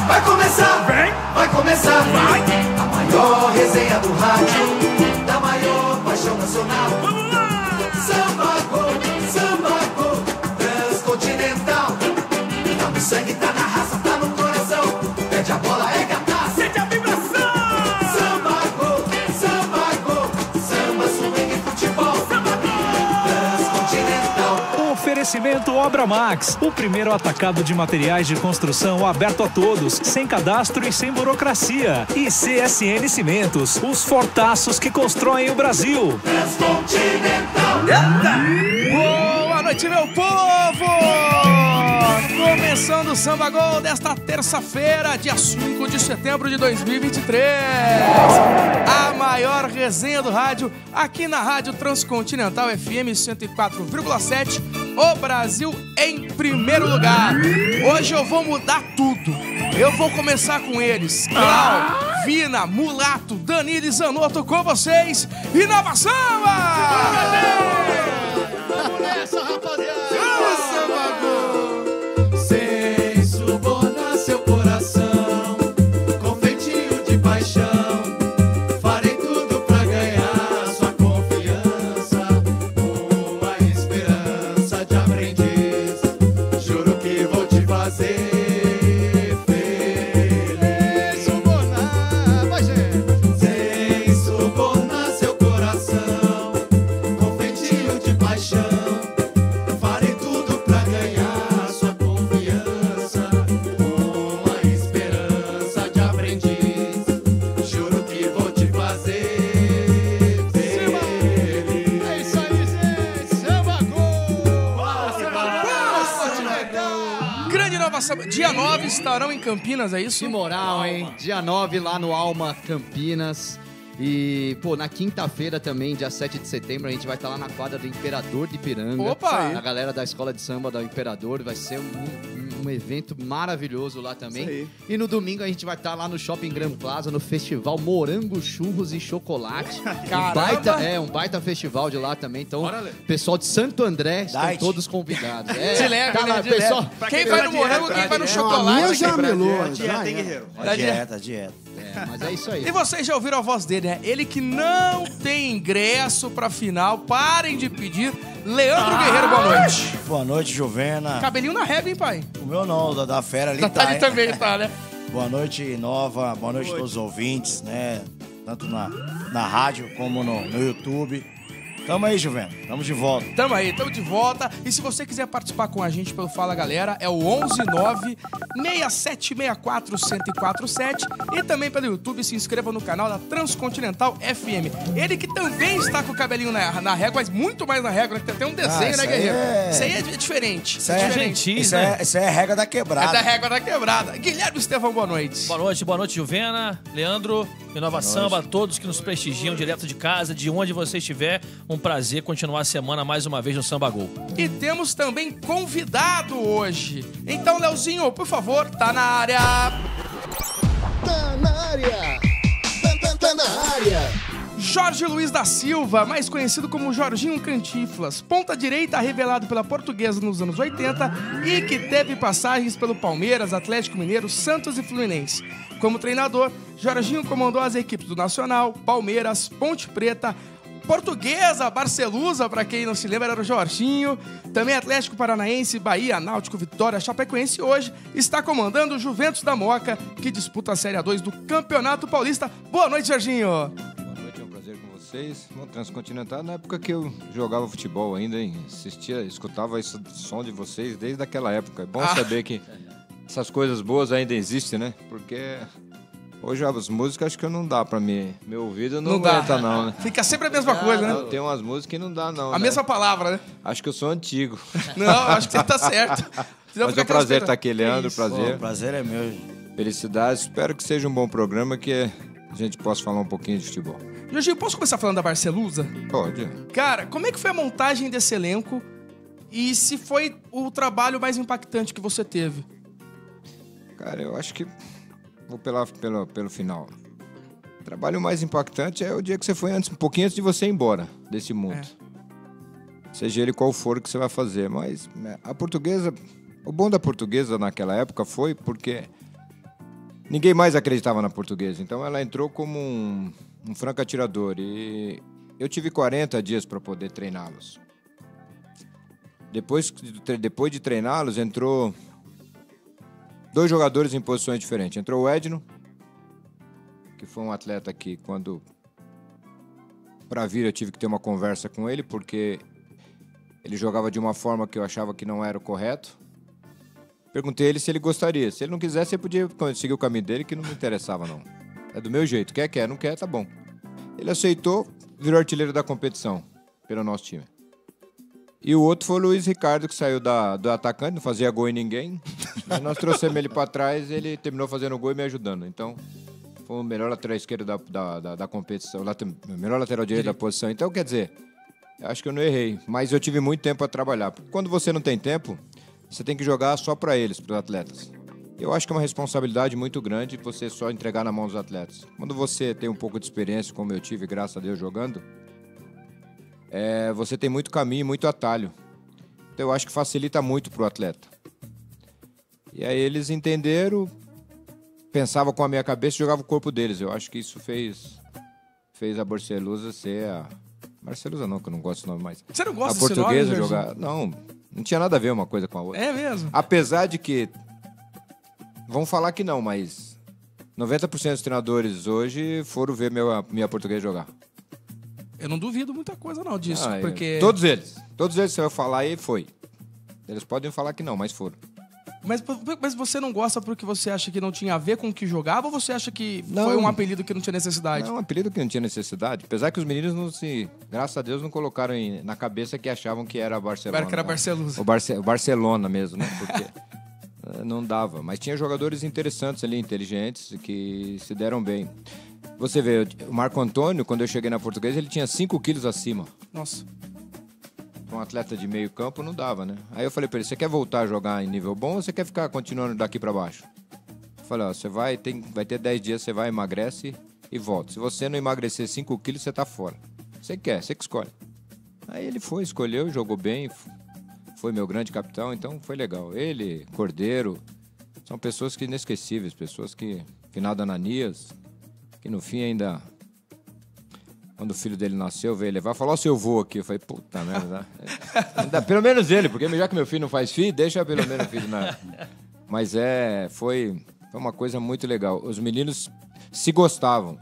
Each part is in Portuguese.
Vai começar, vem, vai começar, vai. A maior resenha do rádio, da maior paixão nacional. Vamos lá! Samba Go, Transcontinental. Tá no sangue, tá na raça, tá no coração. Pede a bola, é gata, sente a vibração. Samba Go, samba, swing e futebol. Samba Go, Transcontinental. Oferecimento Obra Max, o primeiro atacado de materiais de construção aberto a todos, sem cadastro e sem burocracia. E CSN Cimentos, os fortaços que constroem o Brasil. Transcontinental. Boa noite, meu povo! Começando o Samba Gol desta terça-feira, dia 5 de setembro de 2023. A maior resenha do rádio, aqui na Rádio Transcontinental FM 104,7. O Brasil em primeiro lugar. Hoje eu vou mudar tudo. Eu vou começar com eles. Clau, Vina, Mulato, Danilo e Zanotto com vocês. E Nova Samba! Vamos nessa, rapaziada! Sem subornar seu coração, com feitio de paixão, farei tudo pra ganhar sua confiança. Uma esperança de aprendiz, juro que vou te fazer feliz. Subornar, vai, gente! Sem subornar seu coração, com feitio de paixão, farei tudo pra ganhar sua confiança. Uma esperança de aprendiz, juro que vou te fazer feliz. É isso aí, gente! Samba Gol! Grande Nova Samba. Dia 9 estarão em Campinas, é isso? Que moral, hein? Dia 9 lá no Alma Campinas. E, pô, na quinta-feira também, dia 7 de setembro, a gente vai estar lá na quadra do Imperador de Ipiranga. Opa! A galera da escola de samba do Imperador. Vai ser um evento maravilhoso lá também. E no domingo a gente vai estar lá no Shopping Grand Plaza, no festival Morango, Churros e Chocolate. Caramba! Um baita festival de lá também. Então, pessoal de Santo André estão todos convidados. De leve, tá lá, né? De leve. pessoal. Quem vai no morango, quem vai no chocolate. A minha já melou. Dieta, hein, guerreiro? Tá Dieta. Mas é isso aí. E vocês já ouviram a voz dele, né? Ele que não tem ingresso pra final. Parem de pedir. Leandro Guerreiro, boa noite. Boa noite, Juvena. Cabelinho na régua, hein, pai? O meu não, da fera ali Tá tá, ali hein? também, tá, né? Boa noite, Nova. Boa noite a todos os ouvintes, né? Tanto na rádio como no YouTube. Tamo aí, Juvena. Tamo de volta. Tamo aí, tamo de volta. E se você quiser participar com a gente pelo Fala Galera, é o 119-6764-1047. E também pelo YouTube, se inscreva no canal da Transcontinental FM. Ele que também está com o cabelinho na régua, mas muito mais na régua, né? Tem até um desenho, né, Guerreiro? Isso aí é diferente. Isso é a regra da É quebrada. da régua da quebrada. Guilherme Estevão, boa noite. Boa noite, Juvena, Leandro e Nova Samba, a todos que nos prestigiam direto de casa, de onde você estiver. Um prazer continuar a semana mais uma vez no Samba Gol. E temos também convidado hoje. Então, Leozinho, por favor, tá na área. Tá na área! Tá na área! Jorge Luiz da Silva, mais conhecido como Jorginho Cantinflas, ponta direita revelado pela Portuguesa nos anos 80 e que teve passagens pelo Palmeiras, Atlético Mineiro, Santos e Fluminense. Como treinador, Jorginho comandou as equipes do Nacional, Palmeiras, Ponte Preta, Portuguesa, Barcelusa, pra quem não se lembra, era o Jorginho. Também Atlético Paranaense, Bahia, Náutico, Vitória, Chapecoense. E hoje está comandando o Juventus da Moca, que disputa a Série A2 do Campeonato Paulista. Boa noite, Jorginho. Boa noite, é um prazer com vocês. No Transcontinental, na época que eu jogava futebol ainda, hein? Assistia, escutava esse som de vocês desde aquela época. É bom saber que essas coisas boas ainda existem, né? Porque hoje as músicas acho que não dá pra mim. Meu ouvido não aguenta, não, né? Fica sempre a mesma coisa, né? Tem umas músicas que não dá, não. A mesma palavra, né? Acho que eu sou antigo. Não, acho que você tá certo. Mas é um prazer estar aqui, Leandro. Prazer. O prazer é meu. Felicidades. Espero que seja um bom programa, que a gente possa falar um pouquinho de futebol. Jorginho, posso começar falando da Barcelusa? Pode. Cara, como é que foi a montagem desse elenco? E se foi o trabalho mais impactante que você teve? Cara, eu acho que vou pelo final. O trabalho mais impactante é o dia que você foi um pouquinho antes de você ir embora desse mundo. Seja ele qual for o que você vai fazer. Mas a Portuguesa, o bom da Portuguesa naquela época foi porque ninguém mais acreditava na Portuguesa. Então ela entrou como um franco atirador. E eu tive 40 dias para poder treiná-los. Depois de treiná-los, entrou 2 jogadores em posições diferentes. Entrou o Edno, que foi um atleta que, quando para vir, eu tive que ter uma conversa com ele, porque ele jogava de uma forma que eu achava que não era o correto. Perguntei a ele se ele gostaria. Se ele não quisesse, ele podia seguir o caminho dele, que não me interessava, não. É do meu jeito. Quer, não quer, tá bom. Ele aceitou, virou artilheiro da competição, pelo nosso time. E o outro foi o Luiz Ricardo, que saiu do atacante, não fazia gol em ninguém. Mas nós trouxemos ele para trás, ele terminou fazendo gol e me ajudando. Então, foi o melhor lateral esquerdo da competição, o melhor lateral direito da posição. Então, quer dizer, acho que eu não errei. Mas eu tive muito tempo para trabalhar. Quando você não tem tempo, você tem que jogar só para eles, para os atletas. Eu acho que é uma responsabilidade muito grande você só entregar na mão dos atletas. Quando você tem um pouco de experiência, como eu tive, graças a Deus, jogando, você tem muito caminho, muito atalho. Então eu acho que facilita muito para o atleta. E aí eles entenderam, pensavam com a minha cabeça e jogavam o corpo deles. Eu acho que isso fez a Barcelusa ser a... Barcelusa não, que eu não gosto do nome mais. Você não gosta a Portuguesa jogar... Não tinha nada a ver uma coisa com a outra. É mesmo? Apesar de que... Vão falar que não, mas 90% dos treinadores hoje foram ver minha Portuguesa jogar. Eu não duvido muita coisa não disso, porque... Todos eles você vai falar e foi. Eles podem falar que não, mas foram. Mas você não gosta porque você acha que não tinha a ver com o que jogava, ou você acha que foi um apelido que não tinha necessidade? Não, um apelido que não tinha necessidade. Apesar que os meninos graças a Deus, não colocaram na cabeça que achavam que era Barcelona. Que era Barcelusa. O Barcelona mesmo, né? Porque não dava. Mas tinha jogadores interessantes ali, inteligentes, que se deram bem. Você vê, o Marco Antônio, quando eu cheguei na Portuguesa, ele tinha 5 quilos acima. Nossa. Para um atleta de meio campo, não dava, né? Aí eu falei para ele, você quer voltar a jogar em nível bom ou você quer ficar continuando daqui para baixo? Eu falei, você vai ter 10 dias, você vai, emagrece e volta. Se você não emagrecer 5 quilos, você tá fora. Você que escolhe. Aí ele escolheu, jogou bem, foi meu grande capitão, então foi legal. Ele, Cordeiro, são pessoas que inesquecíveis, pessoas que... Finado Ananias... que no fim ainda, quando o filho dele nasceu, veio levar, falou, seu vô aqui. Eu falei, puta merda. Pelo menos ele, porque já que meu filho não faz filho, deixa pelo menos o filho na... Mas foi uma coisa muito legal. Os meninos se gostavam.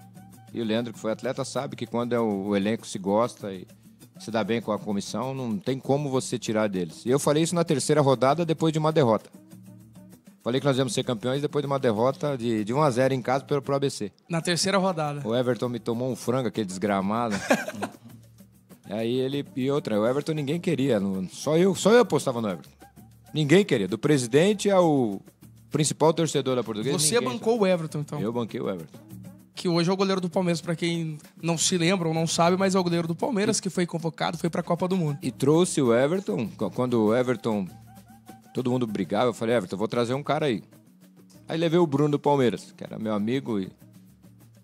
E o Leandro, que foi atleta, sabe que quando o elenco se gosta e se dá bem com a comissão, não tem como você tirar deles. E eu falei isso na 3ª rodada, depois de uma derrota. Falei que nós íamos ser campeões depois de uma derrota de 1-0 em casa pro ABC. Na 3ª rodada. O Everton me tomou um frango, aquele desgramado. Aí o Everton ninguém queria. Só eu apostava no Everton. Ninguém queria. Do presidente ao principal torcedor da Portuguesa. Você bancou o Everton, então? Eu banquei o Everton. Que hoje é o goleiro do Palmeiras, pra quem não se lembra ou não sabe, mas é o goleiro do Palmeiras, que foi convocado, foi pra Copa do Mundo. E trouxe o Everton, quando o Everton... Todo mundo brigava, eu falei, Everton, vou trazer um cara aí. Aí levei o Bruno do Palmeiras, que era meu amigo, e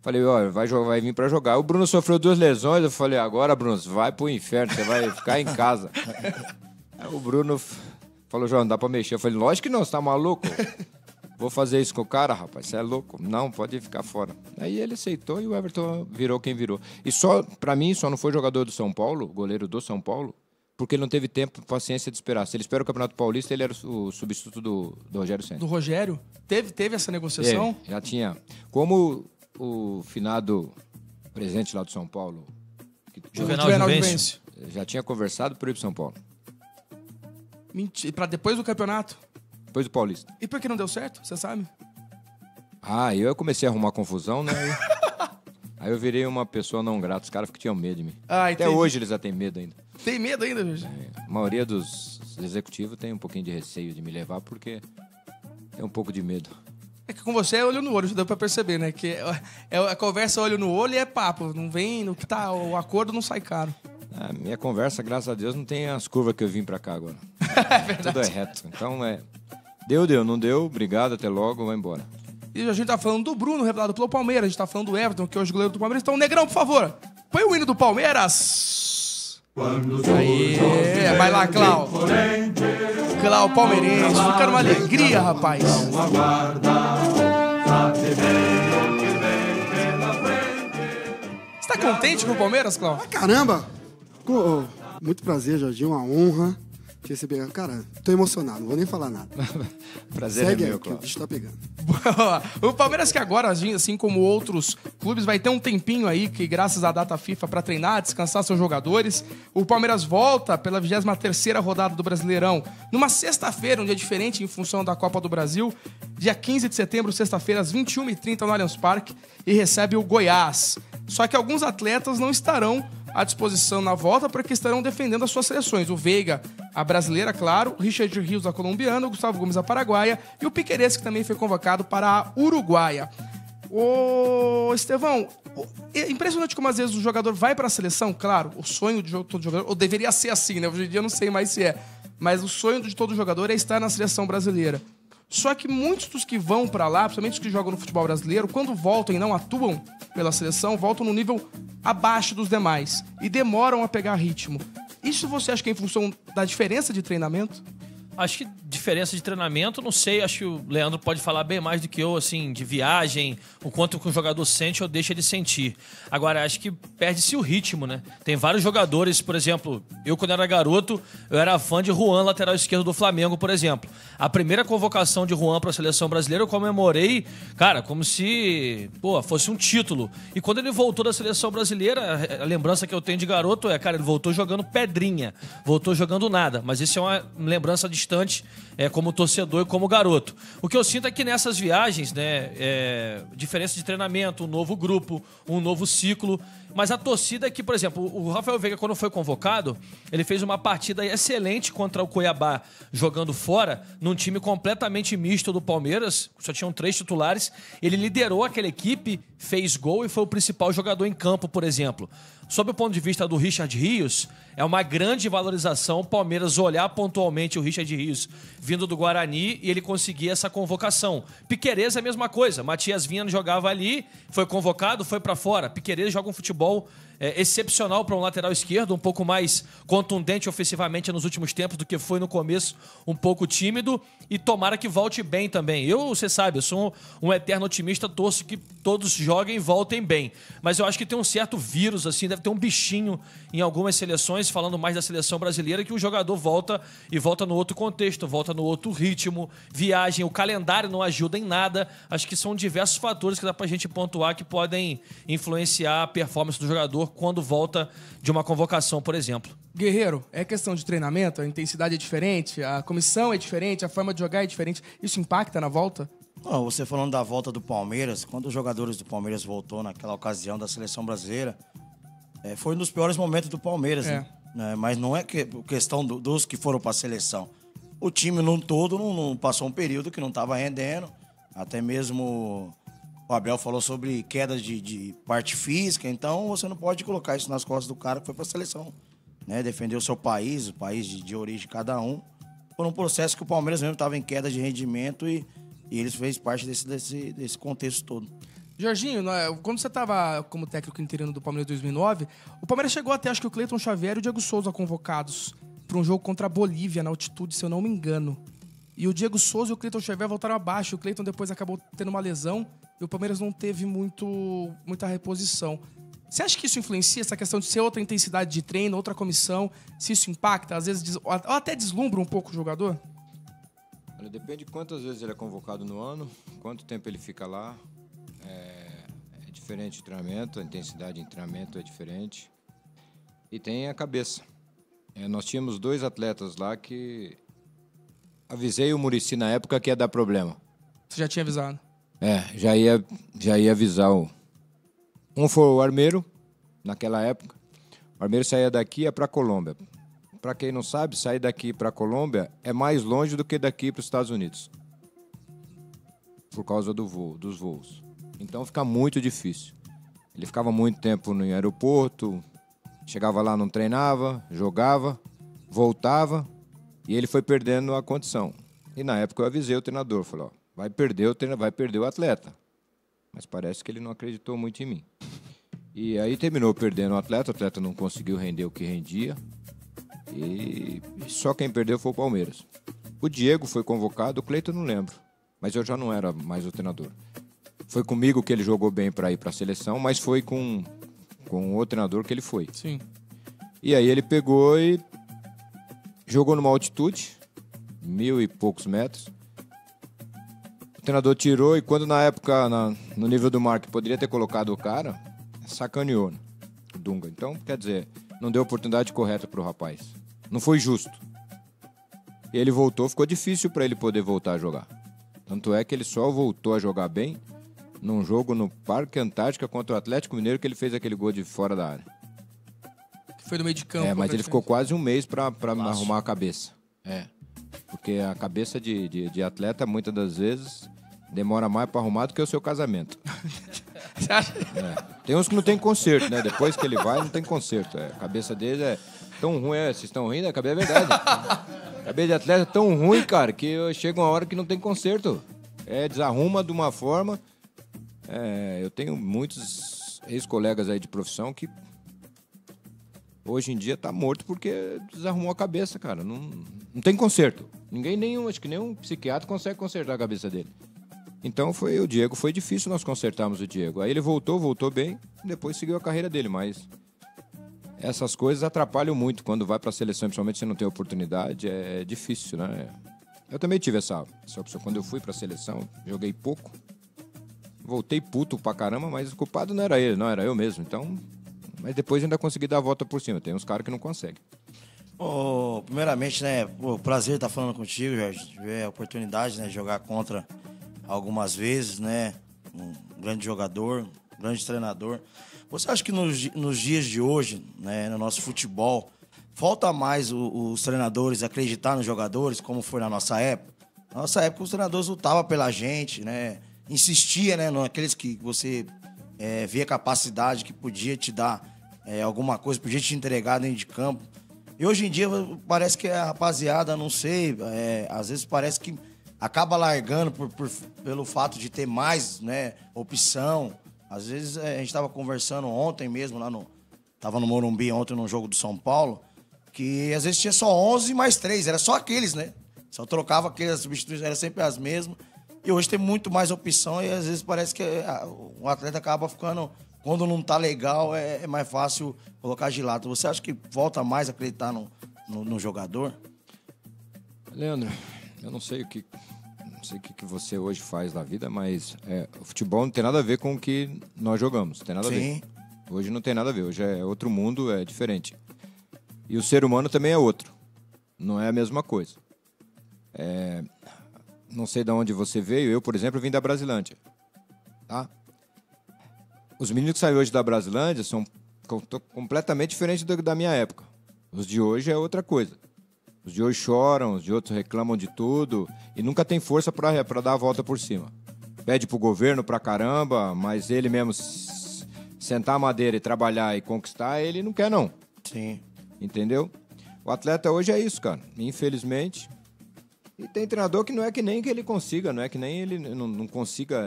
falei, ó, vai vir pra jogar. O Bruno sofreu 2 lesões, eu falei, agora, Bruno, vai pro inferno, você vai ficar em casa. Aí o Bruno falou, João, não dá pra mexer. Eu falei, lógico que não, você tá maluco? Vou fazer isso com o cara, rapaz, você é louco? Não, pode ficar fora. Aí ele aceitou e o Everton virou quem virou. E pra mim, só não foi jogador do São Paulo, goleiro do São Paulo, porque ele não teve tempo, paciência de esperar. Se ele espera o Campeonato Paulista, ele era o substituto do Rogério Ceni. Do Rogério? Teve essa negociação? Já tinha. Como o finado presidente lá do São Paulo, Juvenal Juvencio, já tinha conversado por ir pro São Paulo. Mentira. Pra depois do campeonato? Depois do Paulista. E por que não deu certo? Você sabe? Eu comecei a arrumar confusão, né? Aí eu virei uma pessoa não grata. Os caras que tinham medo de mim. Até hoje eles já têm medo ainda. Tem medo ainda, Jorge? A maioria dos executivos tem um pouquinho de receio de me levar porque tem um pouco de medo. É que com você é olho no olho, já deu pra perceber, né? Que a conversa olho no olho e é papo. Não vem no que tá, o acordo não sai caro. A minha conversa, graças a Deus, não tem as curvas que eu vim pra cá agora. É verdade. Tudo é reto. Então deu, não deu, obrigado, até logo, vai embora. E a gente tá falando do Bruno, revelado pelo Palmeiras. A gente tá falando do Everton, que é hoje goleiro do Palmeiras. Então, Negrão, por favor, põe o hino do Palmeiras. Aí, vai lá, Clau. Clau palmeirense, fica numa alegria, rapaz. sabe bem o que vem pela frente. Você tá contente com o Palmeiras, Cláudio? Caramba! Muito prazer, Jorginho, uma honra te receber. Cara, tô emocionado, não vou nem falar nada. Prazer Segue é aí, meu, que o Cláudio. bicho tá pegando. O Palmeiras que agora, assim como outros clubes, vai ter um tempinho aí que, graças à data FIFA, para treinar, descansar seus jogadores. O Palmeiras volta pela 23ª rodada do Brasileirão numa sexta-feira, um dia diferente em função da Copa do Brasil, dia 15 de setembro, sexta-feira, às 21h30 no Allianz Parque, e recebe o Goiás. Só que alguns atletas não estarão à disposição na volta porque estarão defendendo as suas seleções. O Veiga, a brasileira, claro, o Richard Rios, a colombiana, o Gustavo Gomes, a paraguaia, e o Piquerez, que também foi convocado para a uruguaia. Ô, Estevão, é impressionante como às vezes o jogador vai para a seleção, claro, o sonho de todo jogador, ou deveria ser assim, né? Hoje em dia eu não sei mais se é, mas o sonho de todo jogador é estar na seleção brasileira. Só que muitos dos que vão pra lá, principalmente os que jogam no futebol brasileiro, quando voltam e não atuam pela seleção, voltam no nível abaixo dos demais e demoram a pegar ritmo. Isso você acha que é em função da diferença de treinamento? Acho que diferença de treinamento, não sei, acho que o Leandro pode falar bem mais do que eu, assim, de viagem, o quanto que o jogador sente ou deixa de sentir. Agora, acho que perde-se o ritmo, né? Tem vários jogadores, por exemplo, eu quando era garoto, eu era fã de Juan, lateral esquerdo do Flamengo, por exemplo. A primeira convocação de Juan para a seleção brasileira eu comemorei, cara, como se, fosse um título. E quando ele voltou da seleção brasileira, a lembrança que eu tenho de garoto é, cara, ele voltou jogando pedrinha, voltou jogando nada. Mas isso é uma lembrança distante, como torcedor e como garoto. O que eu sinto é que nessas viagens, né, diferença de treinamento, um novo grupo, um novo ciclo, mas a torcida aqui, por exemplo, o Rafael Veiga, quando foi convocado, ele fez uma partida excelente contra o Cuiabá, jogando fora, num time completamente misto do Palmeiras, só tinham 3 titulares, ele liderou aquela equipe, fez gol e foi o principal jogador em campo, por exemplo. Sob o ponto de vista do Richard Rios, é uma grande valorização o Palmeiras olhar pontualmente o Richard Rios vindo do Guarani e ele conseguir essa convocação. Piquerez é a mesma coisa. Matias Vinha jogava ali, foi convocado, foi pra fora. Piquerez joga um futebol excepcional para um lateral esquerdo, um pouco mais contundente ofensivamente nos últimos tempos do que foi no começo, um pouco tímido, e tomara que volte bem também. Você sabe, eu sou um eterno otimista, torço que todos joguem e voltem bem. Mas eu acho que tem um certo vírus, assim, deve ter um bichinho em algumas seleções, falando mais da seleção brasileira, que o jogador volta e volta no outro contexto, volta no outro ritmo, viagem, o calendário não ajuda em nada. Acho que são diversos fatores que dá pra gente pontuar que podem influenciar a performance do jogador quando volta de uma convocação, por exemplo. Guerreiro, é questão de treinamento, a intensidade é diferente, a comissão é diferente, a forma de jogar é diferente. Isso impacta na volta? Não, você falando da volta do Palmeiras, quando os jogadores do Palmeiras voltou naquela ocasião da seleção brasileira, foi um dos piores momentos do Palmeiras, né? Mas não é questão dos que foram para a seleção. O time no todo não passou um período que não estava rendendo, até mesmo o Abel falou sobre queda de parte física, então você não pode colocar isso nas costas do cara que foi para a seleção, né? Defender o seu país, o país de origem de cada um, por um processo que o Palmeiras mesmo estava em queda de rendimento e eles fez parte desse contexto todo. Jorginho, quando você estava como técnico interino do Palmeiras em 2009, o Palmeiras chegou até, acho que o Cleiton Xavier e o Diego Souza convocados para um jogo contra a Bolívia, na altitude, se eu não me engano. E o Diego Souza e o Cleiton Xavier voltaram abaixo. O Cleiton depois acabou tendo uma lesão e o Palmeiras não teve muita reposição. Você acha que isso influencia, essa questão de ser outra intensidade de treino, outra comissão? Se isso impacta, às vezes, ou até deslumbra um pouco o jogador? Olha, depende de quantas vezes ele é convocado no ano, quanto tempo ele fica lá. É diferente o treinamento, a intensidade de treinamento é diferente. E tem a cabeça. Nós tínhamos 2 atletas lá que... Avisei o Muricy na época que ia dar problema. Você já tinha avisado? Já ia avisar. Um foi o Armeiro, naquela época. O Armeiro saía daqui e ia para a Colômbia. Para quem não sabe, sair daqui para a Colômbia é mais longe do que daqui para os Estados Unidos. Por causa dos voos. Então fica muito difícil. Ele ficava muito tempo no aeroporto, chegava lá, não treinava, jogava, voltava e ele foi perdendo a condição. E na época eu avisei o treinador, falei, vai perder o atleta. Mas parece que ele não acreditou muito em mim. E aí terminou perdendo o atleta não conseguiu render o que rendia. E só quem perdeu foi o Palmeiras. O Diego foi convocado, o Cleiton não lembro. Mas eu já não era mais o treinador. Foi comigo que ele jogou bem para ir para a seleção, mas foi com outro treinador que ele foi. Sim. E aí ele pegou e jogou numa altitude, 1.000 e poucos metros. O treinador tirou e quando na época, no nível do mar, que poderia ter colocado o cara, sacaneou, né? O Dunga. Então, quer dizer, não deu oportunidade correta pro rapaz. Não foi justo. E ele voltou, ficou difícil para ele poder voltar a jogar. Tanto é que ele só voltou a jogar bem num jogo no Parque Antártica contra o Atlético Mineiro, que ele fez aquele gol de fora da área. Que foi no meio de campo. Mas ele ficou quase um mês para arrumar a cabeça. Porque a cabeça de atleta, muitas das vezes, demora mais para arrumar do que o seu casamento. Você acha? Tem uns que não tem conserto, né? Depois que ele vai, não tem conserto. A cabeça dele é tão ruim. Vocês estão rindo? A cabeça é verdade. A cabeça de atleta é tão ruim, cara, que chega uma hora que não tem conserto. Desarruma de uma forma. Eu tenho muitos ex-colegas aí de profissão que hoje em dia tá morto porque desarrumou a cabeça, cara. Não tem conserto. Acho que nenhum psiquiatra consegue consertar a cabeça dele. Então o Diego, foi difícil nós consertarmos o Diego. Aí ele voltou bem, depois seguiu a carreira dele, mas essas coisas atrapalham muito quando vai para a seleção, principalmente se não tem oportunidade, é difícil, né? Eu também tive essa opção. Quando eu fui para a seleção, joguei pouco, voltei puto pra caramba, mas o culpado não era ele, não era eu mesmo. Então, mas depois ainda consegui dar a volta por cima. Tem uns caras que não conseguem. Primeiramente, né, prazer estar falando contigo, Jorge. Tive a oportunidade, né, de jogar contra algumas vezes, né? Um grande jogador, um grande treinador. Você acha que nos dias de hoje, né, no nosso futebol, falta mais os treinadores acreditar nos jogadores, como foi na nossa época? Na nossa época, os treinadores lutavam pela gente, né? Insistia, né, naqueles que você via capacidade, que podia te dar alguma coisa, podia te entregar dentro de campo. E hoje em dia parece que a rapaziada, não sei, às vezes parece que acaba largando pelo fato de ter mais, né, opção. Às vezes a gente estava conversando ontem mesmo, tava no Morumbi ontem no jogo do São Paulo, que às vezes tinha só 11 mais 3, era só aqueles, né? Só trocava aqueles, as substituições eram sempre as mesmas. E hoje tem muito mais opção e às vezes parece que o atleta acaba ficando, quando não tá legal, é mais fácil colocar de lado. Você acha que volta mais a acreditar no jogador? Leandro, eu não sei o que você hoje faz na vida, mas o futebol não tem nada a ver com o que nós jogamos. Não tem nada a ver. Hoje não tem nada a ver. Hoje é outro mundo, é diferente. E o ser humano também é outro. Não é a mesma coisa. Não sei de onde você veio. Eu, por exemplo, vim da Brasilândia. Tá? Os meninos que saem hoje da Brasilândia são completamente diferentes da minha época. Os de hoje é outra coisa. Os de hoje choram, os de outros reclamam de tudo e nunca tem força para dar a volta por cima. Pede pro governo pra caramba, mas ele mesmo sentar a madeira e trabalhar e conquistar, ele não quer não. Sim. Entendeu? O atleta hoje é isso, cara. Infelizmente. E tem treinador que não é que nem que ele consiga, não é que nem ele não consiga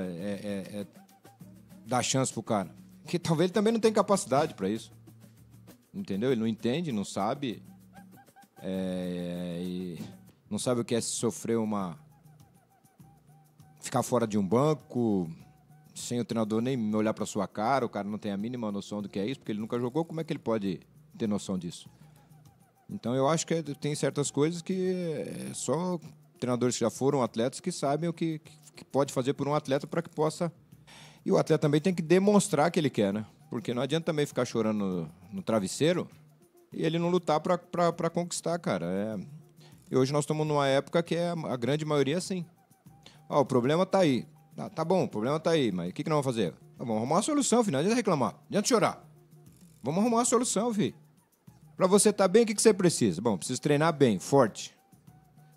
dar chance pro cara. Que talvez ele também não tenha capacidade para isso. Entendeu? Ele não entende, não sabe. E não sabe o que é se sofrer ficar fora de um banco, sem o treinador nem olhar para sua cara, o cara não tem a mínima noção do que é isso, porque ele nunca jogou, como é que ele pode ter noção disso? Então eu acho que tem certas coisas que só treinadores que já foram atletas que sabem o que pode fazer por um atleta para que possa... E o atleta também tem que demonstrar que ele quer, né? Porque não adianta também ficar chorando no travesseiro e ele não lutar para conquistar, cara. E hoje nós estamos numa época que a grande maioria é assim. O problema tá aí. Tá bom, o problema tá aí, mas o que nós vamos fazer? Vamos arrumar uma solução, filho. Não adianta reclamar, não adianta chorar. Vamos arrumar uma solução, filho. Para você estar bem, o que você precisa? Bom, preciso treinar bem, forte.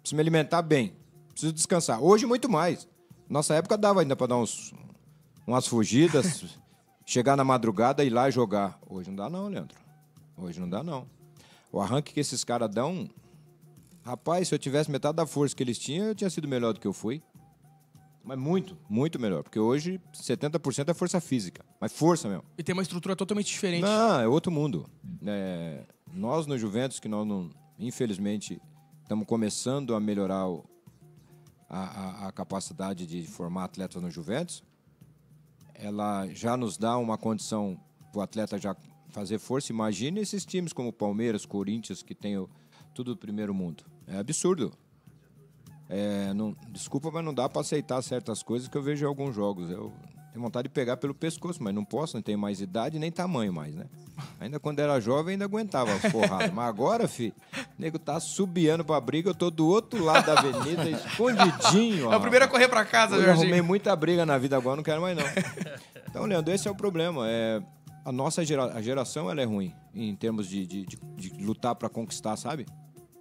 Preciso me alimentar bem. Preciso descansar. Hoje, muito mais. Nossa época dava ainda para dar umas fugidas, chegar na madrugada e ir lá jogar. Hoje não dá não, Leandro. Hoje não dá não. O arranque que esses caras dão... Rapaz, se eu tivesse metade da força que eles tinham, eu tinha sido melhor do que eu fui. Mas muito, muito melhor. Porque hoje, 70% é força física. Mas força mesmo. E tem uma estrutura totalmente diferente. Não, é outro mundo. Nós, no Juventus, que nós, infelizmente, estamos começando a melhorar a capacidade de formar atletas no Juventus, ela já nos dá uma condição para o atleta já fazer força. Imagine esses times como Palmeiras, Corinthians, que tem tudo do primeiro mundo. É absurdo. Desculpa, mas não dá para aceitar certas coisas que eu vejo em alguns jogos. Eu tenho vontade de pegar pelo pescoço, mas não posso, não tenho mais idade nem tamanho mais, né? Ainda quando era jovem, ainda aguentava as porradas. Mas agora, filho, o nego tá subiando pra briga, eu tô do outro lado da avenida, escondidinho. É o primeiro a correr pra casa, Eu Jorginho. arrumei muita briga na vida agora, não quero mais não. Então, Leandro, esse é o problema. A nossa geração ela é ruim em termos de lutar pra conquistar, sabe?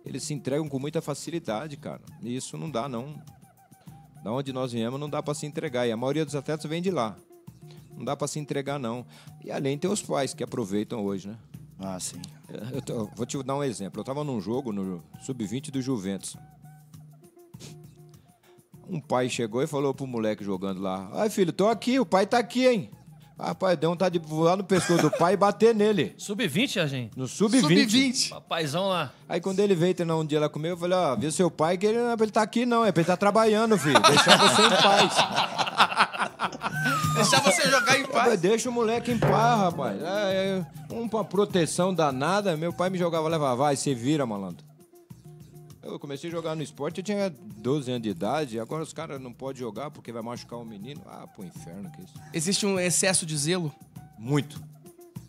Eles se entregam com muita facilidade, cara. E isso não dá, não. Da onde nós viemos, não dá pra se entregar. E a maioria dos atletas vem de lá. Não dá pra se entregar, não. E além tem os pais que aproveitam hoje, né? Ah, sim. Eu vou te dar um exemplo. Eu tava num jogo no Sub-20 do Juventus. Um pai chegou e falou pro moleque jogando lá: ai, filho, tô aqui, o pai tá aqui, hein? Rapaz, deu vontade de voar no pescoço do pai e bater nele. Sub-20, Jorginho? No Sub-20. Papaizão lá. Aí quando ele veio treinar um dia lá comigo, eu falei: ó, viu seu pai que ele não é pra ele tá aqui, não. É pra ele tá trabalhando, filho. Deixar você em paz. Deixar você jogar em paz. Deixa o moleque em paz, rapaz. Uma proteção danada. Meu pai me jogava, leva, vai, você vira, malandro. Eu comecei a jogar no esporte, eu tinha 12 anos de idade. Agora os caras não podem jogar porque vai machucar um menino. Ah, pro inferno, que isso. Existe um excesso de zelo. Muito.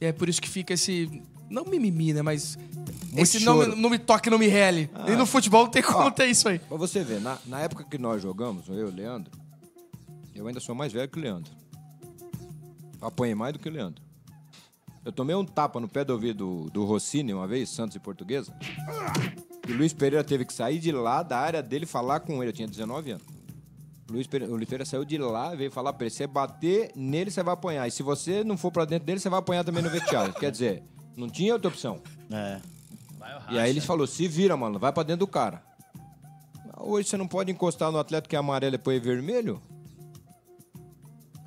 E é por isso que fica esse... Não mimimi, né? Mas... Muito esse não me toque, não me rele. E no futebol não tem como ter isso aí. Pra você ver, na época que nós jogamos, eu e o Leandro, eu ainda sou mais velho que o Leandro. Apanhei mais do que o Leandro. Eu tomei um tapa no pé do ouvido do Rossini uma vez, Santos e Portuguesa. E o Luiz Pereira teve que sair de lá, da área dele, falar com ele. Eu tinha 19 anos. O Luiz Pereira saiu de lá, veio falar pra ele: você bater nele, você vai apanhar. E se você não for pra dentro dele, você vai apanhar também no vestiário. Quer dizer, não tinha outra opção. E aí ele falou: se vira, mano, vai pra dentro do cara. Hoje você não pode encostar no atleta que é amarelo e depois é vermelho?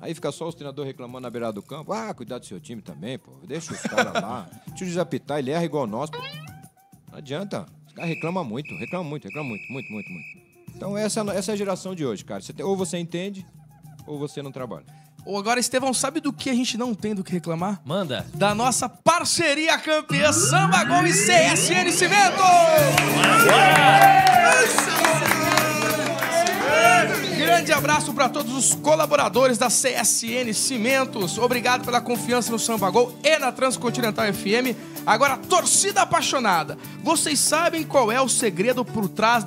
Aí fica só os treinadores reclamando na beirada do campo. Ah, cuidado do seu time também, pô. Deixa os caras lá. Deixa o juiz apitar, ele erra igual nós, pô. Não adianta. Os caras reclamam muito. Muito. Então essa é a geração de hoje, cara. Ou você entende, ou você não trabalha. Ou agora, Estevão, sabe do que a gente não tem do que reclamar? Manda. Da nossa parceria campeã Samba Gol e CSN Cimento! Grande abraço para todos os colaboradores da CSN Cimentos. Obrigado pela confiança no Samba Gol e na Transcontinental FM. Agora, torcida apaixonada. Vocês sabem qual é o segredo por trás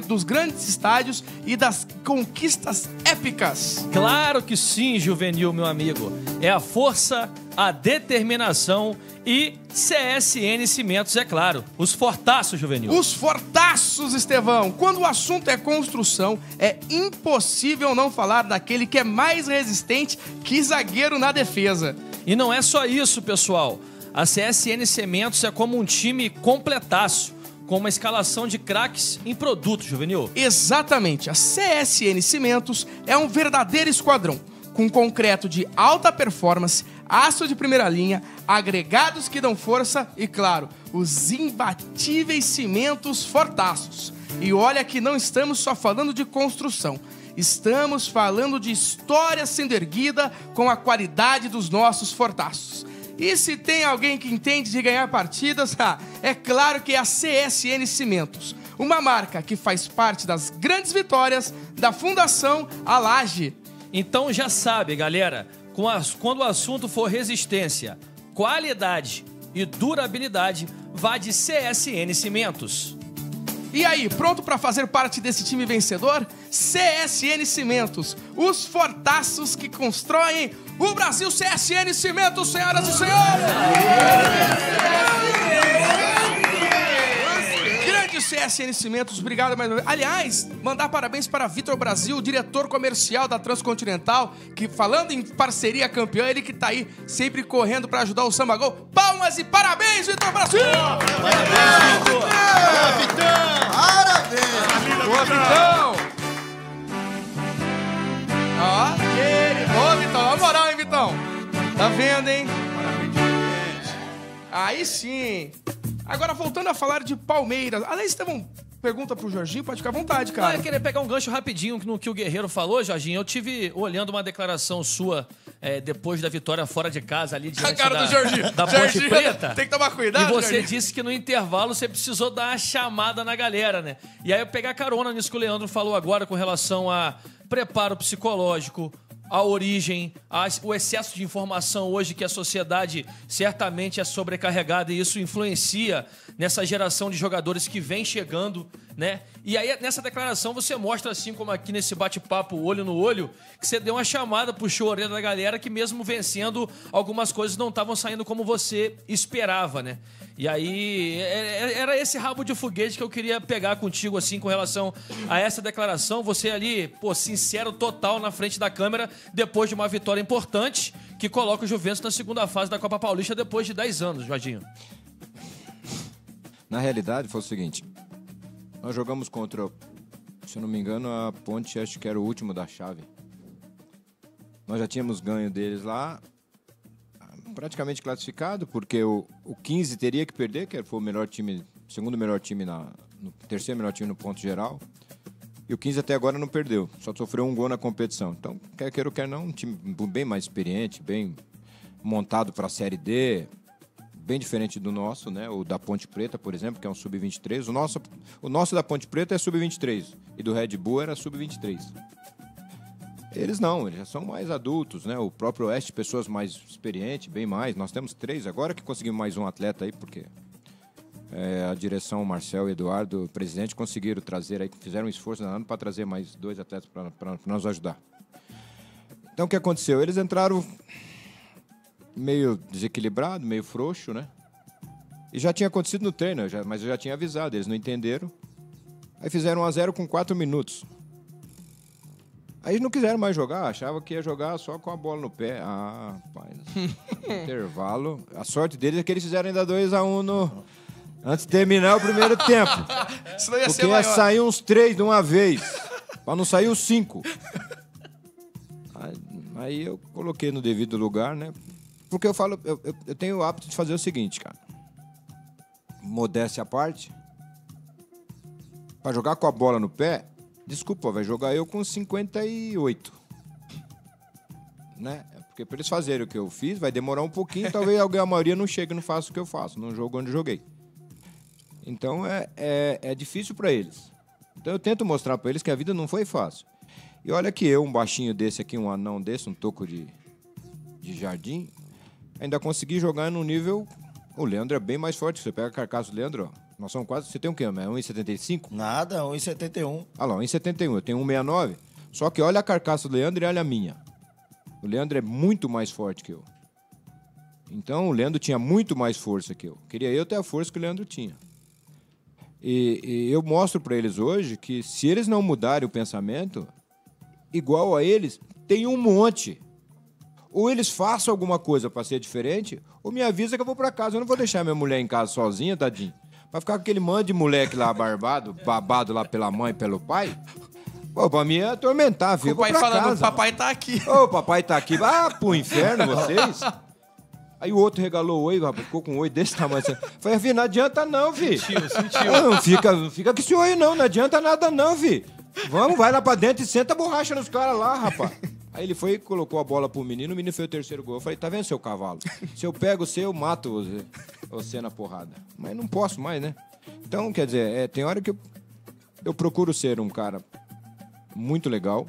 dos grandes estádios e das conquistas épicas? Claro que sim, Juvenil, meu amigo. É a força, a determinação e CSN Cimentos, é claro. Os fortaços, Juvenil. Os fortaços, Estevão. Quando o assunto é construção, é impossível não falar daquele que é mais resistente que zagueiro na defesa. E não é só isso, pessoal. A CSN Cimentos é como um time completaço, com uma escalação de craques em produto, Juvenil. Exatamente. A CSN Cimentos é um verdadeiro esquadrão, com concreto de alta performance, aço de primeira linha, agregados que dão força e, claro, os imbatíveis cimentos fortaços. E olha que não estamos só falando de construção. Estamos falando de história sendo erguida com a qualidade dos nossos fortaços. E se tem alguém que entende de ganhar partidas, é claro que é a CSN Cimentos. Uma marca que faz parte das grandes vitórias da Fundação Alage. Então já sabe, galera, quando o assunto for resistência, qualidade e durabilidade, vá de CSN Cimentos. E aí, pronto para fazer parte desse time vencedor? CSN Cimentos, os fortaços que constroem o Brasil. CSN Cimentos, senhoras e senhores! Grande CSN Cimentos, obrigado mais uma vez. Aliás, mandar parabéns para Vitor Brasil, diretor comercial da Transcontinental, que, falando em parceria campeã, ele que tá aí sempre correndo para ajudar o Samba Gol. Palmas e parabéns, Vitor Brasil! Parabéns, Vitor! Boa, Vitão! Ó, ô, Vitão, ó a moral, hein, Vitão? Tá vendo, hein? Aí sim. Agora, voltando a falar de Palmeiras. Aliás, Estevão, pergunta pro Jorginho, pode ficar à vontade, cara. Eu queria pegar um gancho rapidinho no que o Guerreiro falou, Jorginho. Eu tive olhando uma declaração sua depois da vitória fora de casa ali A diante cara do Jorginho. da Ponte Jorginho, Preta. tem que tomar cuidado, E você Jorginho. disse que no intervalo você precisou dar uma chamada na galera, né? E aí eu pegar carona nisso que o Leandro falou agora com relação a preparo psicológico, a origem, o excesso de informação hoje que a sociedade certamente é sobrecarregada e isso influencia nessa geração de jogadores que vem chegando, né? E aí, nessa declaração, você mostra, assim como aqui nesse bate-papo olho no olho, que você deu uma chamada, puxou a orelha da galera que mesmo vencendo, algumas coisas não estavam saindo como você esperava, né? E aí, era esse rabo de foguete que eu queria pegar contigo, assim, com relação a essa declaração. Você ali, pô, sincero total na frente da câmera, depois de uma vitória importante, que coloca o Juventus na segunda fase da Copa Paulista depois de 10 anos, Jorginho. Na realidade, foi o seguinte. Nós jogamos contra, se eu não me engano, a Ponte, acho que era o último da chave. Nós já tínhamos ganho deles lá, praticamente classificado, porque o 15 teria que perder, que foi o melhor time, segundo melhor time, no terceiro melhor time no ponto geral. E o 15 até agora não perdeu, só sofreu um gol na competição. Então, quer queira ou quer não, um time bem mais experiente, bem montado para a Série D, bem diferente do nosso, né? O da Ponte Preta, por exemplo, que é um sub-23. O nosso da Ponte Preta é sub-23 e do Red Bull era sub-23. Eles não, eles já são mais adultos, né? O próprio Oeste, pessoas mais experientes, bem mais. Nós temos 3 agora que conseguimos mais um atleta aí, porque a direção, o Marcel e o Eduardo, o presidente, conseguiram trazer aí, fizeram um esforço danado para trazer mais 2 atletas para nos ajudar. Então, o que aconteceu? Eles entraram meio desequilibrado, meio frouxo, né? E já tinha acontecido no treino, mas eu já tinha avisado, eles não entenderam. Aí fizeram 1-0 com 4 minutos. Aí não quiseram mais jogar, achavam que ia jogar só com a bola no pé. Ah, pai, intervalo. A sorte deles é que eles fizeram ainda 2-1 antes de terminar o primeiro tempo. Isso não ia Porque ser ia maior. sair uns 3 de uma vez, pra não sair os 5. Aí eu coloquei no devido lugar, né? Porque eu falo, eu tenho o hábito de fazer o seguinte, cara. Modéstia à parte. Pra jogar com a bola no pé, desculpa, vai jogar eu com 58. Né? Porque pra eles fazerem o que eu fiz, vai demorar um pouquinho, talvez a maioria não chegue e não faça o que eu faço, no jogo onde eu joguei. Então é difícil pra eles. Então eu tento mostrar pra eles que a vida não foi fácil. E olha que eu, um baixinho desse aqui, um anão desse, um toco de jardim, ainda consegui jogar num nível... O Leandro é bem mais forte. Você pega a carcaça do Leandro, ó. Nós somos quase... Você tem o quê? É 1,75? Nada, 1,71. Ah lá, 1,71. Eu tenho 1,69. Só que olha a carcaça do Leandro e olha a minha. O Leandro é muito mais forte que eu. Então o Leandro tinha muito mais força que eu. Queria eu ter a força que o Leandro tinha. E eu mostro pra eles hoje que se eles não mudarem o pensamento, igual a eles, tem um monte. Ou eles façam alguma coisa pra ser diferente, ou me avisa que eu vou pra casa. Eu não vou deixar minha mulher em casa sozinha, tadinho. Vai ficar com aquele monte de moleque lá barbado, babado lá pela mãe e pelo pai. Pô, pra mim é atormentar, filho. O pai Eu vou pra falando, casa. papai tá aqui. Ô, papai tá aqui. Ah, pro inferno vocês. Aí o outro regalou o oi, rapaz, ficou com um oi desse tamanho. Falei, filho, não adianta não, filho. Sentiu. Não fica com esse oi não adianta nada não, filho. Vamos, vai lá pra dentro e senta a borracha nos caras lá, rapaz. Aí ele foi e colocou a bola pro menino, o menino fez o terceiro gol. Eu falei, tá vendo, seu cavalo? Se eu pego você, eu mato você na porrada. Mas não posso mais, né? Então, quer dizer, tem hora que eu procuro ser um cara muito legal,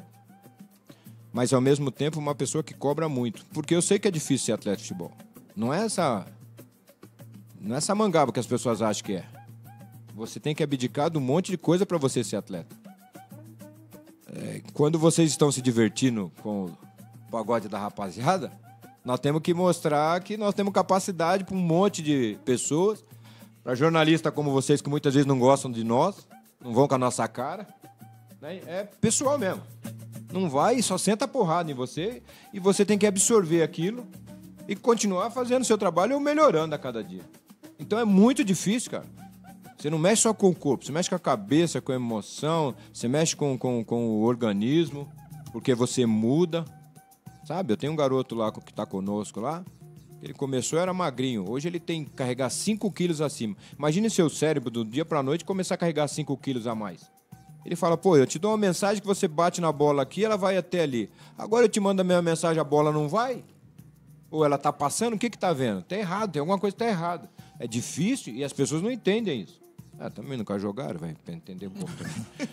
mas ao mesmo tempo uma pessoa que cobra muito. Porque eu sei que é difícil ser atleta de futebol. Não é essa mangaba que as pessoas acham que é. Você tem que abdicar de um monte de coisa para você ser atleta. Quando vocês estão se divertindo com o pagode da rapaziada, nós temos que mostrar que nós temos capacidade para um monte de pessoas, para jornalistas como vocês que muitas vezes não gostam de nós, não vão com a nossa cara, né? É pessoal mesmo. Não vai e só senta a porrada em você e você tem que absorver aquilo e continuar fazendo o seu trabalho ou melhorando a cada dia. Então é muito difícil, cara. Você não mexe só com o corpo, você mexe com a cabeça, com a emoção, você mexe com o organismo, porque você muda. Sabe, eu tenho um garoto lá que tá conosco lá, ele começou, era magrinho, hoje ele tem que carregar 5 quilos acima. Imagine seu cérebro do dia pra noite começar a carregar 5 quilos a mais. Ele fala, pô, eu te dou uma mensagem que você bate na bola aqui, ela vai até ali. Agora eu te mando a mesma mensagem, a bola não vai? Ou ela tá passando, o que tá vendo? Tá errado, tem alguma coisa que tá errada. É difícil e as pessoas não entendem isso. Também nunca jogaram, vai entender um pouco também.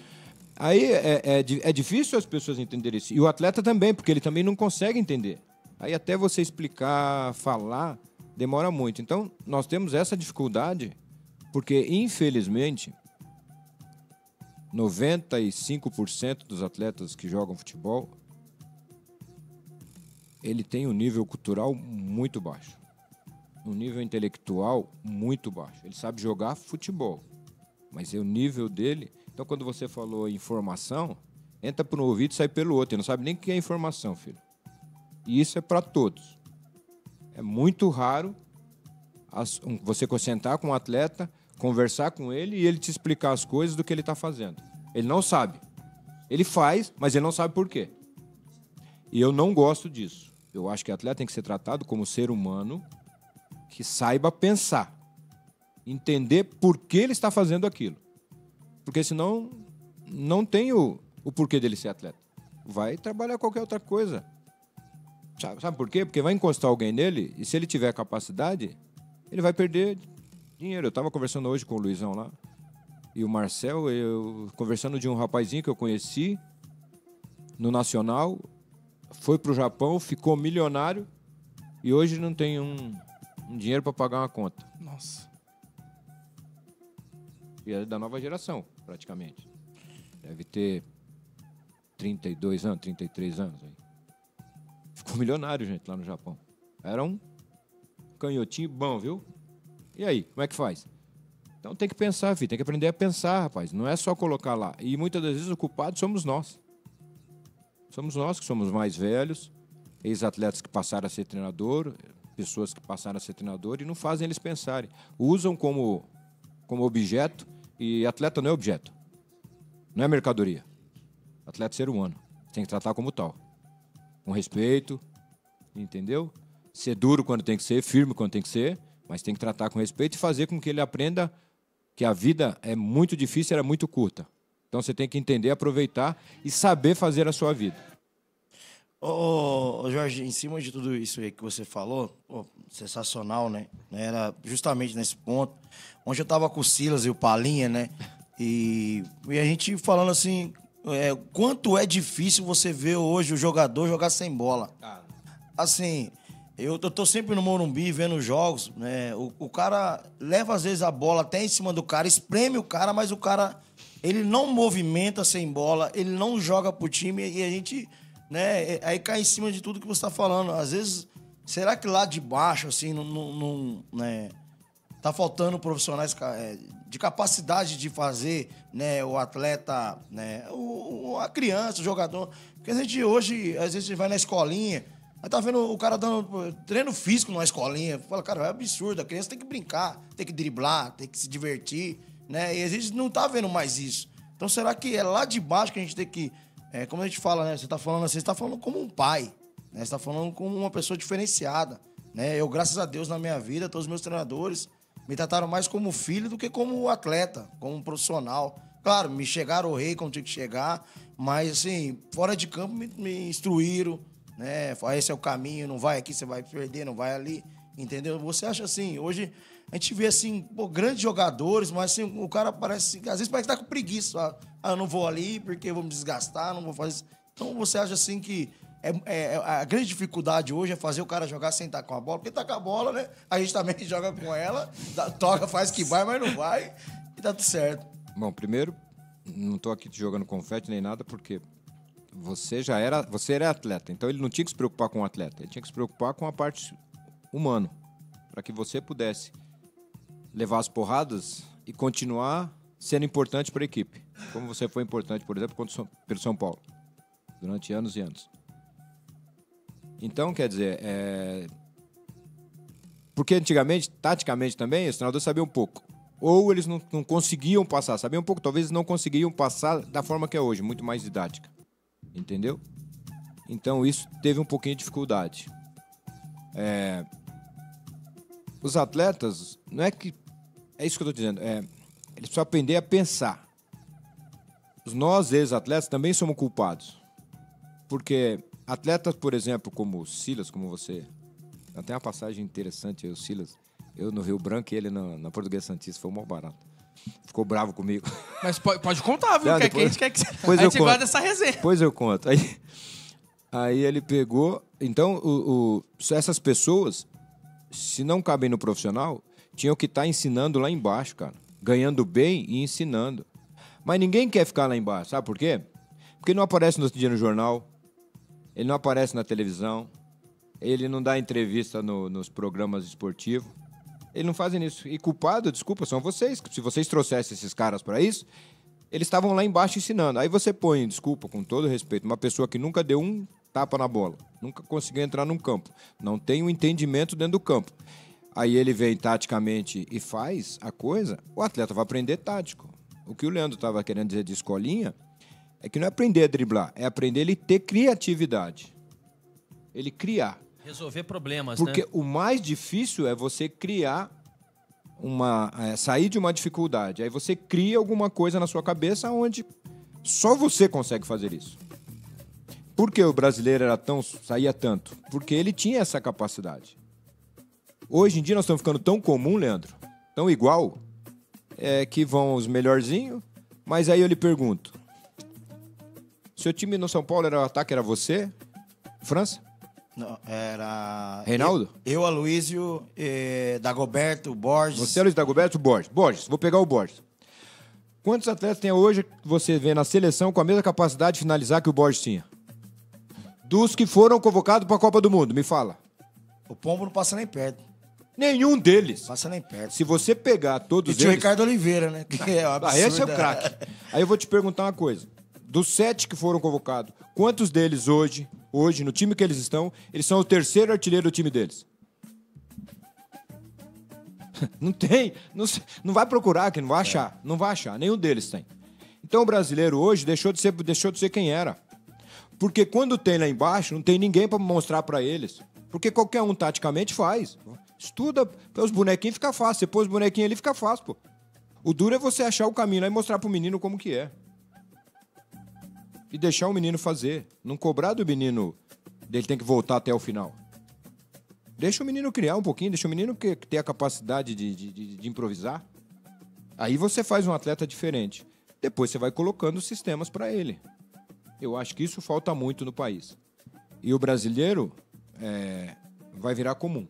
Aí é difícil as pessoas entenderem isso. E o atleta também, porque ele também não consegue entender. Aí até você explicar, falar, demora muito. Então, nós temos essa dificuldade, porque, infelizmente, 95% dos atletas que jogam futebol, ele tem um nível cultural muito baixo. Um nível intelectual muito baixo. Ele sabe jogar futebol, mas o nível dele... Então, quando você falou informação, entra por um ouvido e sai pelo outro. Ele não sabe nem o que é informação, filho. E isso é para todos. É muito raro você sentar com um atleta, conversar com ele e ele te explicar as coisas do que ele está fazendo. Ele não sabe. Ele faz, mas ele não sabe por quê. E eu não gosto disso. Eu acho que o atleta tem que ser tratado como ser humano que saiba pensar, entender por que ele está fazendo aquilo. Porque senão não tem o porquê dele ser atleta. Vai trabalhar qualquer outra coisa. Sabe por quê? Porque vai encostar alguém nele e se ele tiver capacidade, ele vai perder dinheiro. Eu estava conversando hoje com o Luizão lá e o Marcel, eu conversando de um rapazinho que eu conheci no Nacional, foi para o Japão, ficou milionário e hoje não tem um dinheiro para pagar uma conta. Nossa. E é da nova geração, praticamente. Deve ter 32 anos, 33 anos. Aí. Ficou milionário, gente, lá no Japão. Era um canhotinho bom, viu? E aí, como é que faz? Então tem que pensar, filho. Tem que aprender a pensar, rapaz. Não é só colocar lá. E muitas das vezes o culpado somos nós. Somos nós que somos mais velhos, ex-atletas que passaram a ser treinador, pessoas que passaram a ser treinador e não fazem eles pensarem. Usam como objeto. E atleta não é objeto. Não é mercadoria. Atleta é ser humano. Tem que tratar como tal. Com respeito. Entendeu? Ser duro quando tem que ser, firme quando tem que ser, mas tem que tratar com respeito e fazer com que ele aprenda que a vida é muito difícil, era muito curta. Então você tem que entender, aproveitar e saber fazer a sua vida. Ô, Jorge, em cima de tudo isso aí que você falou, sensacional, né? Era justamente nesse ponto, onde eu tava com o Silas e o Palinha, né? E a gente falando assim, quanto é difícil você ver hoje o jogador jogar sem bola. Assim, eu tô sempre no Morumbi vendo jogos, né? O cara leva às vezes a bola até em cima do cara, espreme o cara, mas o cara, ele não movimenta sem bola, ele não joga pro time e a gente... Né? Aí cai em cima de tudo que você está falando. Às vezes, será que lá de baixo, assim, né, tá faltando profissionais de capacidade de fazer, né, o atleta, né, a criança, o jogador? Porque a gente hoje, às vezes, a gente vai na escolinha, aí tá vendo o cara dando treino físico numa escolinha. Fala, cara, é absurdo. A criança tem que brincar, tem que driblar, tem que se divertir, né? E a gente não tá vendo mais isso. Então, será que é lá de baixo que a gente tem que... como a gente fala, né? Você tá falando assim, você tá falando como um pai, né? Você tá falando como uma pessoa diferenciada, né? Eu, graças a Deus, na minha vida, todos os meus treinadores me trataram mais como filho do que como atleta, como um profissional. Claro, me chegaram o rei como tinha que chegar, mas, assim, fora de campo me instruíram, né? Esse é o caminho, não vai aqui, você vai perder, não vai ali, entendeu? Você acha assim, hoje... A gente vê, assim, grandes jogadores, mas assim, o cara parece... Às vezes parece que tá com preguiça. Eu não vou ali porque eu vou me desgastar, não vou fazer... Então, você acha, assim, que a grande dificuldade hoje é fazer o cara jogar sem estar com a bola? Porque tá com a bola, né? A gente também joga com ela, toca, faz que vai, mas não vai, e tá tudo certo. Bom, primeiro, não tô aqui te jogando confete nem nada, porque você era atleta. Então, ele não tinha que se preocupar com o atleta. Ele tinha que se preocupar com a parte humana, para que você pudesse levar as porradas e continuar sendo importante para a equipe. Como você foi importante, por exemplo, pelo São Paulo, durante anos e anos. Então, quer dizer, porque antigamente, taticamente também, os treinadores sabiam um pouco. Ou eles não conseguiam passar, sabiam um pouco, talvez eles não conseguiam passar da forma que é hoje, muito mais didática. Entendeu? Então, isso teve um pouquinho de dificuldade. Os atletas, não é que... É isso que eu estou dizendo. Eles precisam aprender a pensar. nós, ex-atletas, também somos culpados. Porque atletas, por exemplo, como o Silas, como você... Tem uma passagem interessante, o Silas. Eu no Rio Branco e ele na Portuguesa Santista. Foi o maior barato. Ficou bravo comigo. Mas pode contar, viu? Não, que depois, a gente quer que a gente gosta dessa resenha. Depois eu conto. Aí ele pegou... Então, essas pessoas, se não cabem no profissional, tinham que estar ensinando lá embaixo, cara. Ganhando bem e ensinando. Mas ninguém quer ficar lá embaixo. Sabe por quê? Porque não aparece no outro dia no jornal. Ele não aparece na televisão. Ele não dá entrevista nos programas esportivos. Eles não fazem isso. E culpado, desculpa, são vocês. Se vocês trouxessem esses caras para isso, eles estavam lá embaixo ensinando. Aí você põe, desculpa, com todo respeito, uma pessoa que nunca deu um tapa na bola, nunca conseguiu entrar num campo, não tem um entendimento dentro do campo. Aí ele vem taticamente e faz a coisa, o atleta vai aprender tático. O que o Leandro estava querendo dizer de escolinha é que não é aprender a driblar, é aprender ele ter criatividade. Ele criar. Resolver problemas, Porque né? o mais difícil é você criar sair de uma dificuldade. Aí você cria alguma coisa na sua cabeça onde só você consegue fazer isso. Por que o brasileiro saía tanto? Porque ele tinha essa capacidade. Hoje em dia nós estamos ficando tão comum, Leandro, tão igual, que vão os melhorzinhos, mas aí eu lhe pergunto, seu time no São Paulo o ataque era você, França? Não, era... Reinaldo? Eu, Aloysio, Dagoberto, Borges. Você, Luiz Dagoberto, Borges. Borges, vou pegar o Borges. Quantos atletas tem hoje que você vê na seleção com a mesma capacidade de finalizar que o Borges tinha? Dos que foram convocados para a Copa do Mundo, me fala. O Pombo não passa nem perto. Nenhum deles. Passa nem perto. Se você pegar todos E tinha o eles... Ricardo Oliveira, né? Que é absurdo. Esse é o craque. Aí eu vou te perguntar uma coisa. Dos 7 que foram convocados, quantos deles hoje, no time que eles estão, eles são o terceiro artilheiro do time deles? Não tem. Não vai procurar, que não vai achar. Não vai achar. Nenhum deles tem. Então o brasileiro hoje deixou de ser quem era. Porque quando tem lá embaixo, não tem ninguém para mostrar para eles. Porque qualquer um taticamente faz. Estuda, os bonequinhos fica fácil. Você pôs os bonequinhos ali, fica fácil, pô. O duro é você achar o caminho lá e mostrar pro menino como que é. E deixar o menino fazer. Não cobrar do menino dele tem que voltar até o final. Deixa o menino criar um pouquinho, deixa o menino ter a capacidade de improvisar. Aí você faz um atleta diferente. Depois você vai colocando sistemas para ele. Eu acho que isso falta muito no país. E o brasileiro vai virar comum.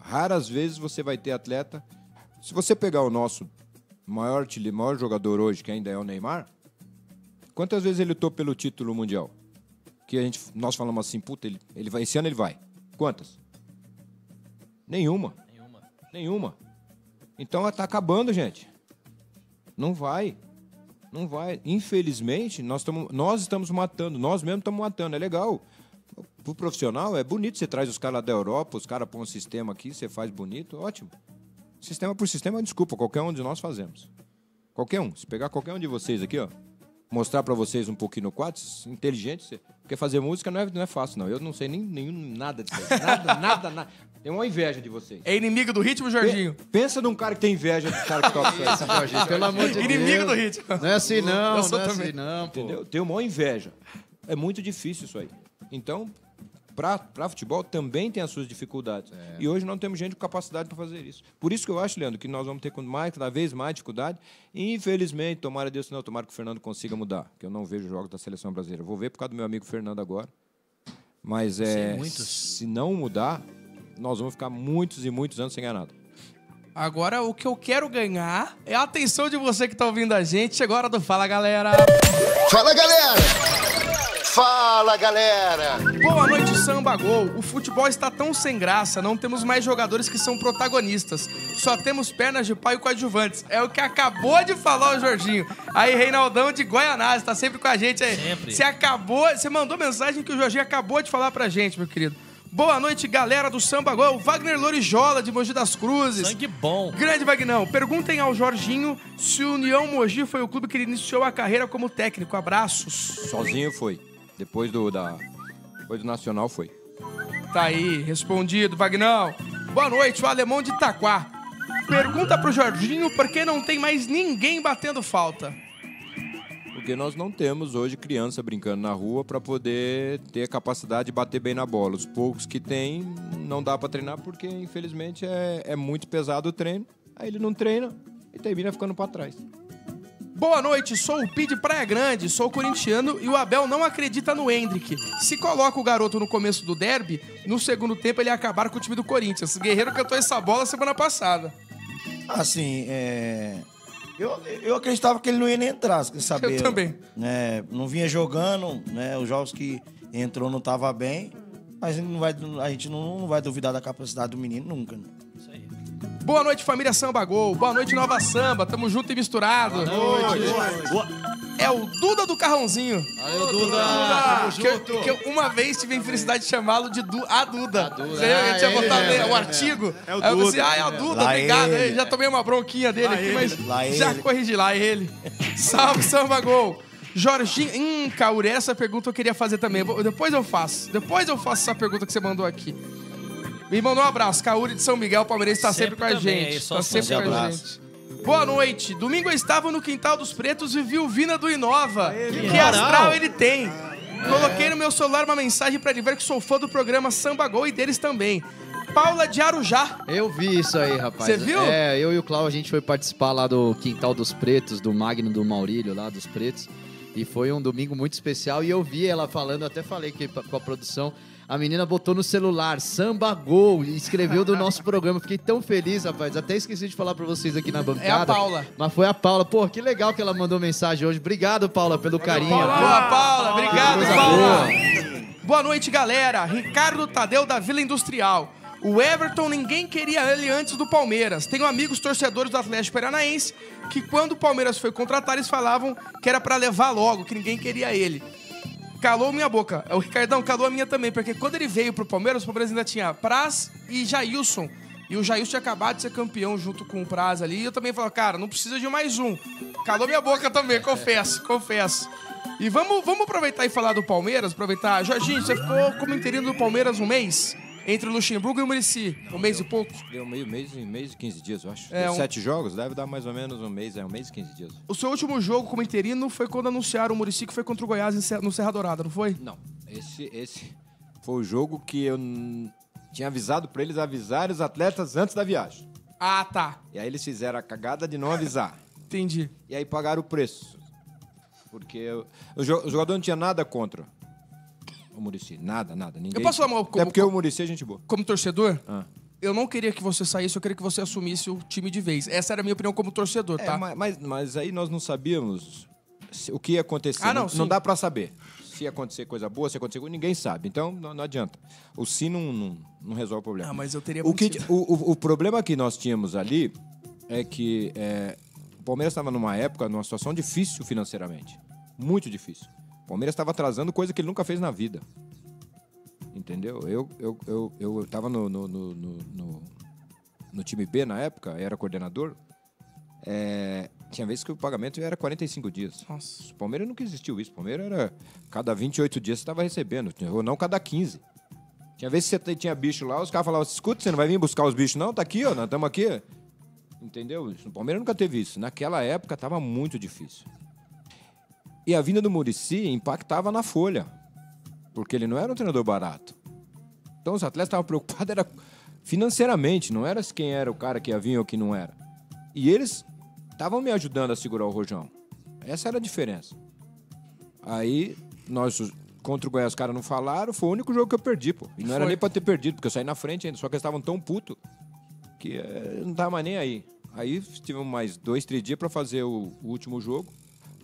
Raras vezes você vai ter atleta... Se você pegar o nosso maior jogador hoje, que ainda é o Neymar, quantas vezes ele lutou pelo título mundial? Que nós falamos assim, puta, ele vai, esse ano ele vai. Quantas? Nenhuma. Então tá acabando, gente. Não vai. Infelizmente, nós estamos matando. Nós mesmos estamos matando. É legal. Pro profissional, é bonito. Você traz os caras lá da Europa, os caras põem um sistema aqui, você faz bonito, ótimo. Sistema por sistema, desculpa, qualquer um de nós fazemos. Qualquer um. Se pegar qualquer um de vocês aqui, ó, mostrar pra vocês um pouquinho no quadro, inteligente, porque fazer música não é fácil, não. Eu não sei nada disso aí. Nada. Tenho uma inveja de vocês. É inimigo do ritmo, Jorginho? Pensa num cara que tem inveja do cara que toca isso, Jorginho, pelo amor de Deus. Inimigo do ritmo. Não é assim, não. Eu sou Não é também. assim, não, pô. entendeu? Tenho uma inveja. É muito difícil isso aí. Então, pra futebol também tem as suas dificuldades. E hoje não temos gente com capacidade para fazer isso. Por isso que eu acho, Leandro, que nós vamos ter cada vez mais dificuldade. E, infelizmente, tomara Deus, não, tomara que o Fernando consiga mudar. Que eu não vejo jogos da seleção brasileira. Vou ver por causa do meu amigo Fernando agora. Mas se não mudar, nós vamos ficar muitos e muitos anos sem ganhar nada. Agora, o que eu quero ganhar é a atenção de você que tá ouvindo a gente. Chegou a hora do Fala, Galera! Fala, galera! Fala, galera! Boa noite, Samba Gol. O futebol está tão sem graça, não temos mais jogadores que são protagonistas. Só temos pernas de pau e coadjuvantes. É o que acabou de falar o Jorginho. Aí, Reinaldão de Goianás, tá sempre com a gente aí. Sempre. Você mandou mensagem que o Jorginho acabou de falar pra gente, meu querido. Boa noite, galera do Samba Gol. Wagner Lorijola, de Mogi das Cruzes. Sangue bom. Grande Vagnão. Perguntem ao Jorginho se o União Mogi foi o clube que ele iniciou a carreira como técnico. Abraços. Sozinho foi. Depois do Nacional foi. Tá aí, respondido, Vagnão. Boa noite, o Alemão de Itaquá. Pergunta pro Jorginho por que não tem mais ninguém batendo falta. Porque nós não temos hoje criança brincando na rua para poder ter a capacidade de bater bem na bola. Os poucos que tem, não dá para treinar porque, infelizmente, é muito pesado o treino. Aí ele não treina e termina ficando para trás. Boa noite, sou o Pi de Praia Grande, sou corintiano e o Abel não acredita no Hendrick. Se coloca o garoto no começo do derby, no segundo tempo ele ia acabar com o time do Corinthians. O Guerreiro cantou essa bola semana passada. Assim, eu acreditava que ele não ia nem entrar, sem saber. Eu também. Né, não vinha jogando, né? Os jogos que entrou não tava bem, mas a gente não vai duvidar da capacidade do menino nunca, né? Isso aí. Boa noite, família Samba Gol. Boa noite, Nova Samba. Tamo junto e misturado. Boa noite. É o Duda do Carrãozinho. Valeu, Duda. Tamo junto. Que eu uma vez tive a infelicidade de chamá-lo de a Duda. Você Ah, tinha botado o artigo. É o Aí eu Duda. pensei, é o Duda, Lá obrigado. ele. Aí já tomei uma bronquinha dele Lá aqui, ele. mas Lá já ele. corrigi lá ele. Salve, Samba Gol. Jorginho, Cauri, essa pergunta eu queria fazer também. Depois eu faço essa pergunta que você mandou aqui. Me mandou um abraço. Cauri de São Miguel, palmeirense, tá sempre com a também, gente. aí, só Tá sempre com a abraço. gente. Boa noite. Domingo eu estava no Quintal dos Pretos e vi o Vina do Inova. Que moral. astral ele tem. Coloquei no meu celular uma mensagem pra ele ver que sou fã do programa Samba Gol e deles também. Paula de Arujá. Eu vi isso aí, rapaz. Você viu? É, eu e o Cláudio, a gente foi participar lá do Quintal dos Pretos, do Magno do Maurílio, lá dos Pretos. E foi um domingo muito especial. E eu vi ela falando, eu até falei que com a produção, a menina botou no celular, Samba Gol, e escreveu do nosso programa. Fiquei tão feliz, rapaz. Até esqueci de falar pra vocês aqui na bancada. É a Paula. Mas foi a Paula. Pô, que legal que ela mandou mensagem hoje. Obrigado, Paula, pelo carinho. Boa, Paula. Obrigado, Coisa Paula. boa. Boa noite, galera. Ricardo Tadeu, da Vila Industrial. O Everton, ninguém queria ele antes do Palmeiras. Tenho amigos torcedores do Atlético Paranaense que quando o Palmeiras foi contratar, eles falavam que era pra levar logo, que ninguém queria ele. Calou minha boca. O Ricardão calou a minha também, porque quando ele veio pro Palmeiras, o Palmeiras ainda tinha Praz e Jailson. E o Jailson tinha acabado de ser campeão junto com o Praz ali. E eu também falei, cara, não precisa de mais um. Calou minha boca também, confesso. E vamos aproveitar e falar do Palmeiras, aproveitar. Jorginho, você ficou como interino do Palmeiras um mês? Entre o Luxemburgo e o Muricy, um mês e pouco. Deu meio mês e 15 dias, eu acho. É, Deu 7 jogos, deve dar mais ou menos um mês e 15 dias. O seu último jogo como interino foi quando anunciaram o Muricy, que foi contra o Goiás no Serra Dourada, não foi? Não, esse foi o jogo que eu tinha avisado pra eles avisarem os atletas antes da viagem. Ah, tá. E aí eles fizeram a cagada de não avisar. Entendi. E aí pagaram o preço. Porque o jogador não tinha nada contra o Muricy. Nada. Ninguém. Eu posso falar Até porque o Muricy é gente boa. Como torcedor, Ah. eu não queria que você saísse, eu queria que você assumisse o time de vez. Essa era a minha opinião como torcedor, tá? Mas aí nós não sabíamos o que ia acontecer. Ah, não, não sim. dá pra saber. Se ia acontecer coisa boa, se ia acontecer coisa... Ninguém sabe. Então, não adianta. O sim não resolve o problema. Ah, mas eu teria O problema que nós tínhamos ali é que o Palmeiras estava numa época, numa situação difícil financeiramente. Muito difícil. O Palmeiras estava atrasando coisa que ele nunca fez na vida. Entendeu? Eu tava no time B na época, era coordenador. Tinha vezes que o pagamento era 45 dias. Nossa. O Palmeiras nunca existiu isso. O Palmeiras era cada 28 dias você estava recebendo, ou não cada 15. Tinha vezes que você tinha bicho lá, os caras falavam, escuta, você não vai vir buscar os bichos não? Tá aqui, ó, nós estamos aqui. Entendeu? O Palmeiras nunca teve isso. Naquela época estava muito difícil. E a vinda do Muricy impactava na folha, porque ele não era um treinador barato. Então os atletas estavam preocupados era financeiramente, não era quem era o cara que ia vir ou que não era. E eles estavam me ajudando a segurar o rojão. Essa era a diferença. Aí, nós contra o Goiás, os caras não falaram, foi o único jogo que eu perdi, pô. E não era nem pra ter perdido, porque eu saí na frente ainda, só que eles estavam tão putos que não tava mais nem aí. Aí tivemos mais 2, 3 dias pra fazer o último jogo,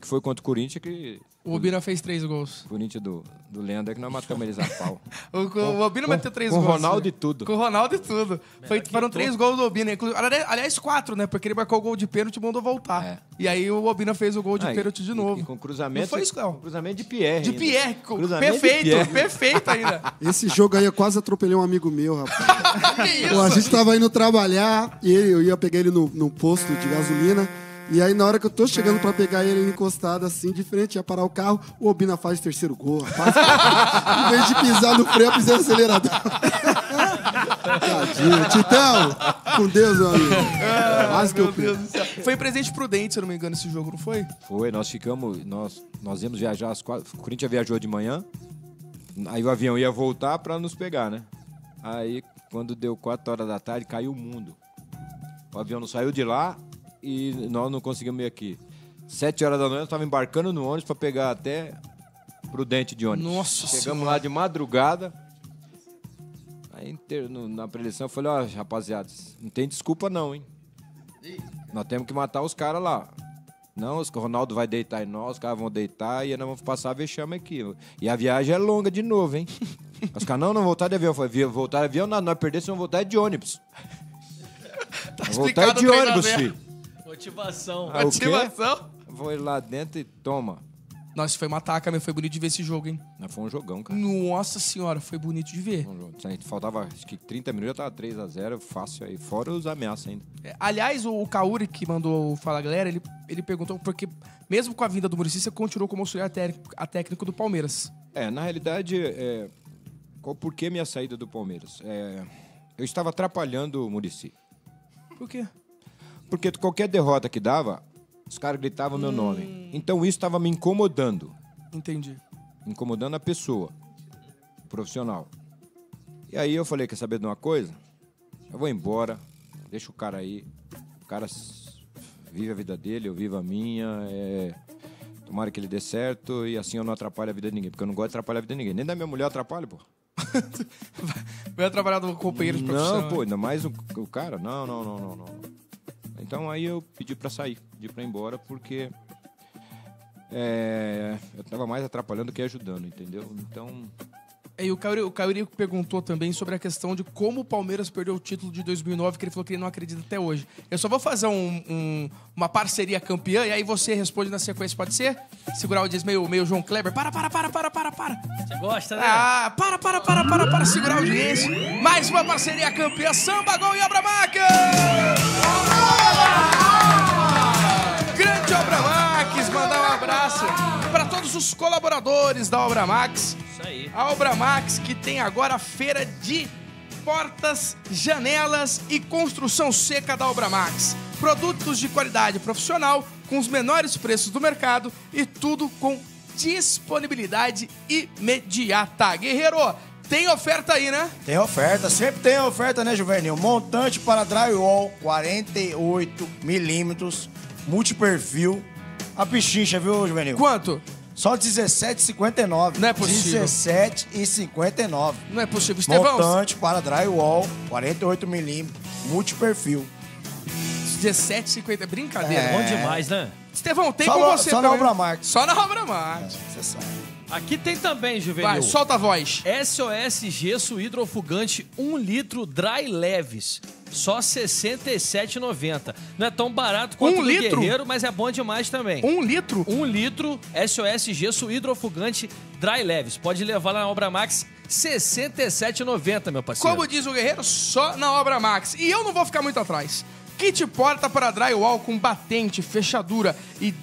que foi contra o Corinthians, que... O Obina fez 3 gols. O Corinthians do Leandro é que nós matamos eles a pau. O Obina meteu 3 gols. Com o Ronaldo e tudo. Com o Ronaldo e tudo. Foram 3 gols do Obina. Aliás, 4, né? Porque ele marcou o gol de pênalti e mandou voltar. É. E aí o Obina fez o gol de pênalti de novo. E com cruzamento... Não foi isso, não. Cruzamento de Pierre. De ainda. Pierre. Cruzamento de Perfeito, Pierre. perfeito ainda. Esse jogo aí eu quase atropelei um amigo meu, rapaz. Que isso? Pô, a gente tava indo trabalhar e eu ia pegar ele no posto de gasolina. E aí, na hora que eu tô chegando pra pegar ele encostado assim, de frente, ia parar o carro, o Obina faz o terceiro gol, rapaz. Em vez de pisar no freio, eu pisei no acelerador. Tadinho. Titão, com Deus, meu amigo. Mais que eu Deus do céu. Foi presente prudente, se eu não me engano, esse jogo, não foi? Foi, nós íamos viajar às 4. O Corinthians viajou de manhã, aí o avião ia voltar pra nos pegar, né? Aí, quando deu 4 horas da tarde, caiu o mundo. O avião não saiu de lá e nós não conseguimos ir aqui. 7 horas da noite, nós estávamos embarcando no ônibus pra pegar até Prudente de ônibus. Nossa Chegamos lá de madrugada. Aí, na preleção, eu falei, ó, rapaziada, não tem desculpa não, hein? Nós temos que matar os caras lá. Não, o Ronaldo vai deitar em nós, os caras vão deitar e nós vamos passar vexame aqui. E a viagem é longa de novo, hein? Os caras, não voltar de avião. Eu falei, voltar de avião, nós perdemos, vamos voltar de ônibus. Tá voltar de ônibus, filho. Motivação. Ah, Motivação? Vou ir lá dentro e toma. Nossa, foi uma ataca, meu. Foi bonito de ver esse jogo, hein? Foi um jogão, cara. Nossa senhora, foi bonito de ver. Faltava, acho que 30 minutos, já tava 3-0, fácil aí. Fora os ameaças ainda. Aliás, o Kauri, que mandou Fala Galera, ele perguntou porque, mesmo com a vinda do Muricy, você continuou como auxiliar técnico do Palmeiras. Na realidade, por que minha saída do Palmeiras? Eu estava atrapalhando o Muricy. Por quê? Porque qualquer derrota que dava, os caras gritavam meu nome. Então isso estava me incomodando. Entendi. Incomodando a pessoa, o profissional. E aí eu falei, quer saber de uma coisa? Eu vou embora, deixa o cara aí. O cara vive a vida dele, eu vivo a minha. Tomara que ele dê certo e assim eu não atrapalho a vida de ninguém. Porque eu não gosto de atrapalhar a vida de ninguém. Nem da minha mulher eu atrapalho, pô. Vai atrapalhar do companheiro de profissão. Não, pô, ainda mais o cara. Não. Então aí eu pedi pra sair, pedi pra ir embora, porque eu tava mais atrapalhando que ajudando, entendeu? Então... E o Kauri perguntou também sobre a questão de como o Palmeiras perdeu o título de 2009, que ele falou que ele não acredita até hoje. Eu só vou fazer uma parceria campeã e aí você responde na sequência, pode ser? Segurar o diz meio João Kleber. Para. Você gosta, né? Ah, para, segurar a audiência. Mais uma parceria campeã, Samba, Gol e Obra Max! Grande Obra Max, mandar um abraço para todos os colaboradores da Obra Max. Isso aí. A Obra Max, que tem agora a feira de portas, janelas e construção seca da Obra Max. Produtos de qualidade profissional, com os menores preços do mercado e tudo com disponibilidade imediata. Guerreiro, tem oferta aí, né? Tem oferta, sempre tem oferta, né, Juvenil? Montante para drywall, 48 milímetros, multiperfil. A pichincha, viu, Juvenil? Quanto? Só R$17,59. Não é possível. R$17,59. Não é possível. Estevão, Montante para drywall, 48 milímetros, multiperfil. R$17,50. Brincadeira. Bom demais, né? Estevão, tem Só com na- você só na também. Obra Max. Só na Obra Max. Você sabe. Aqui tem também, Juvenil. Vai, solta a voz. SOS Gesso Hidrofugante 1 litro Dry Leves. Só R$ 67,90. Não é tão barato quanto o do litro? Guerreiro, mas é bom demais também. 1 litro? 1 litro SOS Gesso Hidrofugante Dry Leves. Pode levar lá na Obra Max, R$ 67,90, meu parceiro. Como diz o Guerreiro, só na Obra Max. E eu não vou ficar muito atrás. Kit porta para drywall com batente, fechadura e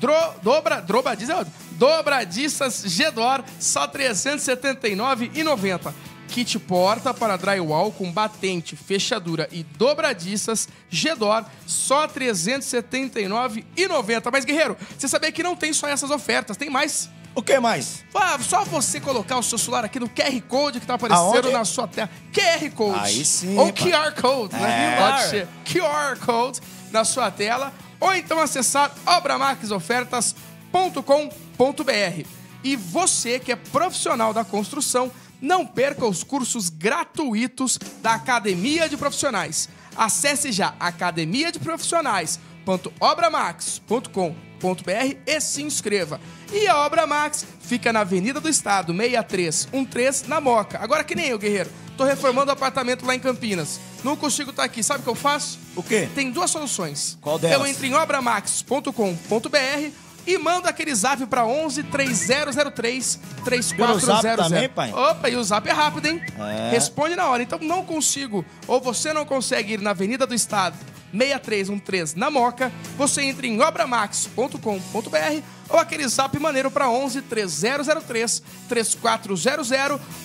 dobradiças Gedor, só R$ 379,90. Kit porta para drywall com batente, fechadura e dobradiças Gedor, só R$ 379,90. Mas, Guerreiro, você sabia que não tem só essas ofertas, tem mais. O que mais? Só você colocar o seu celular aqui no QR Code que tá aparecendo Aonde? na sua tela. QR Code. Aí sim, Ou pai. QR Code, né? Pode ser. QR Code na sua tela. Ou então acessar obramaxofertas.com.br. E você que é profissional da construção, não perca os cursos gratuitos da Academia de Profissionais. Acesse já academiadeprofissionais.obramax.com.br e se inscreva. E a Obra Max fica na Avenida do Estado, 6313, na Moca. Agora que nem eu, Guerreiro. Tô reformando o apartamento lá em Campinas. Não consigo estar aqui. Sabe o que eu faço? O quê? Tem duas soluções. Qual delas? Eu entro em obramax.com.br e mando aquele zap pra 11 3003 3400. Pelo zap também, pai? Opa, e o zap é rápido, hein? É. Responde na hora. Então não consigo, ou você não consegue ir na Avenida do Estado, 6313, na Moca, você entra em obramax.com.br ou aquele zap maneiro pra 11 3003 3400.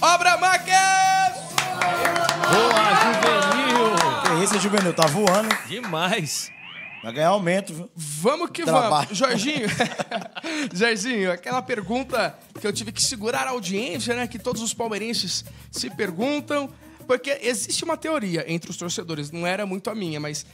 Obra Max! Boa, Juvenil! Que isso, Juvenil? Tá voando, hein? Demais. Vai ganhar aumento, viu? Vamos que Trabalho. vamos. Jorginho, Jorginho, aquela pergunta que eu tive que segurar a audiência, né? Que todos os palmeirenses se perguntam. Porque existe uma teoria entre os torcedores, não era muito a minha, mas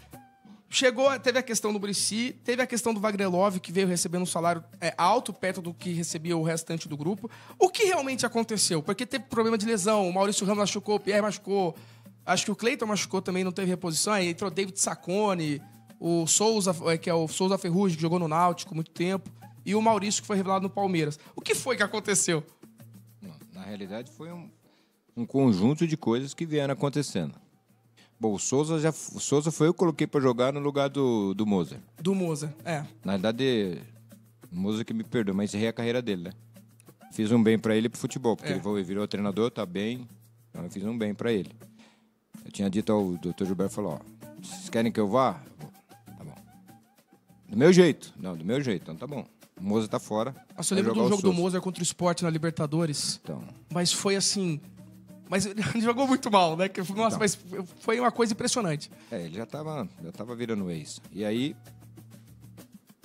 teve a questão do Muricy, teve a questão do Wagner Love, que veio recebendo um salário alto, perto do que recebia o restante do grupo. O que realmente aconteceu? Porque teve problema de lesão, o Maurício Ramos machucou, o Pierre machucou, acho que o Cleiton machucou também, não teve reposição, aí entrou o David Saccone, o Souza, que é o Souza Ferrugem, que jogou no Náutico muito tempo, e o Maurício, que foi revelado no Palmeiras. O que foi que aconteceu? Na realidade, foi um conjunto de coisas que vieram acontecendo. Bom, o Souza foi eu que coloquei para jogar no lugar do Moser. Do Moser, Na verdade, o Moser que me perdoa, mas encerrei a carreira dele, né? Fiz um bem para ele pro futebol, porque ele virou treinador, tá bem, então eu fiz um bem para ele. Eu tinha dito ao Dr. Gilberto, falou, vocês querem que eu vá? Tá bom. Do meu jeito. Não, do meu jeito, então tá bom. O Moser tá fora. Nossa, eu lembro do jogo do Moser contra o Sport na Libertadores. Então. Mas foi assim... Mas ele jogou muito mal, né? Nossa, então. Mas foi uma coisa impressionante. Ele já tava virando ex. E aí...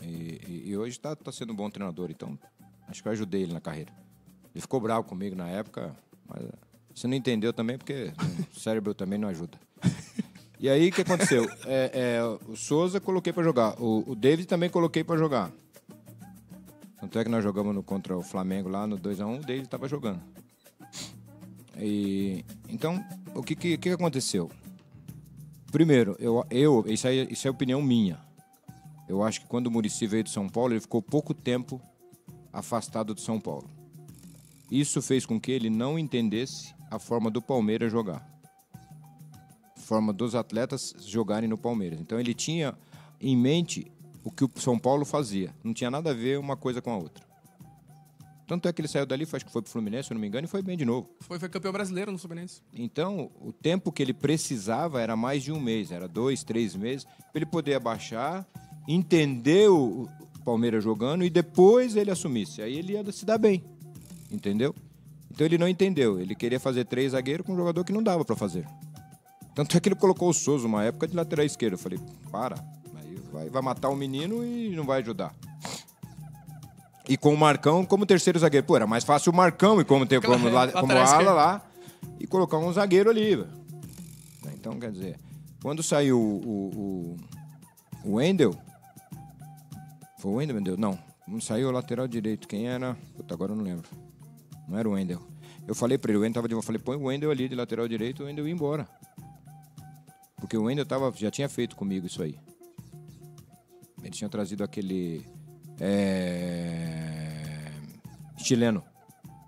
E hoje tá sendo um bom treinador, então acho que eu ajudei ele na carreira. Ele ficou bravo comigo na época, mas você não entendeu também, porque o cérebro também não ajuda. E aí, o que aconteceu? O Souza coloquei pra jogar. O David também coloquei pra jogar. Tanto é que nós jogamos contra o Flamengo lá no 2-1, o David tava jogando. Então, o que aconteceu? Primeiro, isso é opinião minha. Eu acho que quando o Muricy veio de São Paulo, ele ficou pouco tempo afastado de São Paulo. Isso fez com que ele não entendesse a forma do Palmeiras jogar. A forma dos atletas jogarem no Palmeiras. Então, ele tinha em mente o que o São Paulo fazia. Não tinha nada a ver uma coisa com a outra. Tanto é que ele saiu dali, acho que foi pro Fluminense, se eu não me engano, e foi bem de novo. Foi campeão brasileiro no Fluminense. Então, o tempo que ele precisava era mais de um mês, era 2, 3 meses, para ele poder abaixar, entender o Palmeiras jogando e depois ele assumisse. Aí ele ia se dar bem, entendeu? Então ele não entendeu, ele queria fazer 3 zagueiros com um jogador que não dava para fazer. Tanto é que ele colocou o Souza uma época de lateral esquerdo. Eu falei, aí vai matar o menino e não vai ajudar. E com o Marcão como terceiro zagueiro. Pô, era mais fácil o Marcão e como ala lá e colocar um zagueiro ali. Véio. Então, quer dizer, quando saiu o Wendel... Foi o Wendel, Wendel? Não. Não saiu o lateral direito. Quem era? Puta, agora eu não lembro. Não era o Wendel. Eu falei pra ele, o Wendel tava de... Eu falei, põe o Wendel ali de lateral direito, o Wendel ia embora. Porque o Wendel já tinha feito comigo isso aí. Ele tinha trazido aquele... chileno.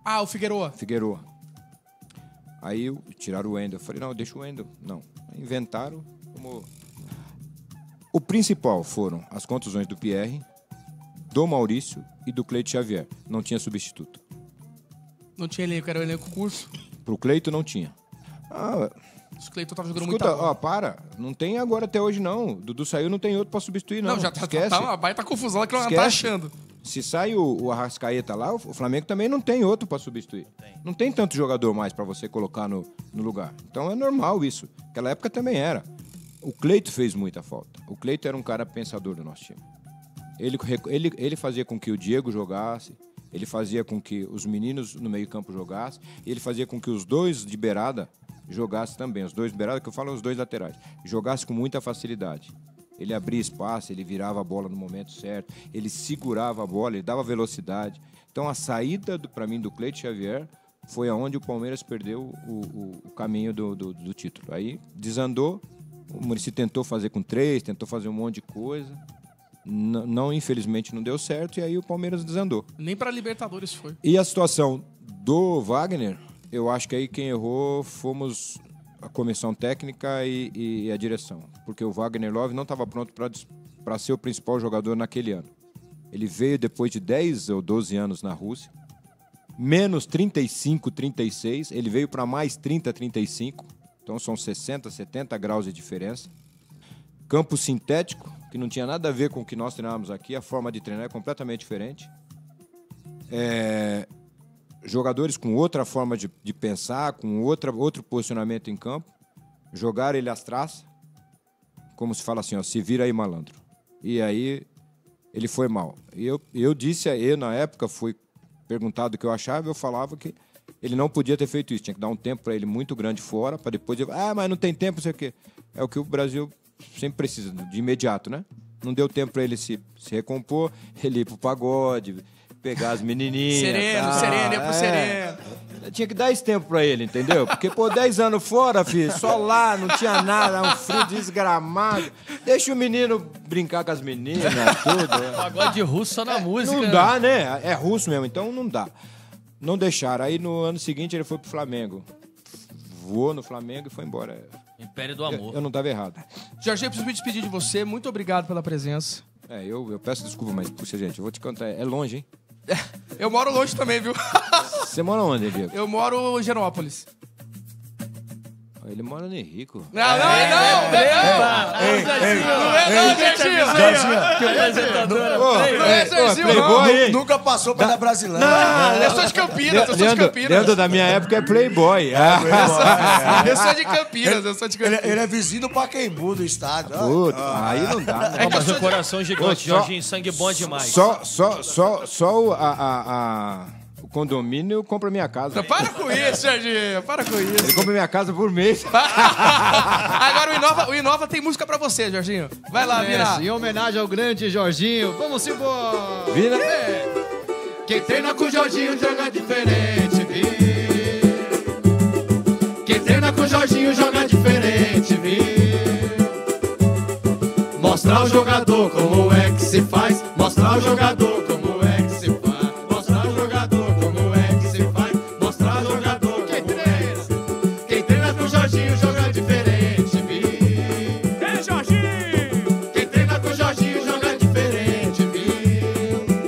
Ah, o Figueroa. Aí tiraram o Wendel. Eu falei, não, deixa o Wendel. Não. Inventaram como... O principal foram as contusões do Pierre, do Maurício e do Cleiton Xavier. Não tinha substituto. Não tinha elenco, era o elenco curso. Pro Cleiton não tinha. O Cleiton tava jogando escuta, muita... para. Não tem agora até hoje, não. Dudu saiu, não tem outro pra substituir, não. Não, já esquece. Tá uma baita confusão lá que não tá achando. Se sai o Arrascaeta lá, o Flamengo também não tem outro pra substituir. Não tem tanto jogador mais pra você colocar no lugar. Então é normal isso. Naquela época também era. O Cleiton fez muita falta. O Cleiton era um cara pensador do nosso time. Ele fazia com que o Diego jogasse, ele fazia com que os meninos no meio-campo jogassem, e ele fazia com que os dois de beirada jogassem também. Os dois de beirada, que eu falo os dois laterais, jogassem com muita facilidade. Ele abria espaço, ele virava a bola no momento certo, ele segurava a bola, ele dava velocidade. Então a saída, para mim, do Cleiton Xavier foi aonde o Palmeiras perdeu o caminho do título. Aí desandou, o Muricy tentou fazer com 3, tentou fazer um monte de coisa. Não, infelizmente não deu certo e aí o Palmeiras desandou. Nem para Libertadores foi. E a situação do Wagner, eu acho que aí quem errou fomos a comissão técnica e a direção. Porque o Wagner Love não estava pronto para ser o principal jogador naquele ano. Ele veio depois de 10 ou 12 anos na Rússia, menos 35, 36, ele veio para mais 30, 35, então são 60, 70 graus de diferença. Campo sintético, que não tinha nada a ver com o que nós treinávamos aqui, a forma de treinar é completamente diferente. Jogadores com outra forma de pensar, com outro posicionamento em campo. jogaram ele atrás, como se fala assim, ó, se vira aí, malandro. E aí ele foi mal. E eu disse a ele, na época, fui perguntado o que eu achava, eu falava que ele não podia ter feito isso, tinha que dar um tempo para ele muito grande fora, para depois dizer, mas não tem tempo, não sei o quê. É o que o Brasil sempre precisa, de imediato, né? Não deu tempo para ele se recompor, ele ir pro pagode, pegar as menininhas. Sereno. Tinha que dar esse tempo pra ele, entendeu? Porque, 10 anos fora, filho, só lá, não tinha nada, um frio desgramado. Deixa o menino brincar com as meninas, tudo. Pagode russo só na música. Não dá, né? É russo mesmo, então não dá. Não deixaram. Aí no ano seguinte ele foi pro Flamengo. Voou no Flamengo e foi embora. Império do Amor. Eu não tava errado. Jorginho, eu preciso me despedir de você. Muito obrigado pela presença. Eu peço desculpa, mas, puxa, gente, eu vou te contar. É longe, hein? Eu moro longe também, viu? Você mora onde, Diego? Eu moro em Genópolis. Ele mora no Henrico. Não, Serginho. Que apresentadora. Não é Serginho, Playboy. Nunca passou pela Brasileira. Eu sou de Campinas, Leandro, da minha época é Playboy. Eu sou de Campinas, Ele é vizinho do Pacaembu, do estádio. Puta, aí não dá, né? Mas o coração gigante, Jorginho, sangue bom demais. Só o condomínio compra minha casa. Para com isso, Serginho. Para com isso. Ele compra minha casa por mês. Agora o Inova tem música pra você, Jorginho. Vai lá, Vina. Em homenagem ao grande Jorginho, vamos embora. Vina? Quem treina com o Jorginho joga diferente, viu? Quem treina com o Jorginho joga diferente, viu? Mostrar ao jogador como é que se faz. Mostrar ao jogador como é que se faz. Mostrar ao jogador como é que se faz. Mostrar ao jogador como é que se faz. Quem treina com o Jorginho joga diferente, viu? Ei, Jorginho! Quem treina com o Jorginho joga diferente, viu?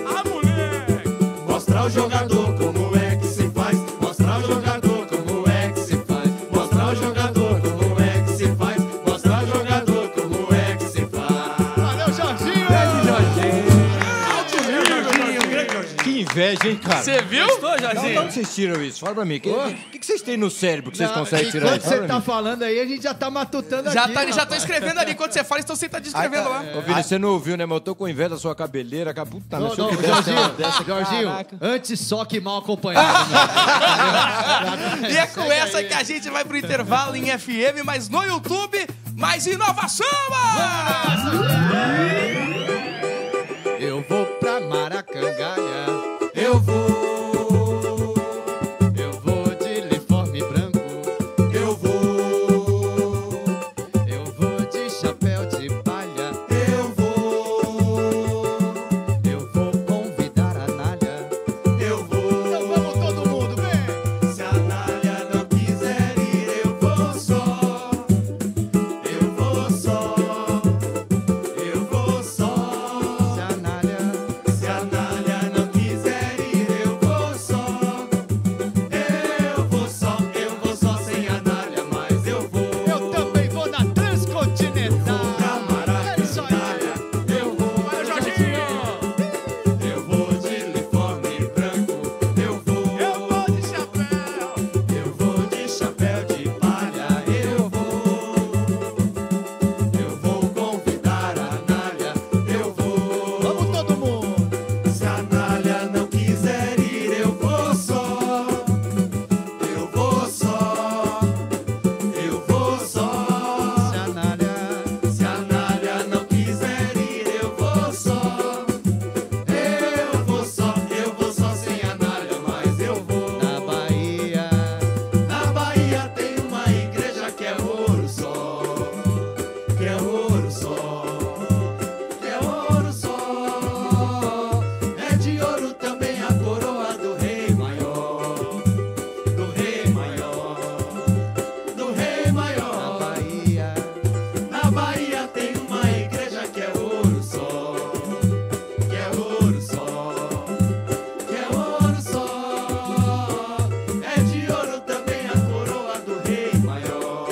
Ah, moleque! Mostrar ao jogador como é que se faz. Mostrar ao jogador como é que se faz. Mostrar ao jogador como é que se faz. Mostrar ao jogador como é que se faz. Valeu, Jorginho! Que inveja, hein, cara? Você viu? Gostou, De Jorginho? onde vocês tiram isso? Fala pra mim. O que vocês têm no cérebro que vocês conseguem tirar Enquanto isso? você Fala pra tá mim. falando aí, a gente já tá matutando Já aqui. tá escrevendo ali. Enquanto você fala, então você tá descrevendo lá. Ô, Vini, você não ouviu, né? Mas eu tô com inveja da sua cabeleira. Puta, Não, se eu não, tivesse Jorginho, uma dessa, Jorginho, caraca. antes só que mal acompanhado. né? E é com essa que a gente vai pro intervalo em FM, mas no YouTube, mais inovação! Eu vou pra Maracangalha, eu vou de uniforme branco, eu vou de chapéu de palha, eu vou convidar a Nália, então vamos todo mundo, vem! Se a Nália não quiser ir, eu vou só, eu vou só. Se a Nália não quiser ir, eu vou só. Eu vou só sem a Nália, mas eu vou. Eu também vou na Transcontinental. É isso aí. Eu vou. Eu vou de uniforme branco. Eu vou de chapéu. Eu vou de chapéu de palha. Eu vou convidar a Nália. Eu vou. Vamos todo mundo. Se a Nália não quiser ir, eu vou só. Eu vou só. Eu vou só. Se a Nália não quiser ir, eu vou só. Eu vou só sem a Nália, mas eu vou. Na Bahia tem uma igreja que é ouro só. Que é ouro só. Que é ouro só. É de ouro também a coroa do rei maior. Do rei maior. Do rei maior. Na Bahia tem uma igreja que é ouro só. Que é ouro só. Que é ouro só. É de ouro também a coroa do rei maior.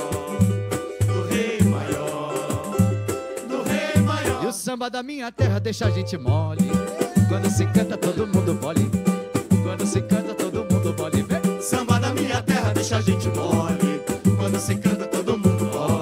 Do rei maior. Do rei maior. E o samba da minha terra deixa a gente mole. Quando se canta todo mundo mole. Quando se canta todo mundo mole. Vem. Samba da minha terra deixa a gente mole. Quando se canta todo mundo mole.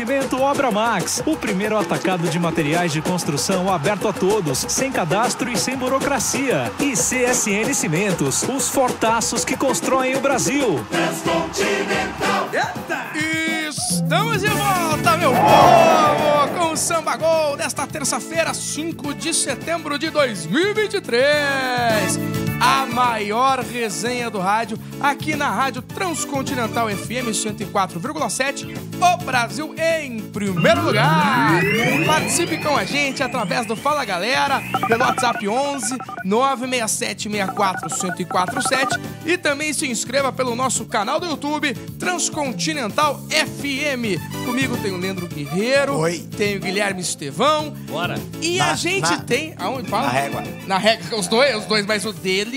Oferecimento Obra Max, o primeiro atacado de materiais de construção aberto a todos, sem cadastro e sem burocracia. E CSN Cimentos, os fortaços que constroem o Brasil. Transcontinental. Estamos de volta, meu povo, com o Samba Gol desta terça-feira, 5 de setembro de 2023. A maior resenha do rádio, aqui na Rádio Transcontinental FM 104,7, o Brasil em primeiro lugar. Participe com a gente através do Fala Galera, pelo WhatsApp 11 967 64 1047 e também se inscreva pelo nosso canal do YouTube, Transcontinental FM. Comigo tem o Leandro Guerreiro, Oi. tem o Guilherme Estevão. Bora. E a gente tem... Aonde? Fala? Na régua. Na régua, os dois, mas o dele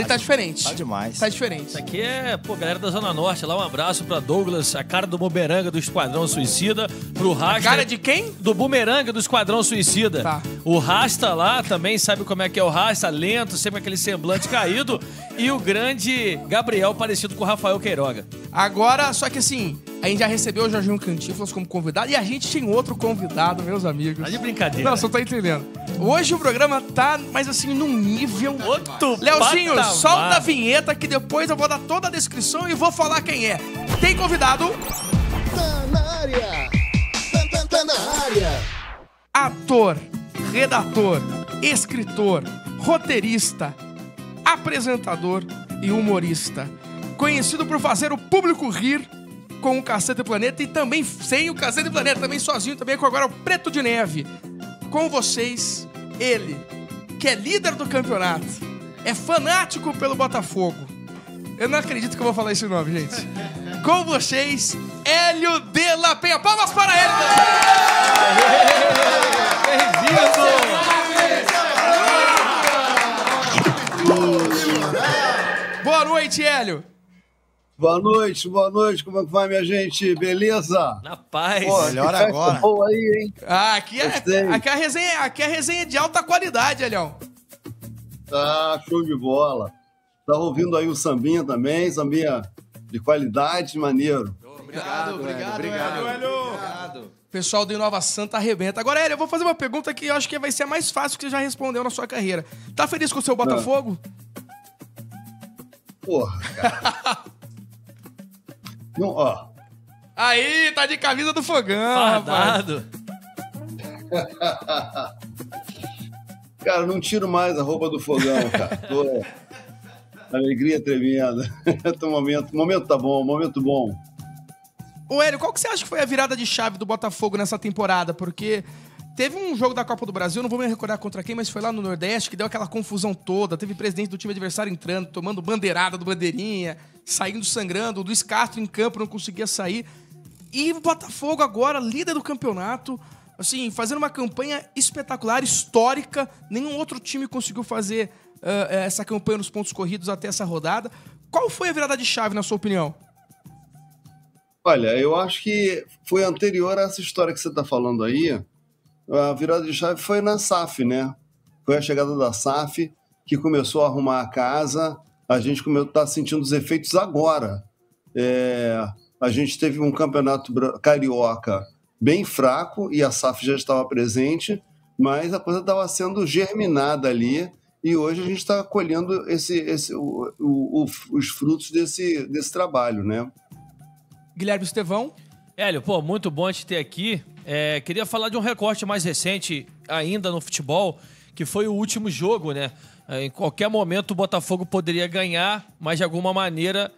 tá diferente. Tá demais. Tá diferente. Isso aqui é, galera da Zona Norte. Lá um abraço pra Douglas, a cara do bumerangue do Esquadrão Suicida. Pro Rasta. Cara de quem? Do bumerangue do Esquadrão Suicida. Tá. O Rasta lá também sabe como é que é o Rasta, lento, sempre aquele semblante caído. E o grande Gabriel, parecido com o Rafael Queiroga. Agora, só que assim, a gente já recebeu o Jorginho Cantinflas como convidado e a gente tem outro convidado, meus amigos. Tá de brincadeira. Não, só tá entendendo. Hoje o programa tá, mas assim, num nível... Outro Leozinho, patamar. solta a vinheta que depois eu vou dar toda a descrição e vou falar quem é. Tem convidado... Tá na área. Tá na área. Ator, redator, escritor, roteirista, apresentador e humorista. Conhecido por fazer o público rir com o Cacete Planeta e também sem o Cacete Planeta, também sozinho, também com agora o Preto de Neve. Com vocês, ele, que é líder do campeonato, é fanático pelo Botafogo. Eu não acredito que eu vou falar esse nome, gente. Com vocês, Hélio de la Penha. Palmas para ele! Boa noite, Hélio. Boa noite, como é que vai, minha gente? Beleza? Na paz. Pô, Melhor que festa agora. boa aí, hein? Ah, aqui Gostei. é resenha de alta qualidade, Hélio. Tá, show de bola. Tava ouvindo aí o sambinha também, sambinha de qualidade, maneiro. Obrigado. O pessoal do Inova Santa arrebenta. Agora, Hélio, eu vou fazer uma pergunta que eu acho que vai ser a mais fácil que você já respondeu na sua carreira. Tá feliz com o seu Botafogo? Porra, cara. Não, ó, Aí, tá de camisa do fogão, rapaz. Fardado. cara, não tiro mais a roupa do fogão, cara. Tô... Alegria tremenda. Momento tá bom, momento bom. Ô, Hélio, qual que você acha que foi a virada de chave do Botafogo nessa temporada? Porque teve um jogo da Copa do Brasil, não vou me recordar contra quem, mas foi lá no Nordeste, que deu aquela confusão toda. Teve presidente do time adversário entrando, tomando bandeirada do Bandeirinha, saindo sangrando. O Luiz Castro em campo não conseguia sair. E o Botafogo agora, líder do campeonato, assim, fazendo uma campanha espetacular, histórica. Nenhum outro time conseguiu fazer essa campanha nos pontos corridos até essa rodada. Qual foi a virada de chave, na sua opinião? Olha, eu acho que foi anterior a essa história que você tá falando aí. A virada de chave foi na SAF, né? Foi a chegada da SAF que começou a arrumar a casa. A gente está sentindo os efeitos agora. A gente teve um campeonato carioca bem fraco e a SAF já estava presente, mas a coisa estava sendo germinada ali e hoje a gente está colhendo os frutos desse trabalho, né? Guilherme Estevão. Hélio, pô, muito bom te ter aqui. Queria falar de um recorte mais recente ainda no futebol, que foi o último jogo, né? Em qualquer momento o Botafogo poderia ganhar, mas de alguma maneira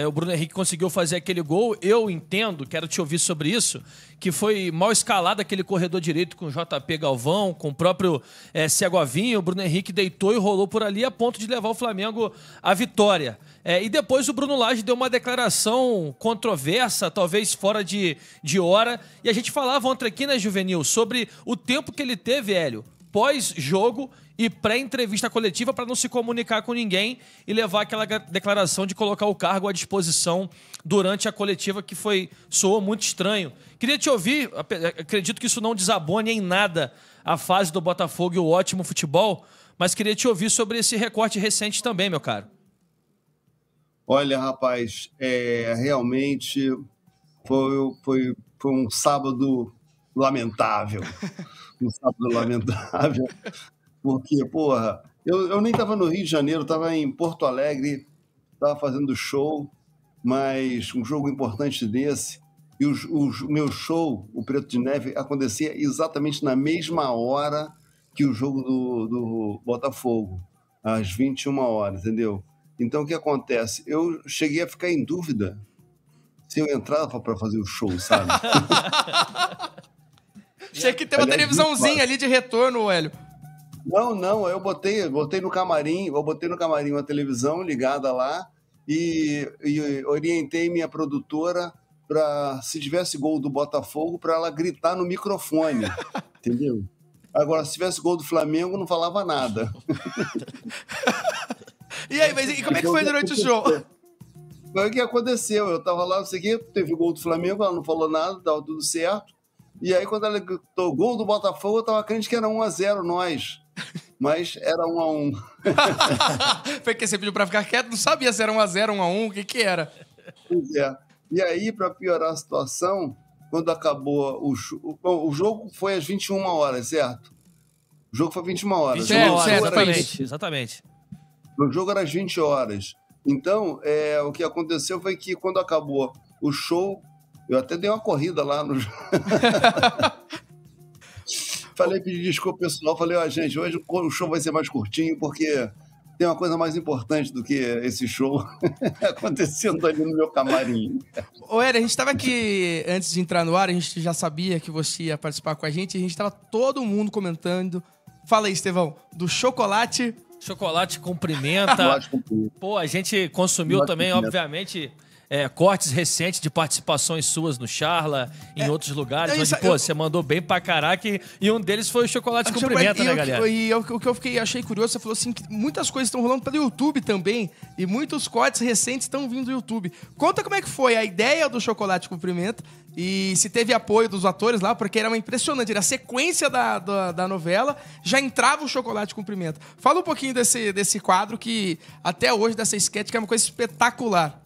o Bruno Henrique conseguiu fazer aquele gol. Eu entendo, quero te ouvir sobre isso, que foi mal escalado aquele corredor direito com o JP Galvão, com o próprio Segovinha. O Bruno Henrique deitou e rolou por ali a ponto de levar o Flamengo à vitória. E depois o Bruno Lage deu uma declaração controversa, talvez fora de hora. E a gente falava ontem aqui, né, Juvenil, sobre o tempo que ele teve, Hélio, pós-jogo e pré-entrevista coletiva para não se comunicar com ninguém e levar aquela declaração de colocar o cargo à disposição durante a coletiva, que soou muito estranho. Queria te ouvir, acredito que isso não desabone em nada a fase do Botafogo e o ótimo futebol, mas queria te ouvir sobre esse recorte recente também, meu caro. Olha, rapaz, realmente foi foi um sábado lamentável. Um sábado lamentável. Porque, porra, eu nem estava no Rio de Janeiro, estava em Porto Alegre, estava fazendo show, mas um jogo importante desse. E o meu show, o Preto de Neve, acontecia exatamente na mesma hora que o jogo do Botafogo, às 21 horas, entendeu? Então, o que acontece? Eu cheguei a ficar em dúvida se eu entrava para fazer o show, sabe? Tinha que ter uma televisãozinha ali de retorno, Hélio. Não, eu botei no camarim, uma televisão ligada lá e orientei minha produtora para, se tivesse gol do Botafogo, para ela gritar no microfone, entendeu? Agora, se tivesse gol do Flamengo, não falava nada. E aí, mas e como é que foi durante o show? Foi o que aconteceu. Eu tava lá, não sei o quê, teve gol do Flamengo, ela não falou nada, tava tudo certo. E aí, quando ela gritou gol do Botafogo, eu tava crente que era 1-0 nós. Mas era 1-1. Foi que você pediu pra ficar quieto, não sabia se era 1-0, 1-1, o que era. Pois é. E aí, para piorar a situação, quando acabou o jogo foi às 21 horas, certo? O jogo foi 21 horas. 21 horas, exatamente. O jogo era às 20 horas. Então, o que aconteceu foi que quando acabou o show, eu até dei uma corrida lá no falei, pedi desculpa pessoal, falei, gente, hoje o show vai ser mais curtinho, porque tem uma coisa mais importante do que esse show acontecendo ali no meu camarim. Ô, Hélio, a gente estava aqui, antes de entrar no ar, a gente já sabia que você ia participar com a gente, a gente estava todo mundo comentando. Fala aí, Estevão, do chocolate... Chocolate cumprimenta. Pô, a gente consumiu também, obviamente, cortes recentes de participações suas no Charla, em outros lugares, onde, você mandou bem pra caraca, e um deles foi o Chocolate Cumprimenta, né, galera? O que eu achei curioso, você falou assim, que muitas coisas estão rolando pelo YouTube também, e muitos cortes recentes estão vindo do YouTube. Conta como é que foi a ideia do Chocolate Cumprimenta, e se teve apoio dos atores lá, porque era uma impressionante, era a sequência da novela, já entrava o Chocolate Cumprimenta. Fala um pouquinho desse quadro que, até hoje, dessa sketch, que é uma coisa espetacular.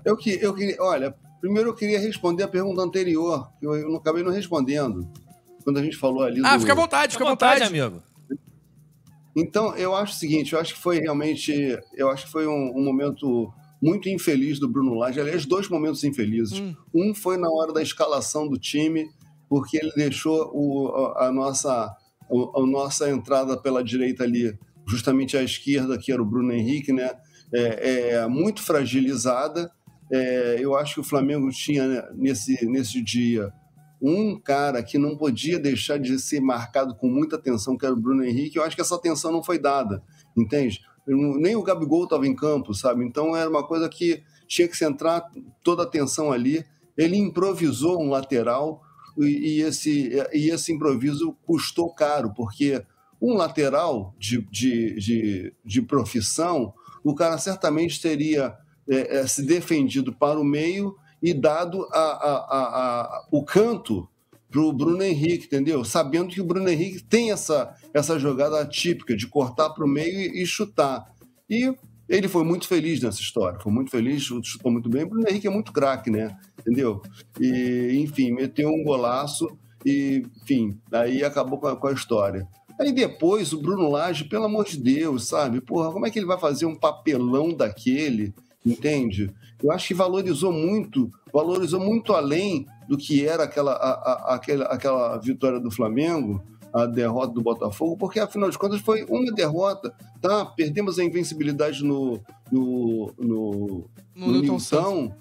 Eu queria, olha, primeiro eu queria responder a pergunta anterior, que eu não acabei não respondendo, quando a gente falou ali fica à vontade, amigo. Então, eu acho o seguinte, eu acho que foi um momento muito infeliz do Bruno Lage, aliás, 2 momentos infelizes. Um foi na hora da escalação do time, porque ele deixou a nossa entrada pela direita ali, justamente à esquerda, que era o Bruno Henrique, né, muito fragilizada. Eu acho que o Flamengo tinha, nesse dia, um cara que não podia deixar de ser marcado com muita atenção, que era o Bruno Henrique. Eu acho que essa atenção não foi dada, entende? Nem o Gabigol estava em campo, sabe? Então era uma coisa que tinha que centrar toda a atenção ali. Ele improvisou um lateral e esse improviso custou caro, porque um lateral de profissão, o cara certamente teria se defendido para o meio e dado o canto para o Bruno Henrique, entendeu? Sabendo que o Bruno Henrique tem essa jogada típica de cortar para o meio e chutar. E ele foi muito feliz nessa história, foi muito feliz, chutou muito bem. O Bruno Henrique é muito craque, né? Entendeu? E, enfim, meteu um golaço e, enfim, aí acabou com a história. Aí depois o Bruno Lage, pelo amor de Deus, sabe? Porra, como é que ele vai fazer um papelão daquele, entende? Eu acho que valorizou muito além do que era aquela vitória do Flamengo, a derrota do Botafogo, porque afinal de contas foi uma derrota, tá? Perdemos a invencibilidade no Nilton,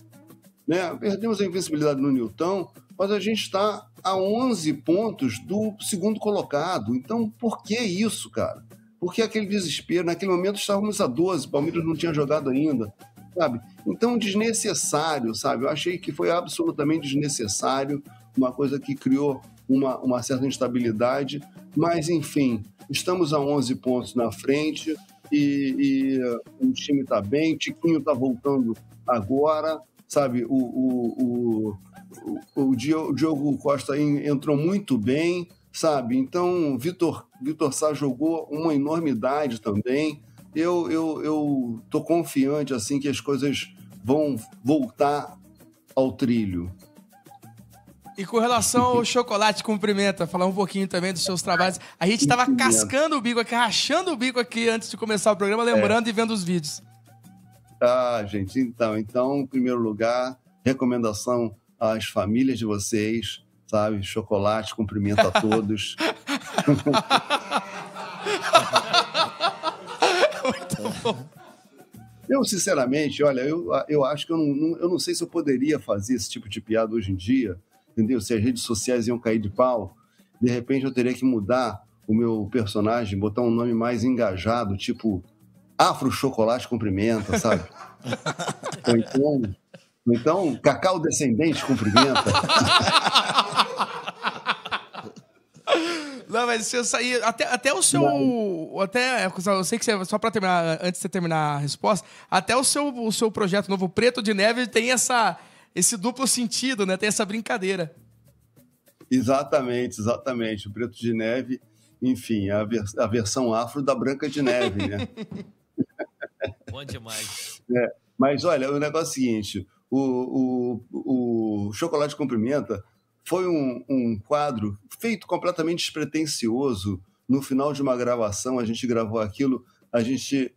né? Perdemos a invencibilidade no Nilton, mas a gente está a 11 pontos do segundo colocado. Então, por que isso, cara? Por que aquele desespero? Naquele momento estávamos a 12, o Palmeiras não tinha jogado ainda, sabe? Então, desnecessário, sabe? Eu achei que foi absolutamente desnecessário, uma coisa que criou uma certa instabilidade, mas, enfim, estamos a 11 pontos na frente e o time está bem, o Tiquinho está voltando agora, sabe? O Diogo Costa entrou muito bem, sabe? Então, Vitor Sá jogou uma enormidade também. Eu tô confiante assim que as coisas vão voltar ao trilho. E com relação ao chocolate com pimenta, falar um pouquinho também dos seus trabalhos. A gente tava cascando o bico aqui, rachando o bico aqui antes de começar o programa, lembrando e vendo os vídeos. Ah, gente, então, em primeiro lugar, recomendação às famílias de vocês, sabe? Chocolate com pimenta a todos. Muito bom. Eu, sinceramente, olha, eu acho que eu não sei se eu poderia fazer esse tipo de piada hoje em dia, entendeu? Se as redes sociais iam cair de pau, de repente eu teria que mudar o meu personagem, botar um nome mais engajado, tipo Afro Chocolate com Pimenta, sabe? Ou então Cacau Descendente com Pimenta. Não, mas se eu sair. Até o seu. Eu sei que você. Só pra terminar, antes de você terminar a resposta, até o seu projeto novo, Preto de Neve, tem esse duplo sentido, né? Tem essa brincadeira. Exatamente. O Preto de Neve, enfim, a versão afro da Branca de Neve, né? Bom demais. Mas olha, o negócio é o seguinte: o Chocolate com Pimenta foi um quadro feito completamente despretensioso. No final de uma gravação, a gente gravou aquilo, a gente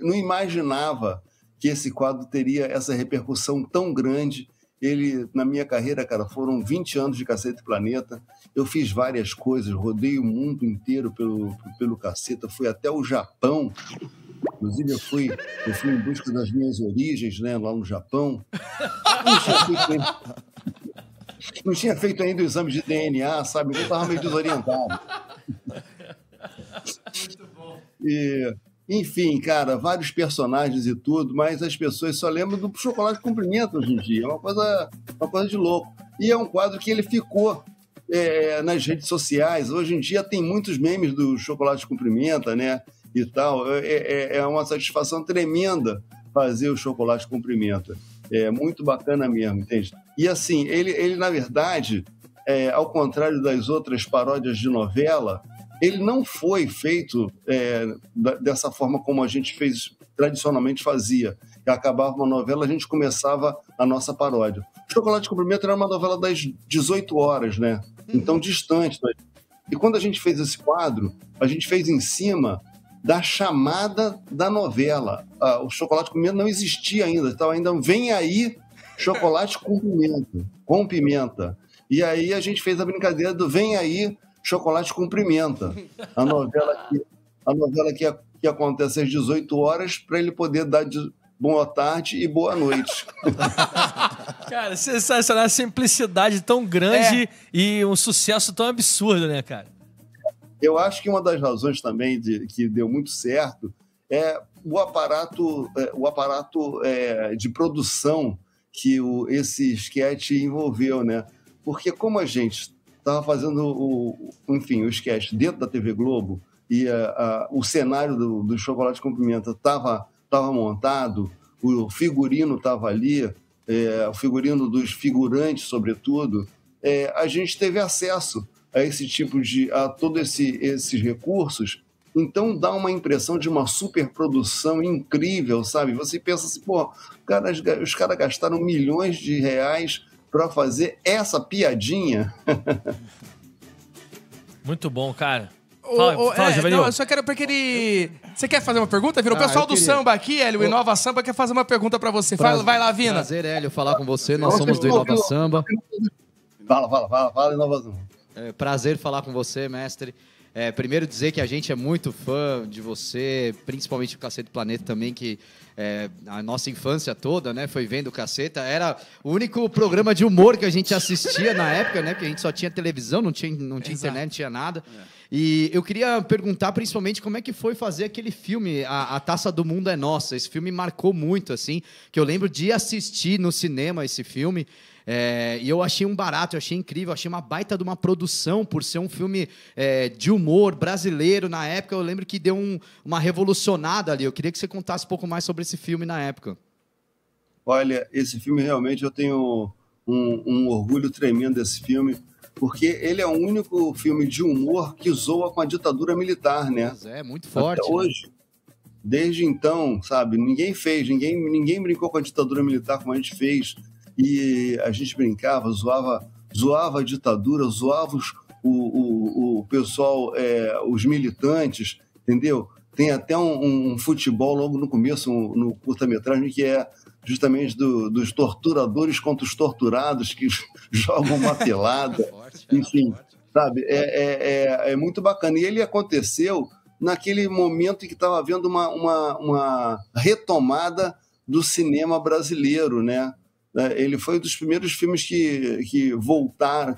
não imaginava que esse quadro teria essa repercussão tão grande. Ele, na minha carreira, cara, foram 20 anos de Caceta e Planeta. Eu fiz várias coisas, rodei o mundo inteiro pelo Caceta, fui até o Japão. Inclusive, eu fui em busca das minhas origens, né, lá no Japão. Não tinha feito ainda o exame de DNA, sabe? Eu estava meio desorientado. Muito bom. Enfim, cara, vários personagens e tudo, mas as pessoas só lembram do Chocolate com Pimenta hoje em dia. É uma coisa de louco. E é um quadro que ele ficou nas redes sociais. Hoje em dia tem muitos memes do Chocolate com Pimenta, né? E tal. É uma satisfação tremenda fazer o Chocolate com Pimenta. É muito bacana mesmo, entende? E assim, ele na verdade, ao contrário das outras paródias de novela, ele não foi feito dessa forma como a gente tradicionalmente fazia. Acabava uma novela, a gente começava a nossa paródia. Chocolate com Pimenta era uma novela das 18 horas, né? Então, distante. E quando a gente fez esse quadro, a gente fez em cima da chamada da novela. O Chocolate com Pimenta não existia ainda. Então, ainda vem aí Chocolate com Pimenta. E aí a gente fez a brincadeira do vem aí Chocolate com Pimenta. A novela que acontece às 18 horas para ele poder dar boa tarde e boa noite. Cara, sensacional, a simplicidade tão grande e um sucesso tão absurdo, né, cara? Eu acho que uma das razões também que deu muito certo é o aparato de produção que esse sketch envolveu, né? Porque como a gente estava fazendo o sketch dentro da TV Globo e o cenário do Chocolate com Pimenta estava montado, o figurino estava ali, o figurino dos figurantes, sobretudo, a gente teve acesso a esse tipo a todos esses recursos. Então dá uma impressão de uma superprodução incrível, sabe? Você pensa assim, pô, os caras gastaram milhões de reais para fazer essa piadinha. Muito bom, cara. Fala, Juvenil. Eu só quero porque ele... Você quer fazer uma pergunta, Vina? O pessoal do samba aqui, Hélio, o Inova Samba, quer fazer uma pergunta para você. Vai lá, Vina. Prazer, Hélio, falar com você. Nós somos do Inova Samba. Fala, Inova Samba. Prazer falar com você, mestre. Primeiro dizer que a gente é muito fã de você, principalmente o Cacete Planeta também, que a nossa infância toda, né, foi vendo o Caceta. Era o único programa de humor que a gente assistia na época, né, porque a gente só tinha televisão, não tinha internet, não tinha nada. E eu queria perguntar principalmente como é que foi fazer aquele filme, a Taça do Mundo é Nossa. Esse filme marcou muito, assim, que eu lembro de assistir no cinema esse filme. E eu achei um barato, eu achei incrível, eu achei uma baita de uma produção por ser um filme de humor brasileiro na época. Eu lembro que deu uma revolucionada ali. Eu queria que você contasse um pouco mais sobre esse filme na época. Olha, esse filme realmente eu tenho um orgulho tremendo desse filme, porque ele é o único filme de humor que zoa com a ditadura militar, né? Muito forte. Até hoje. Né? Desde então, sabe, ninguém brincou com a ditadura militar como a gente fez. e a gente brincava, zoava a ditadura, zoava o pessoal, os militantes, entendeu? Tem até um futebol logo no começo, no curta-metragem, que é justamente dos torturadores contra os torturados que jogam uma pelada. Enfim, sabe? É muito bacana. E ele aconteceu naquele momento em que estava havendo uma retomada do cinema brasileiro, né? Ele foi um dos primeiros filmes que voltaram,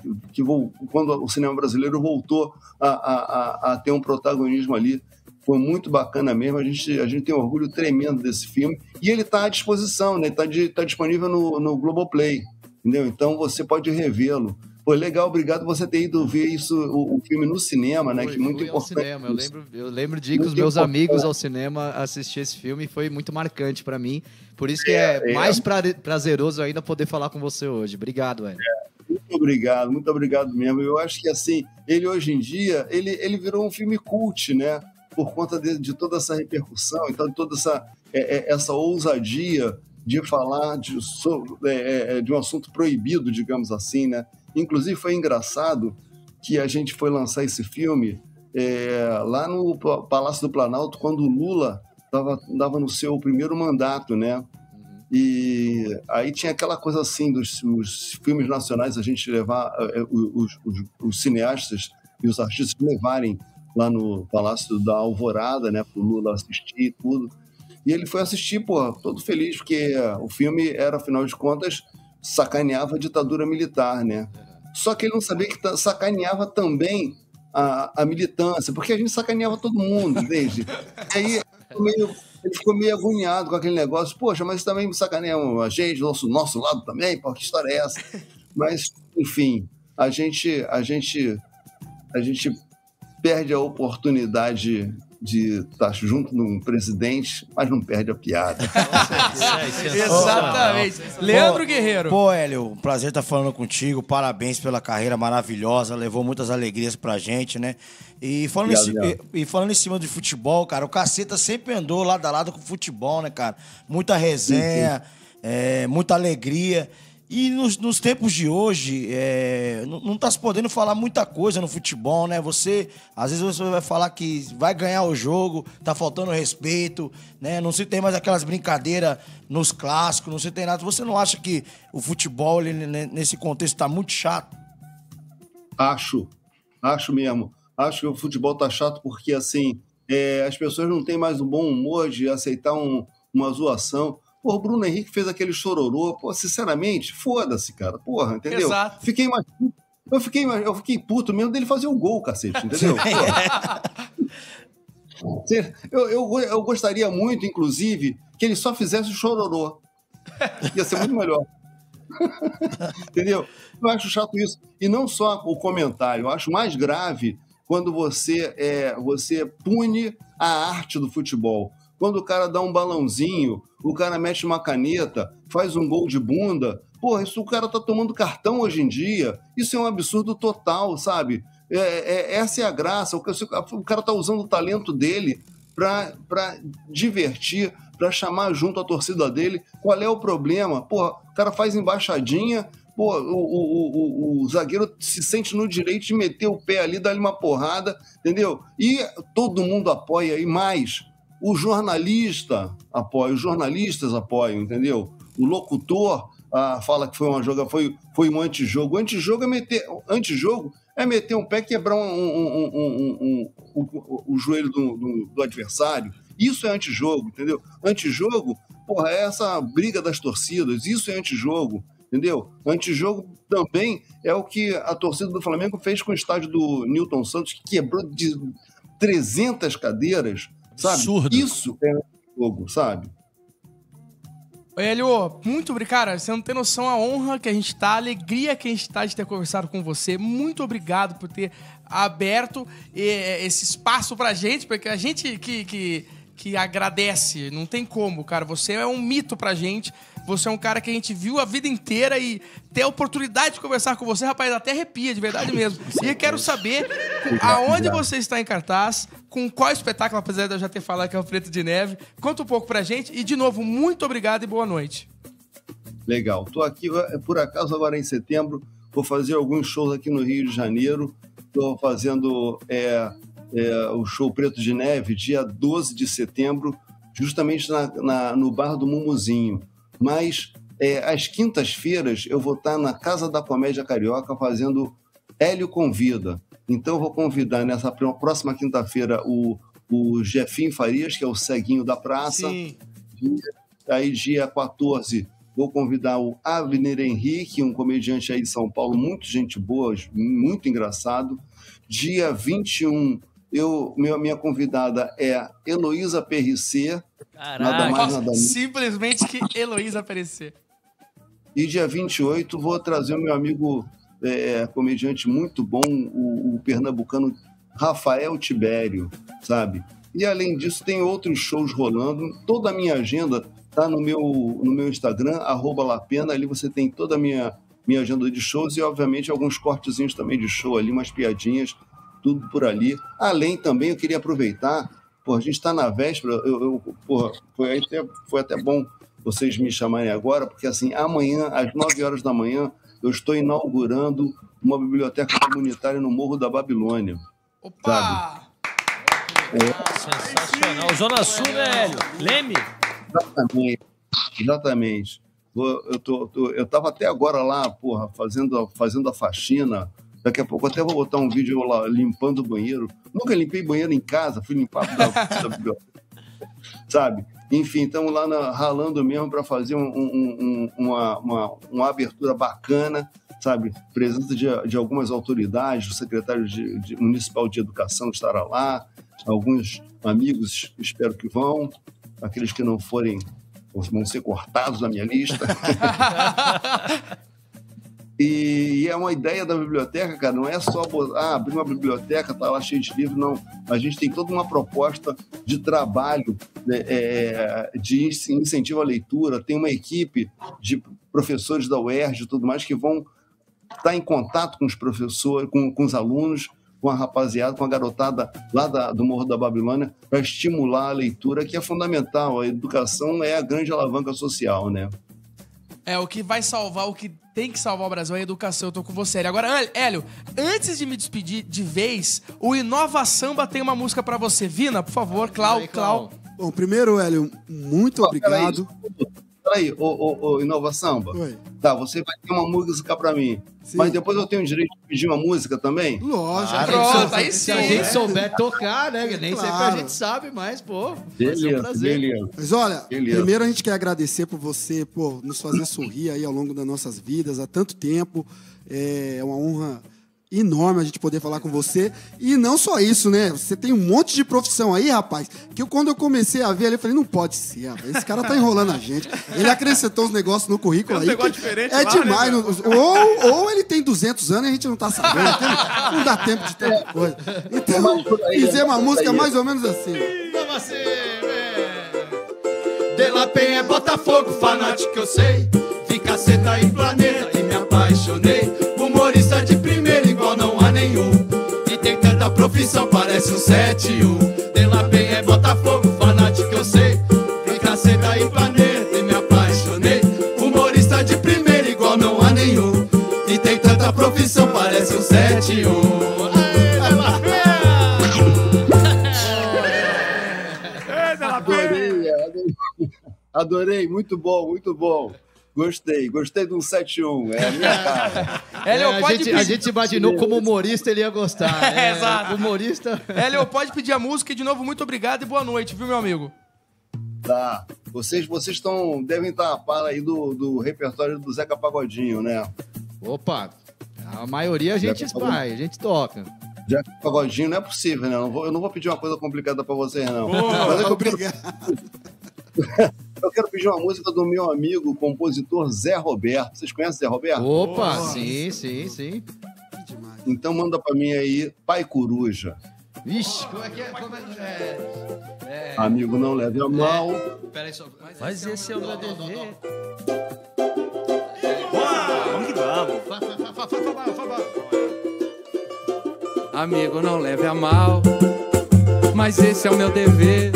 quando o cinema brasileiro voltou a ter um protagonismo ali. Foi muito bacana mesmo, a gente tem um orgulho tremendo desse filme. E ele está à disposição, né? Tá disponível no Globoplay, entendeu? Então você pode revê-lo. Foi legal, obrigado você ter ido ver o filme no cinema, né? Que muito importante. Cinema. Eu lembro de ir com os meus amigos ao cinema assistir esse filme, foi muito marcante para mim. Por isso que é mais prazeroso ainda poder falar com você hoje. Obrigado, velho. Muito obrigado mesmo. Eu acho que assim, ele hoje em dia, ele virou um filme cult, né? Por conta de toda essa repercussão, então toda essa ousadia de falar de um assunto proibido, digamos assim, né? Inclusive foi engraçado que a gente foi lançar esse filme lá no Palácio do Planalto, quando o Lula estava no seu primeiro mandato, né? E aí tinha aquela coisa assim dos filmes nacionais, a gente levar os cineastas e os artistas levarem lá no Palácio da Alvorada, né, pro Lula assistir e tudo. E ele foi assistir, todo feliz, porque o filme era, afinal de contas, sacaneava a ditadura militar, né? Só que ele não sabia que sacaneava também a militância, porque a gente sacaneava todo mundo, entende? E aí ele ficou meio agoniado com aquele negócio. Poxa, mas também sacaneiam a gente, nosso lado também, pô, que história é essa? Mas, enfim, a gente perde a oportunidade de estar junto de um presidente, mas não perde a piada. Exatamente. Leandro Guerreiro. Pô, Hélio, um prazer estar falando contigo. Parabéns pela carreira maravilhosa. Levou muitas alegrias pra gente, né? E falando em cima de futebol, cara, o Caceta sempre andou lado a lado com o futebol, né, cara? Muita resenha, muita alegria. E nos tempos de hoje, não tá se podendo falar muita coisa no futebol, né? Às vezes você vai falar que vai ganhar o jogo, tá faltando respeito, né? Não se tem mais aquelas brincadeiras nos clássicos, não se tem nada. Você não acha que o futebol, ele, nesse contexto, tá muito chato? Acho mesmo. Acho que o futebol tá chato porque, assim, as pessoas não têm mais o bom humor de aceitar uma zoação. Pô, o Bruno Henrique fez aquele chororô. Pô, sinceramente, foda-se, cara. Porra, entendeu? Exato. Eu fiquei puto mesmo dele fazer o gol, cacete, entendeu? Eu gostaria muito, inclusive, que ele só fizesse o chororô. Ia ser muito melhor. Entendeu? Eu acho chato isso. E não só o comentário. Eu acho mais grave quando você pune a arte do futebol. Quando o cara dá um balãozinho, o cara mete uma caneta, faz um gol de bunda. Porra, isso o cara tá tomando cartão hoje em dia. Isso é um absurdo total, sabe? Essa é a graça. O cara tá usando o talento dele para divertir, para chamar junto a torcida dele. Qual é o problema? Porra, o cara faz embaixadinha, pô, o zagueiro se sente no direito de meter o pé ali, dar-lhe uma porrada, entendeu? E todo mundo apoia, e mais... O jornalista apoia, os jornalistas apoiam, entendeu? O locutor fala que foi uma joga, foi um antijogo. Antijogo é meter um pé e quebrar o joelho do adversário. Isso é antijogo, entendeu? Antijogo, porra, é essa briga das torcidas. Isso é antijogo, entendeu? Antijogo também é o que a torcida do Flamengo fez com o estádio do Newton Santos, que quebrou de 300 cadeiras. Sabe? Absurdo. Isso é jogo, sabe? Hélio, muito obrigado. Cara, você não tem noção a honra que a gente tá, a alegria que a gente tá de ter conversado com você. Muito obrigado por ter aberto esse espaço pra gente, porque a gente que agradece, não tem como, cara. Você é um mito pra gente. Você é um cara que a gente viu a vida inteira e ter a oportunidade de conversar com você, rapaz, até arrepia, de verdade mesmo. E eu quero saber aonde você está em cartaz, com qual espetáculo, apesar de eu já ter falado que é o Preto de Neve. Conta um pouco pra gente e, de novo, muito obrigado e boa noite. Legal. Estou aqui, por acaso, agora em setembro, vou fazer alguns shows aqui no Rio de Janeiro. Estou fazendo o show Preto de Neve, dia 12 de setembro, justamente no bar do Mumuzinho. Mas, às quintas-feiras, eu vou estar na Casa da Comédia Carioca fazendo Hélio Convida. Então, eu vou convidar nessa próxima quinta-feira o Jefinho Farias, que é o ceguinho da praça. Sim. Aí, dia 14, vou convidar o Avner Henrique, um comediante aí de São Paulo, muito gente boa, muito engraçado. Dia 21, minha convidada é Heloísa Perricê. Nada mais, nada menos. Simplesmente que Heloísa Perricê. E dia 28, vou trazer o meu amigo comediante muito bom, o pernambucano Rafael Tibério, sabe? E além disso, tem outros shows rolando. Toda a minha agenda está no meu Instagram, @lapena. Ali você tem toda a minha agenda de shows e, obviamente, alguns cortezinhos também de show ali, umas piadinhas, tudo por ali. Além também, eu queria aproveitar, a gente está na véspera, foi até bom vocês me chamarem agora, porque assim, amanhã, às 9 horas da manhã, eu estou inaugurando uma biblioteca comunitária no Morro da Babilônia. Opa! Sensacional. Zona Sul, né, Hélio? Leme? Exatamente. Eu estava até agora lá, fazendo a faxina. Daqui a pouco até vou botar um vídeo lá limpando o banheiro. Nunca limpei banheiro em casa, fui limpar da biblioteca. Sabe? Enfim, estamos lá ralando mesmo para fazer uma abertura bacana, sabe? Presença de algumas autoridades, o secretário municipal de educação estará lá, alguns amigos espero que vão, aqueles que não forem vão ser cortados da minha lista. E é uma ideia da biblioteca, cara, não é só abrir uma biblioteca, tá lá cheio de livros, não. A gente tem toda uma proposta de trabalho, de incentivo à leitura, tem uma equipe de professores da UERJ e tudo mais que vão estar em contato com os professores, com os alunos, com a rapaziada, com a garotada lá do Morro da Babilônia, para estimular a leitura, que é fundamental. A educação é a grande alavanca social, né? O que vai salvar, o que tem que salvar o Brasil é a educação. Eu tô com você, Hélio. Agora, Hélio, antes de me despedir de vez, o Inova Samba tem uma música pra você. Vina, por favor, Clau. Bom, primeiro, Hélio, muito obrigado. Peraí, Inova Samba. Oi. Tá, você vai ter uma música pra mim. Sim. Mas depois eu tenho o direito de pedir uma música também? Lógico. Pronto, aí sim. Se a gente souber tocar, né? Nem sempre a gente sabe, mas, pô, vai ser um prazer. Beleza. Mas olha, primeiro a gente quer agradecer por você, nos fazer sorrir aí ao longo das nossas vidas há tanto tempo. É uma honra enorme a gente poder falar com você. E não só isso, né? Você tem um monte de profissão aí, rapaz, que quando eu comecei a ver ali, eu falei, não pode ser, rapaz. Esse cara tá enrolando a gente. Ele acrescentou uns negócios no currículo aí. Negócio diferente é lá, demais. né, ou ele tem 200 anos e a gente não tá sabendo. Não dá tempo de tanta coisa. Então, fizemos uma música mais ou menos assim. De La Penha é Botafogo, fanático eu sei. Vi Caceta e Planeta e me apaixonei. Humorista de primeira igual não há nenhum. E tem tanta profissão, parece um 71. De La Penha é Botafogo, fanático eu sei. Vi Caceta e Planeta e me apaixonei. Humorista de primeira igual não há nenhum. E tem tanta profissão, parece um 71. Adorei, muito bom, muito bom. Gostei do 171, é a minha cara. Hélio, a gente imaginou como humorista ele ia gostar. Exato. Humorista. Hélio, pode pedir a música e de novo, muito obrigado e boa noite, viu, meu amigo? Tá. Vocês devem estar a par aí do repertório do Zeca Pagodinho, né? Opa, a maioria a gente toca. Zeca Pagodinho não é possível, né? Eu não vou pedir uma coisa complicada pra vocês, não. Obrigado. Eu quero pedir uma música do meu amigo, compositor Zé Roberto. Vocês conhecem Zé Roberto? Opa, sim. Então manda pra mim aí, Pai Coruja. Vixe, como é que é? Amigo, não leve a mal. Peraí só. Mas esse é o meu dever. Vamos que vamos. Amigo, não leve a mal, mas esse é o meu dever.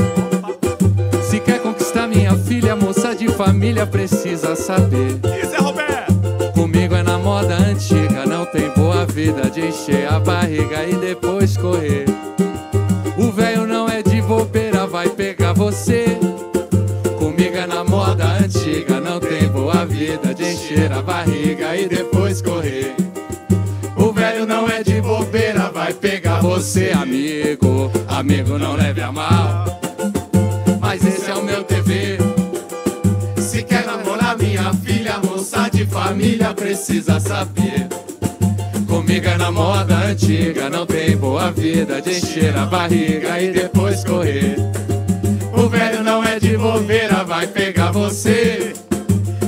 Se quer conquistar Esta minha filha, moça de família, precisa saber. Isso é Roberto. Comigo é na moda antiga, não tem boa vida de encher a barriga e depois correr. O velho não é de bobeira, vai pegar você. Comigo é na moda antiga, não tem boa vida de encher a barriga e depois correr. O velho não é de bobeira, vai pegar você, amigo. Amigo, não leve a mal, mas esse é o meu dever. Se quer namorar minha filha, moça de família, precisa saber. Comigo é na moda antiga, não tem boa vida de encher a barriga e depois correr. O velho não é de bobeira, vai pegar você.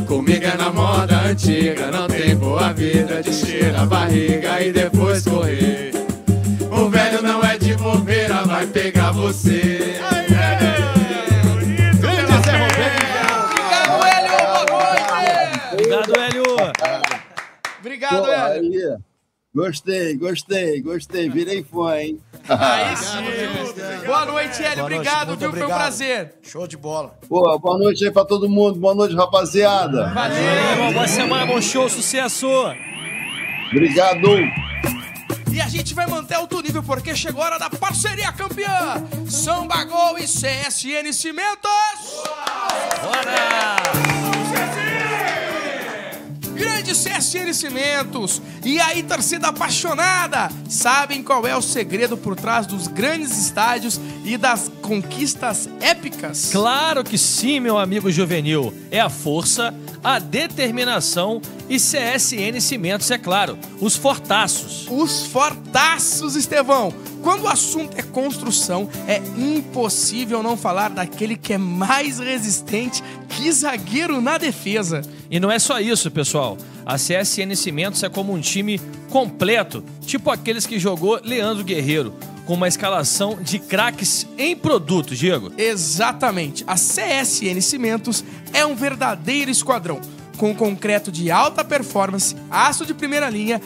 Comigo é na moda antiga, não tem boa vida de encher a barriga e depois correr. O velho não é de bobeira, vai pegar você. Obrigado, Hélio. Obrigado, Pô, Hélio. aí. Gostei. Virei fã, hein? Aí sim. Boa noite, Hélio. Boa noite, Obrigado, muito viu? Foi um obrigado. prazer. Show de bola. Pô, boa noite aí pra todo mundo. Boa noite, rapaziada. Valeu, boa semana, bom show, sucesso. Obrigado. E a gente vai manter alto nível porque chegou a hora da parceria campeã. Samba Gol e CSN Cimentos. Bora! Grande CSN Cimentos. E aí, torcida apaixonada, sabem qual é o segredo por trás dos grandes estádios e das conquistas épicas? Claro que sim, meu amigo juvenil. É a força, a determinação e CSN Cimentos, é claro, os fortaços. Os fortaços, Estevão. Quando o assunto é construção, é impossível não falar daquele que é mais resistente que zagueiro na defesa. E não é só isso, pessoal. A CSN Cimentos é como um time completo, tipo aqueles que jogou Leandro Guerreiro, com uma escalação de craques em produtos, Diego. Exatamente. A CSN Cimentos é um verdadeiro esquadrão, com concreto de alta performance, aço de primeira linha,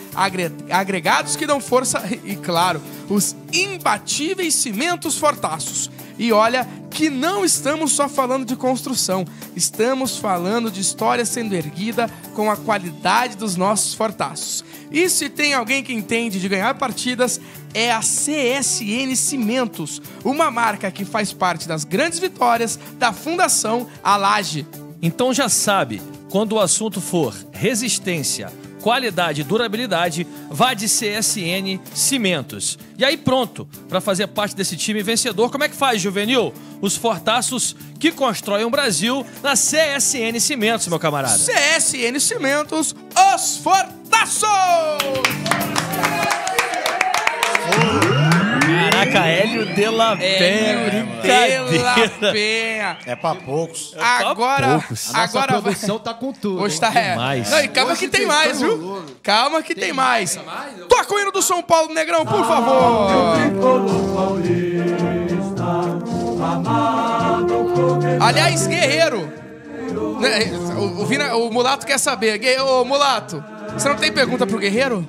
agregados que dão força e, claro, os imbatíveis cimentos fortaços. E olha que não estamos só falando de construção, estamos falando de história sendo erguida com a qualidade dos nossos fortaços. E se tem alguém que entende de ganhar partidas, é a CSN Cimentos, uma marca que faz parte das grandes vitórias da Fundação A Laje. Então já sabe, quando o assunto for resistência, qualidade e durabilidade, vá de CSN Cimentos. E aí pronto, para fazer parte desse time vencedor, como é que faz, juvenil? Os fortaços que constroem o Brasil na CSN Cimentos, meu camarada. CSN Cimentos, os fortaços! Caraca, Hélio de la Penha, brincadeira. É pra poucos. Agora, A nossa produção tá com tudo. Hoje hein? tá Demais. Não, e calma que tem mais, viu? Calma que tem mais. Toca o hino do São Paulo, Negrão, por favor. Aliás, Guerreiro. O Mulato quer saber. Ô, Mulato, você não tem pergunta pro Guerreiro?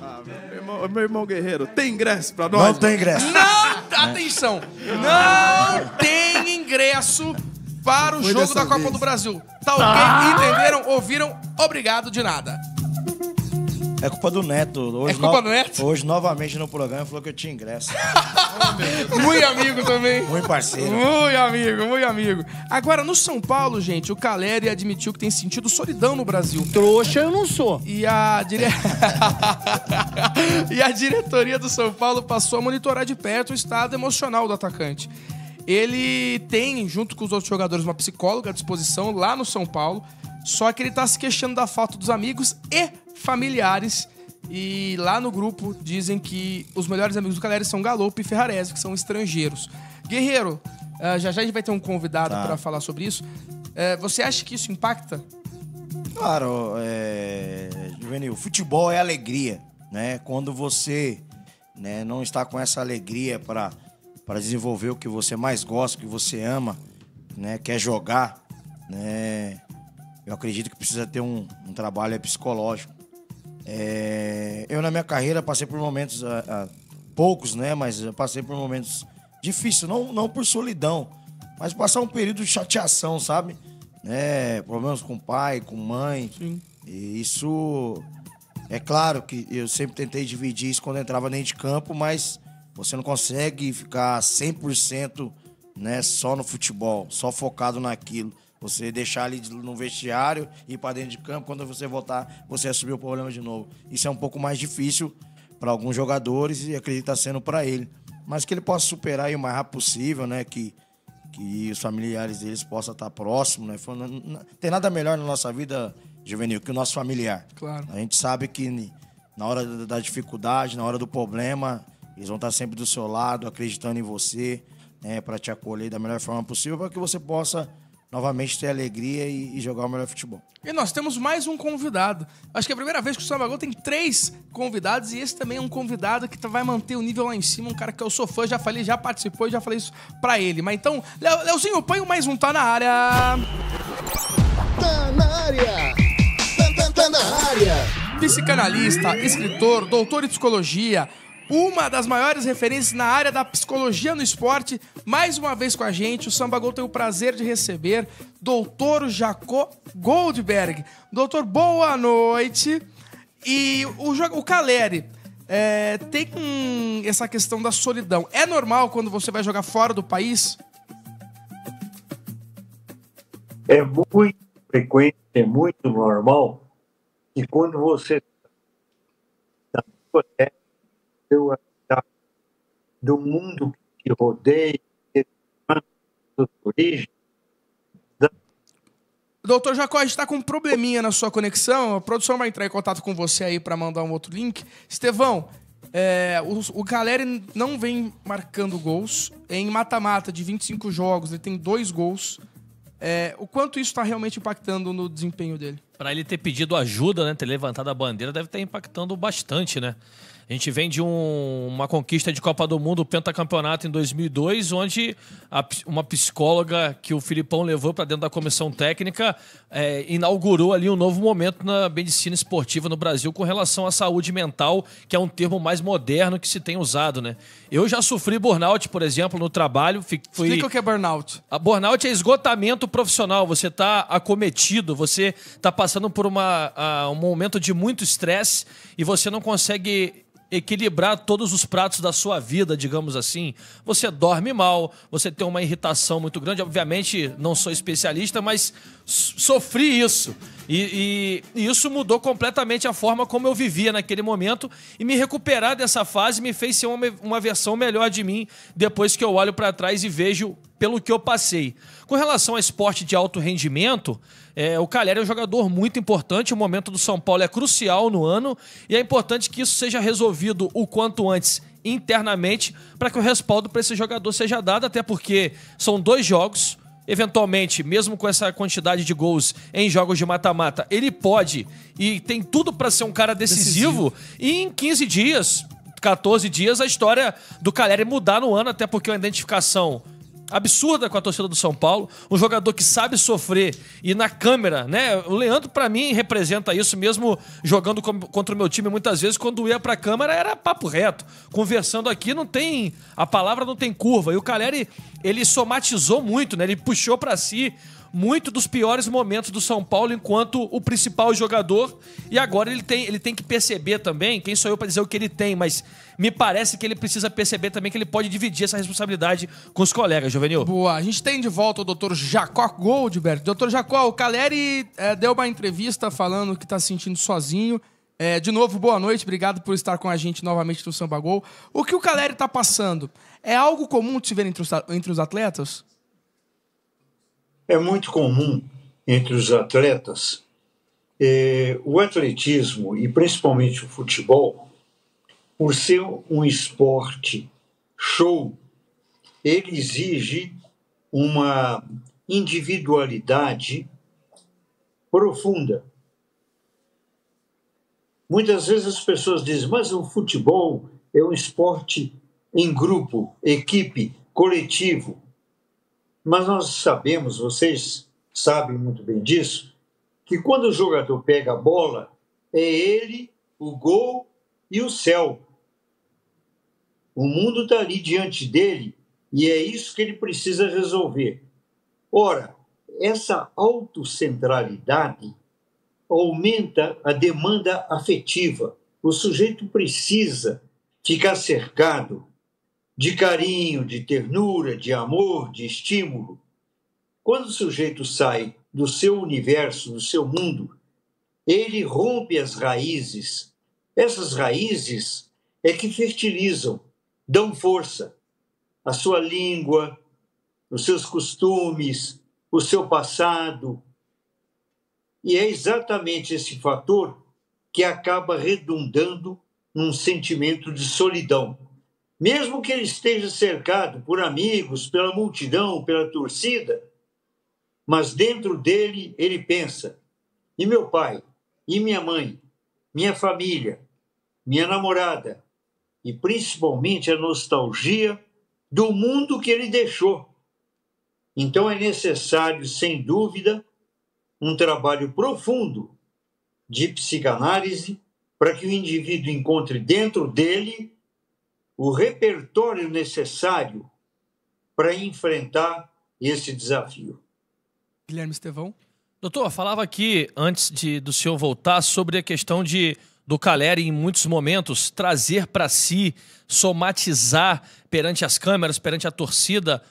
Meu irmão Guerreiro, tem ingresso pra nós? Não tem ingresso. Não, atenção, não tem ingresso para o jogo da Copa do Brasil. Tá ok? Entenderam? Ouviram? Obrigado de nada. É culpa do Neto. Hoje É culpa do Neto? Hoje, novamente, no programa, falou que eu tinha ingresso. Muito amigo também. Muito parceiro. Muito amigo, muito amigo. Agora, no São Paulo, gente, o Caleri admitiu que tem sentido solidão no Brasil. Trouxa eu não sou. E a diretoria do São Paulo passou a monitorar de perto o estado emocional do atacante. Ele tem, junto com os outros jogadores, uma psicóloga à disposição lá no São Paulo, só que ele tá se queixando da falta dos amigos e familiares. E lá no grupo dizem que os melhores amigos do Caleri são Galopo e Ferrarese, que são estrangeiros. Guerreiro, já já a gente vai ter um convidado para falar sobre isso. Você acha que isso impacta? Claro, Juvenil, futebol é alegria, né? Quando você, né, não está com essa alegria para desenvolver o que você mais gosta, o que você ama, né, quer jogar, né? Eu acredito que precisa ter um trabalho psicológico. Eu, na minha carreira, passei por momentos, poucos, né? Mas eu passei por momentos difíceis, não por solidão, mas passar um período de chateação, sabe? Problemas com pai, com mãe. Sim. E isso... É claro que eu sempre tentei dividir isso quando eu entrava dentro de campo, mas você não consegue ficar 100%, né, só no futebol, só focado naquilo. Você deixar ali no vestiário e ir para dentro de campo, quando você voltar, você assumir o problema de novo. Isso é um pouco mais difícil para alguns jogadores e acredito que está sendo para ele. Mas que ele possa superar aí o mais rápido possível, né? Que os familiares deles possam estar próximos, né? Não tem nada melhor na nossa vida, Juvenil, que o nosso familiar. Claro. A gente sabe que na hora da dificuldade, na hora do problema, eles vão estar sempre do seu lado, acreditando em você, né? Para te acolher da melhor forma possível, para que você possa novamente ter alegria e jogar o melhor futebol. E nós temos mais um convidado. Acho que é a primeira vez que o Samba Gol tem 3 convidados e esse também é um convidado que vai manter o nível lá em cima. Um cara que eu sou fã, já falei, já participou e já falei isso pra ele. Mas então, Leozinho, põe mais um Tá Na Área. Tá na área. Tá na área. Psicanalista, escritor, doutor em psicologia, uma das maiores referências na área da psicologia no esporte, mais uma vez com a gente, o Samba Gol tem o prazer de receber Dr. Jacó Goldberg. Doutor, boa noite. E o Caleri, tem essa questão da solidão. É normal quando você vai jogar fora do país? É muito frequente, é muito normal que quando você está na terra, do mundo que te rodeia, da origem. Doutor Jacó, a gente está com um probleminha na sua conexão. A produção vai entrar em contato com você aí para mandar um outro link. Estevão, o Caleri não vem marcando gols. Em mata-mata de 25 jogos, ele tem 2 gols. O quanto isso está realmente impactando no desempenho dele? Para ele ter pedido ajuda, né, ter levantado a bandeira, deve estar impactando bastante, né? A gente vem de uma conquista de Copa do Mundo, o pentacampeonato em 2002, onde uma psicóloga que o Filipão levou para dentro da comissão técnica inaugurou ali um novo momento na medicina esportiva no Brasil com relação à saúde mental, que é um termo mais moderno que se tem usado, né? Eu já sofri burnout, por exemplo, no trabalho. Explica o que é burnout. A burnout é esgotamento profissional. Você está acometido, você está passando por um momento de muito estresse e você não consegue equilibrar todos os pratos da sua vida, digamos assim. Você dorme mal, você tem uma irritação muito grande. Obviamente, não sou especialista, mas sofri isso. E isso mudou completamente a forma como eu vivia naquele momento. E me recuperar dessa fase me fez ser uma versão melhor de mim depois que eu olho para trás e vejo pelo que eu passei. Com relação ao esporte de alto rendimento, o Caleri é um jogador muito importante. O momento do São Paulo é crucial no ano e é importante que isso seja resolvido o quanto antes internamente para que o respaldo para esse jogador seja dado, até porque são 2 jogos. Eventualmente, mesmo com essa quantidade de gols em jogos de mata-mata, ele pode e tem tudo para ser um cara decisivo. E em 15 dias, 14 dias, a história do Caleri mudar no ano, até porque é uma identificação absurda com a torcida do São Paulo, um jogador que sabe sofrer e na câmera, né? O Leandro, pra mim, representa isso mesmo jogando contra o meu time muitas vezes, quando ia pra câmera era papo reto. Conversando aqui, a palavra não tem curva. E o Caleri, ele somatizou muito, né? Ele puxou pra si muito dos piores momentos do São Paulo enquanto o principal jogador. E agora ele tem que perceber também, quem sou eu para dizer o que ele tem, mas me parece que ele precisa perceber também que ele pode dividir essa responsabilidade com os colegas, Juvenil. Boa, a gente tem de volta o Dr. Jacó Goldberg. Dr. Jacó, o Caleri deu uma entrevista falando que tá se sentindo sozinho. De novo, boa noite, obrigado por estar com a gente novamente no Samba Gol. O que o Caleri tá passando é algo comum de se ver entre os atletas? É muito comum entre os atletas. O atletismo, e principalmente o futebol, por ser um esporte show, ele exige uma individualidade profunda. Muitas vezes as pessoas dizem, mas o futebol é um esporte em grupo, equipe, coletivo. Mas nós sabemos, vocês sabem muito bem disso, que quando o jogador pega a bola, é ele, o gol e o céu. O mundo está ali diante dele E é isso que ele precisa resolver. Ora, essa autocentralidade aumenta a demanda afetiva. O sujeito precisa ficar cercado de carinho, de ternura, de amor, de estímulo. Quando o sujeito sai do seu universo, do seu mundo, ele rompe as raízes. Essas raízes é que fertilizam, dão força à sua língua, os seus costumes, o seu passado. E é exatamente esse fator que acaba redundando num sentimento de solidão. Mesmo que ele esteja cercado por amigos, pela multidão, pela torcida, mas dentro dele ele pensa: e meu pai, e minha mãe, minha família, minha namorada, e principalmente a nostalgia do mundo que ele deixou. Então é necessário, sem dúvida, um trabalho profundo de psicanálise para que o indivíduo encontre dentro dele o repertório necessário para enfrentar esse desafio. Guilherme Estevão. Doutor, falava aqui, antes do senhor voltar, sobre a questão do Calleri, em muitos momentos, trazer para si, somatizar perante as câmeras, perante a torcida,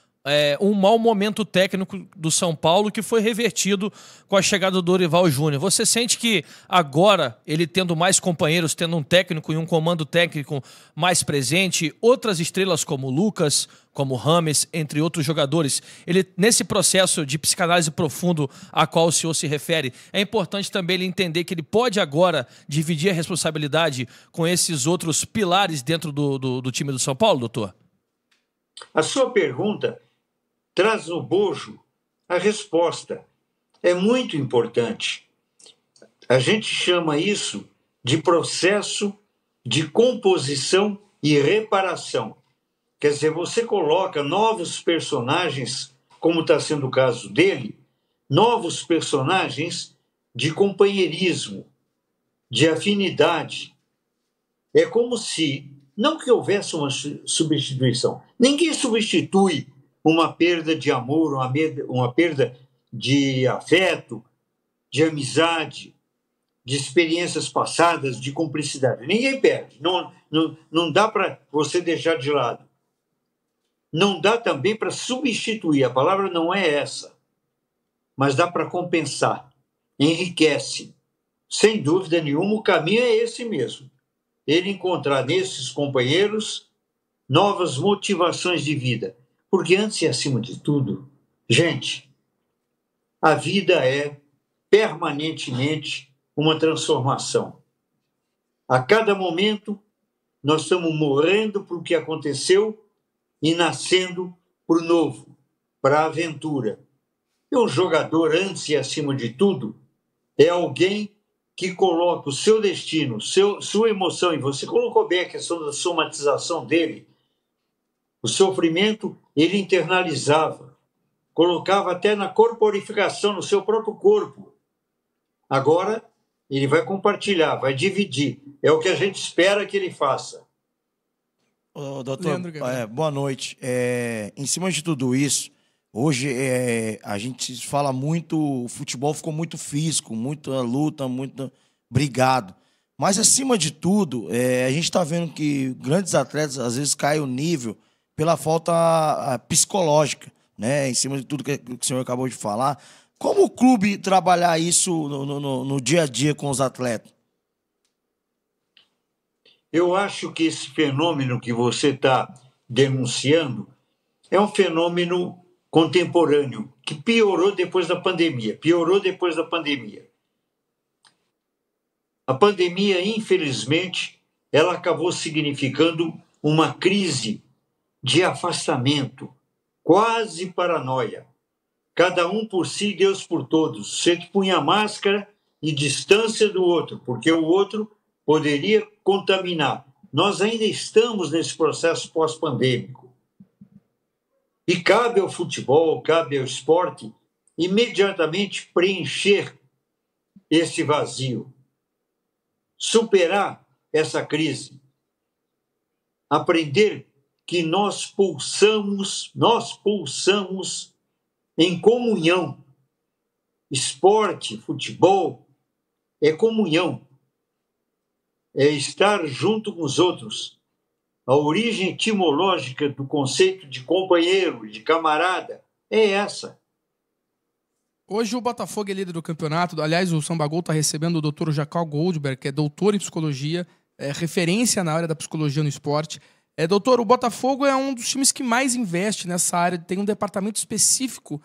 um mau momento técnico do São Paulo que foi revertido com a chegada do Dorival Júnior. Você sente que agora, ele tendo mais companheiros, tendo um técnico e um comando técnico mais presente, outras estrelas como Lucas, como Rames, entre outros jogadores, ele, nesse processo de psicanálise profundo a qual o senhor se refere, é importante também ele entender que ele pode agora dividir a responsabilidade com esses outros pilares dentro do time do São Paulo, doutor? A sua pergunta traz no bojo a resposta. É muito importante. A gente chama isso de processo de composição e reparação. Quer dizer, você coloca novos personagens, como está sendo o caso dele, novos personagens de companheirismo, de afinidade. É como se, não que houvesse uma substituição, ninguém substitui uma perda de amor, uma perda de afeto, de amizade, de experiências passadas, de cumplicidade. Ninguém perde. Não dá para você deixar de lado. Não dá também para substituir. A palavra não é essa. Mas dá para compensar. Enriquece. Sem dúvida nenhuma, o caminho é esse mesmo. Ele encontrar nesses companheiros novas motivações de vida. Porque antes e acima de tudo, gente, a vida é permanentemente uma transformação. A cada momento, nós estamos morrendo para o que aconteceu e nascendo para o novo, para a aventura. E um jogador, antes e acima de tudo, é alguém que coloca o seu destino, sua emoção, e você colocou bem a questão da somatização dele, o sofrimento ele internalizava, colocava até na corporificação, no seu próprio corpo. Agora, ele vai compartilhar, vai dividir. É o que a gente espera que ele faça. Doutor, boa noite. Em cima de tudo isso, hoje a gente fala muito, o futebol ficou muito físico, muita luta, muito brigado. Mas, acima de tudo, a gente está vendo que grandes atletas, às vezes, caem o nível pela falta psicológica, né? Em cima de tudo que o senhor acabou de falar. Como o clube trabalhar isso no dia a dia com os atletas? Eu acho que esse fenômeno que você está denunciando é um fenômeno contemporâneo, que piorou depois da pandemia. A pandemia, infelizmente, ela acabou significando uma crise de afastamento, quase paranoia. Cada um por si, Deus por todos. Você punha máscara e distância do outro, porque o outro poderia contaminar. Nós ainda estamos nesse processo pós-pandêmico. E cabe ao futebol, cabe ao esporte, imediatamente preencher esse vazio, superar essa crise, aprender que nós pulsamos em comunhão. Esporte, futebol, é comunhão. É estar junto com os outros. A origem etimológica do conceito de companheiro, de camarada, é essa. Hoje o Botafogo é líder do campeonato. Aliás, o Samba Gol está recebendo o Dr. Jacó Goldberg, que é doutor em psicologia, referência na área da psicologia no esporte. Doutor, o Botafogo é um dos times que mais investe nessa área. Tem um departamento específico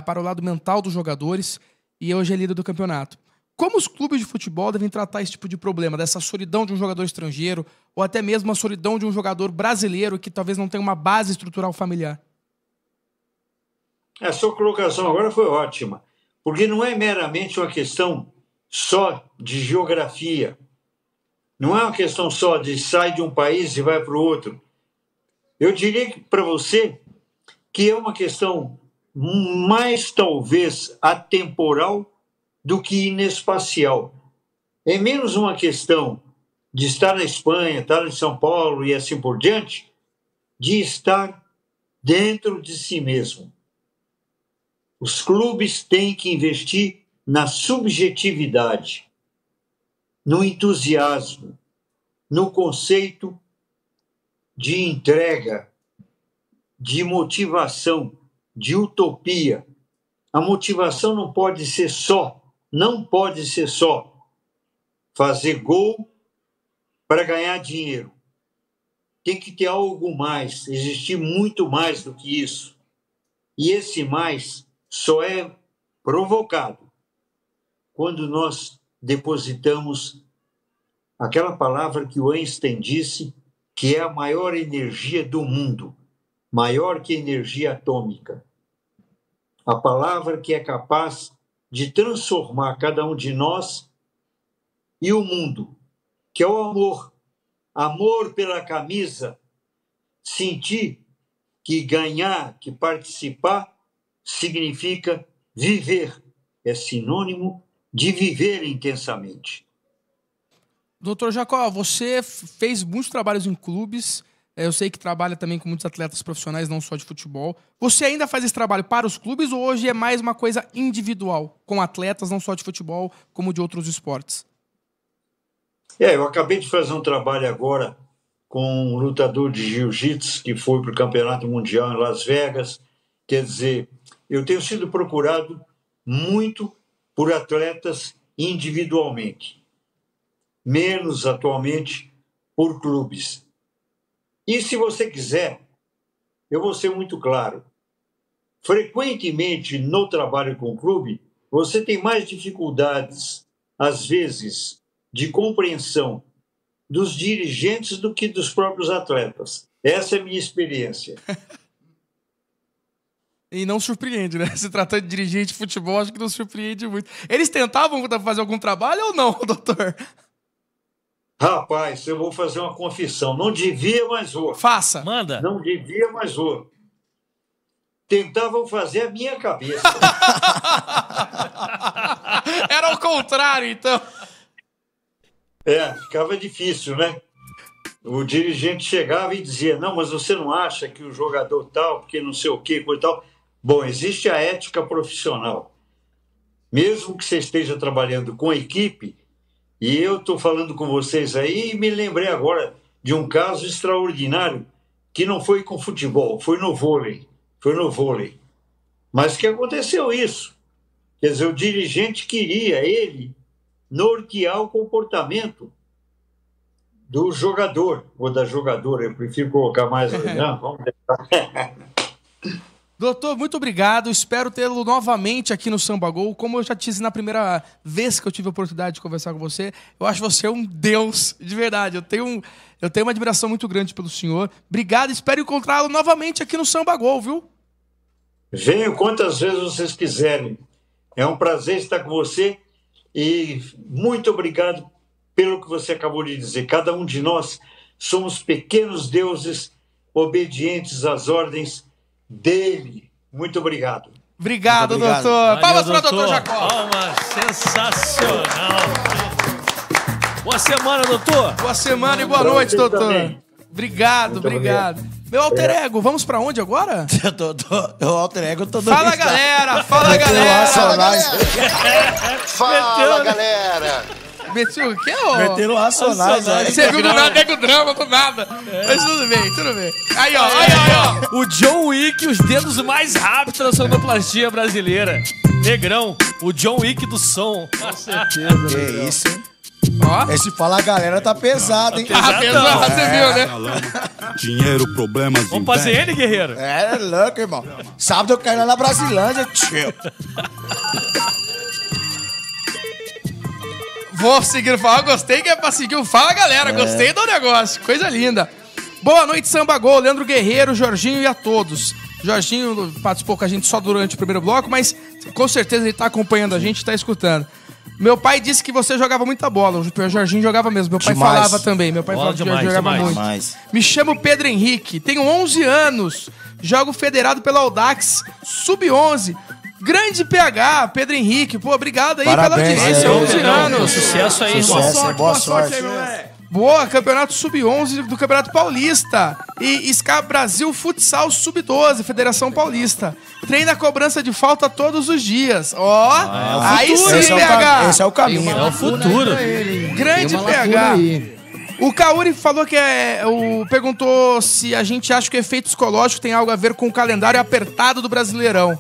para o lado mental dos jogadores e hoje é líder do campeonato. Como os clubes de futebol devem tratar esse tipo de problema, dessa solidão de um jogador estrangeiro ou até mesmo a solidão de um jogador brasileiro que talvez não tenha uma base estrutural familiar? A sua colocação agora foi ótima, porque não é meramente uma questão só de geografia. Não é uma questão só de sair de um país e vai para o outro. Eu diria para você que é uma questão mais, talvez, atemporal do que inespacial. É menos uma questão de estar na Espanha, estar em São Paulo e assim por diante, de estar dentro de si mesmo. Os clubes têm que investir na subjetividade, no entusiasmo, no conceito de entrega, de motivação, de utopia. A motivação não pode ser só fazer gol para ganhar dinheiro. Tem que ter algo mais, existir muito mais do que isso. E esse mais só é provocado quando nós depositamos aquela palavra que o Einstein disse, que é a maior energia do mundo, maior que a energia atômica. A palavra que é capaz de transformar cada um de nós e o mundo, que é o amor. Amor pela camisa, sentir que ganhar, que participar, significa viver. É sinônimo de viver intensamente. Doutor Jacó, você fez muitos trabalhos em clubes. Eu sei que trabalha também com muitos atletas profissionais, não só de futebol. Você ainda faz esse trabalho para os clubes ou hoje é mais uma coisa individual, com atletas não só de futebol, como de outros esportes? Eu acabei de fazer um trabalho agora com um lutador de jiu-jitsu que foi para o Campeonato Mundial em Las Vegas. Quer dizer, eu tenho sido procurado muito por atletas individualmente, menos atualmente por clubes. E se você quiser, eu vou ser muito claro. Frequentemente, no trabalho com o clube, você tem mais dificuldades, às vezes, de compreensão dos dirigentes do que dos próprios atletas. Essa é a minha experiência. E não surpreende, né? Se tratando de dirigente de futebol, acho que não surpreende muito. Eles tentavam fazer algum trabalho ou não, doutor? Rapaz, eu vou fazer uma confissão. Não devia, mas vou. Faça. Manda. Não devia, mas vou. Tentavam fazer a minha cabeça. Era ao contrário, então. Ficava difícil, né? O dirigente chegava e dizia, não, mas você não acha que o jogador tal, porque não sei o quê, coisa tal. Bom, existe a ética profissional. Mesmo que você esteja trabalhando com equipe, e eu estou falando com vocês aí e me lembrei agora de um caso extraordinário que não foi com futebol, foi no vôlei. Mas que aconteceu isso. Quer dizer, o dirigente queria, ele, nortear o comportamento do jogador, ou da jogadora, eu prefiro colocar mais... Não, vamos deixar. Doutor, muito obrigado. Espero tê-lo novamente aqui no Samba Gol. Como eu já disse na primeira vez que eu tive a oportunidade de conversar com você, eu acho você um deus, de verdade. Eu tenho uma admiração muito grande pelo senhor. Obrigado, espero encontrá-lo novamente aqui no Samba Gol, viu? Venham quantas vezes vocês quiserem. É um prazer estar com você e muito obrigado pelo que você acabou de dizer. Cada um de nós somos pequenos deuses obedientes às ordens dele. Muito obrigado. Obrigado, doutor. Palmas para o doutor Jacó. Palmas, sensacional. Boa semana, doutor. Boa semana e boa noite, doutor. Obrigado. Meu alter ego, vamos pra onde agora? O alter ego eu tô Fala, doido. galera! Fala, galera! Fala, galera! Meteu o quê, ô? Meteram Racionais aí. Você viu do nada, nego drama, do nada. Mas tudo bem, tudo bem. Aí, ó. O John Wick, os dedos mais rápidos da sonoplastia brasileira. Negrão, o John Wick do som. Com certeza, Que isso, hein? Ó. Esse Fala Galera tá pesado, hein? Pesado, você viu, né? Dinheiro, problemas, Vamos fazer ele, guerreiro? É louco, irmão. Sábado eu caí lá na Brasilândia, tio. Vou seguir o Fala, gostei que é pra seguir o Fala, galera. Gostei do negócio, coisa linda. Boa noite, Samba Gol, Leandro Guerreiro, Jorginho e a todos. Jorginho participou com a gente só durante o primeiro bloco, mas com certeza ele tá acompanhando a gente, tá escutando. Meu pai disse que você jogava muita bola. O Jorginho jogava mesmo. Meu pai Demais. falava também. Meu pai Bola falava que demais, jogava demais. muito. Demais. Me chamo Pedro Henrique, tenho 11 anos, jogo federado pela Audax, sub-11. Grande PH, Pedro Henrique. Pô, obrigado aí Parabéns, pela audiência. 11 anos. Sucesso aí, irmão. Sucesso, boa sorte. Boa, campeonato sub-11 do Campeonato Paulista. E SCA Brasil Futsal Sub-12, Federação Paulista. Treina cobrança de falta todos os dias. Ó, aí sim, Esse PH. é o caminho. É o futuro. Grande Tem uma PH. lacuna aí. O Kauri falou que perguntou se a gente acha que o efeito psicológico tem algo a ver com o calendário apertado do Brasileirão.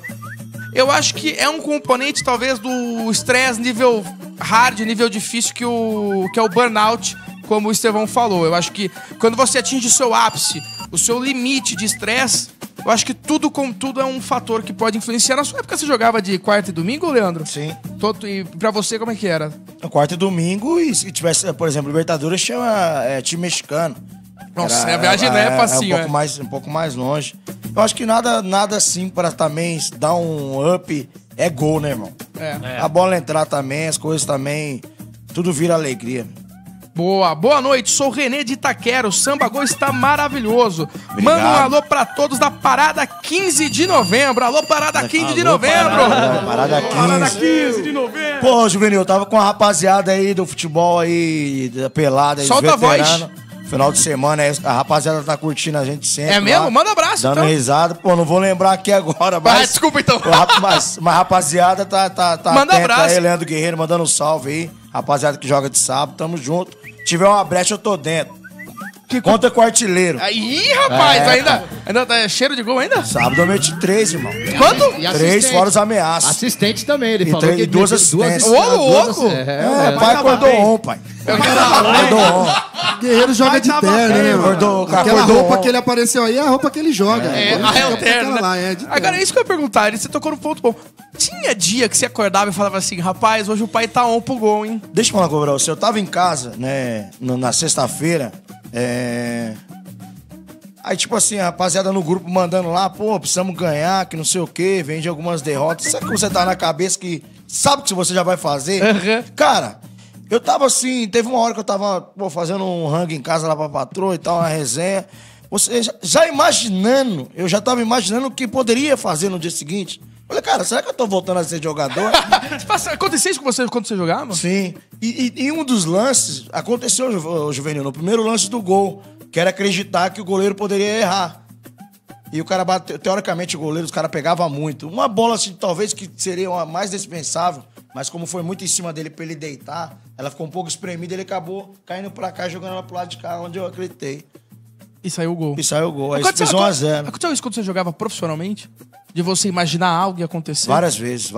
Eu acho que é um componente, talvez, do estresse nível hard, nível difícil, que é o burnout, como o Estevão falou. Eu acho que quando você atinge o seu ápice, o seu limite de estresse, eu acho que tudo com tudo é um fator que pode influenciar. Na sua época você jogava de quarta e domingo, Leandro? Sim. E pra você, como é que era? Quarta e domingo, e se tivesse, por exemplo, Libertadores, chama time mexicano. Nossa, a viagem não é facinho, um pouco mais longe. Eu acho que nada assim pra também dar um up é gol, né, irmão? É. A bola entrar também, as coisas também, tudo vira alegria. Boa noite, sou o Renê de Itaquera, o Samba Gol está maravilhoso. Obrigado. Manda um alô pra todos da Parada 15 de novembro. Alô, Parada 15 de novembro. Parada 15. Parada 15 de novembro. Pô, Juvenil, eu tava com a rapaziada aí do futebol aí, da pelada aí, Solta a voz. Final de semana, a rapaziada tá curtindo a gente sempre. É mesmo? lá, Manda um abraço, dando então. risada. Pô, não vou lembrar aqui agora, mas... desculpa, então. Mas rapaziada tá Manda atenta abraço. aí, Leandro Guerreiro, mandando um salve aí. Rapaziada que joga de sábado, tamo junto. Tiver uma brecha, eu tô dentro. Conta com o artilheiro. Ih, rapaz, ainda tá cheiro de gol ainda? Sábado eu meti 3, irmão. Quanto? E 3 assistente. fora os ameaças. Assistente também, ele E falou três- que e duas meteu assistências. Ô, louco! Pai acordou on, pai. Acordou on. Guerreiro joga de terno, né, mano? Acordou, Aquela acordou roupa on. que ele apareceu aí é a roupa que ele joga. É o terno, né? Lá, é de terno. Agora, é isso que eu ia perguntar. Você tocou no ponto bom. Tinha dia que você acordava e falava assim, rapaz, hoje o pai tá on pro gol, hein? Deixa eu falar uma coisa pra você. Eu tava em casa, né, na sexta-feira, Aí, tipo assim, a rapaziada no grupo mandando lá, pô, precisamos ganhar, que não sei o quê, vem de algumas derrotas. Sabe que você tá na cabeça que sabe que você já vai fazer? Uhum. Cara, eu tava assim, teve uma hora que eu tava fazendo um rango em casa lá pra patroa e tal, uma resenha. Você já imaginando, eu já tava imaginando o que poderia fazer no dia seguinte. Falei, cara, será que eu tô voltando a ser jogador? Aconteceu isso com você quando você jogava? Sim. E um dos lances, aconteceu, Juvenil, no primeiro lance do gol, que era acreditar que o goleiro poderia errar. E o cara bateu, teoricamente o goleiro, os caras pegavam muito. Uma bola, assim, talvez que seria a mais dispensável, mas como foi muito em cima dele pra ele deitar, ela ficou um pouco espremida, ele acabou caindo pra cá, jogando ela pro lado de cá, onde eu acreditei. E saiu o gol. E saiu o gol. Aí Aconteceu- fez 1-0. Aconteceu isso quando você jogava profissionalmente? De você imaginar algo e acontecer? Várias vezes.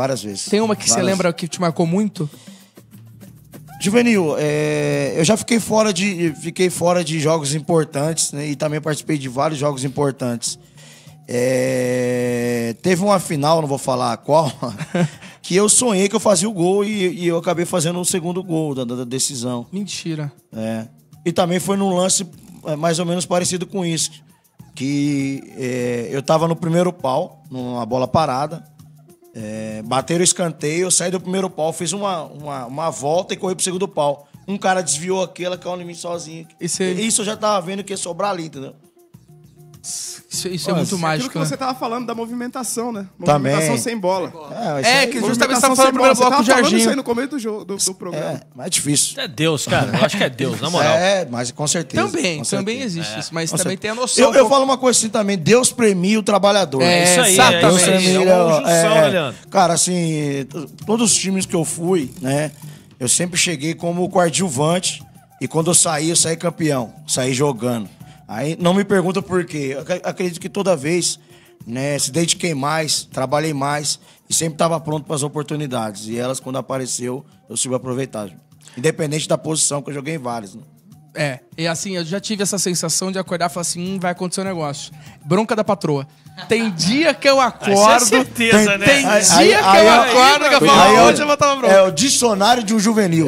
Tem uma que você lembra que te marcou muito? Juvenil, eu já fiquei fora de jogos importantes, né? E também participei de vários jogos importantes. Teve uma final, não vou falar qual, que eu sonhei que eu fazia o gol e eu acabei fazendo o segundo gol da decisão. Mentira. E também foi num lance mais ou menos parecido com isso. Que eu tava no primeiro pau, numa bola parada. Bateram o escanteio, eu saí do primeiro pau, fiz uma volta e corri pro segundo pau. Um cara desviou aquela, caiu em mim sozinho. Isso eu já tava vendo que ia sobrar ali, entendeu? Isso é muito mágico. Aquilo que você tava falando da movimentação, né? Também. Movimentação sem bola. Que justamente você tava falando no primeiro bloco do Jardim. Isso aí no começo do programa. Mas é difícil. É Deus, cara. Eu acho que é Deus, na moral. Mas com certeza. Também existe isso, mas Com também certeza. tem a noção. Eu falo uma coisa assim também, Deus premia o trabalhador. Isso aí, exatamente. é uma junção, né, Leandro? Cara, assim, todos os times que eu fui, né, eu sempre cheguei como coadjuvante e quando eu saí campeão, saí jogando. Aí não me pergunta por quê. Eu acredito que toda vez, né, se dediquei mais, trabalhei mais e sempre estava pronto para as oportunidades. E elas, quando apareceu, eu soube aproveitar. Independente da posição, que eu joguei em várias, né? E assim, eu já tive essa sensação de acordar e falar assim, vai acontecer um negócio. Bronca da patroa. Tem dia que eu acordo... Isso é certeza, né? Tem dia que eu acordo que eu falo, hoje eu vou tomar bronca. É o dicionário de um juvenil.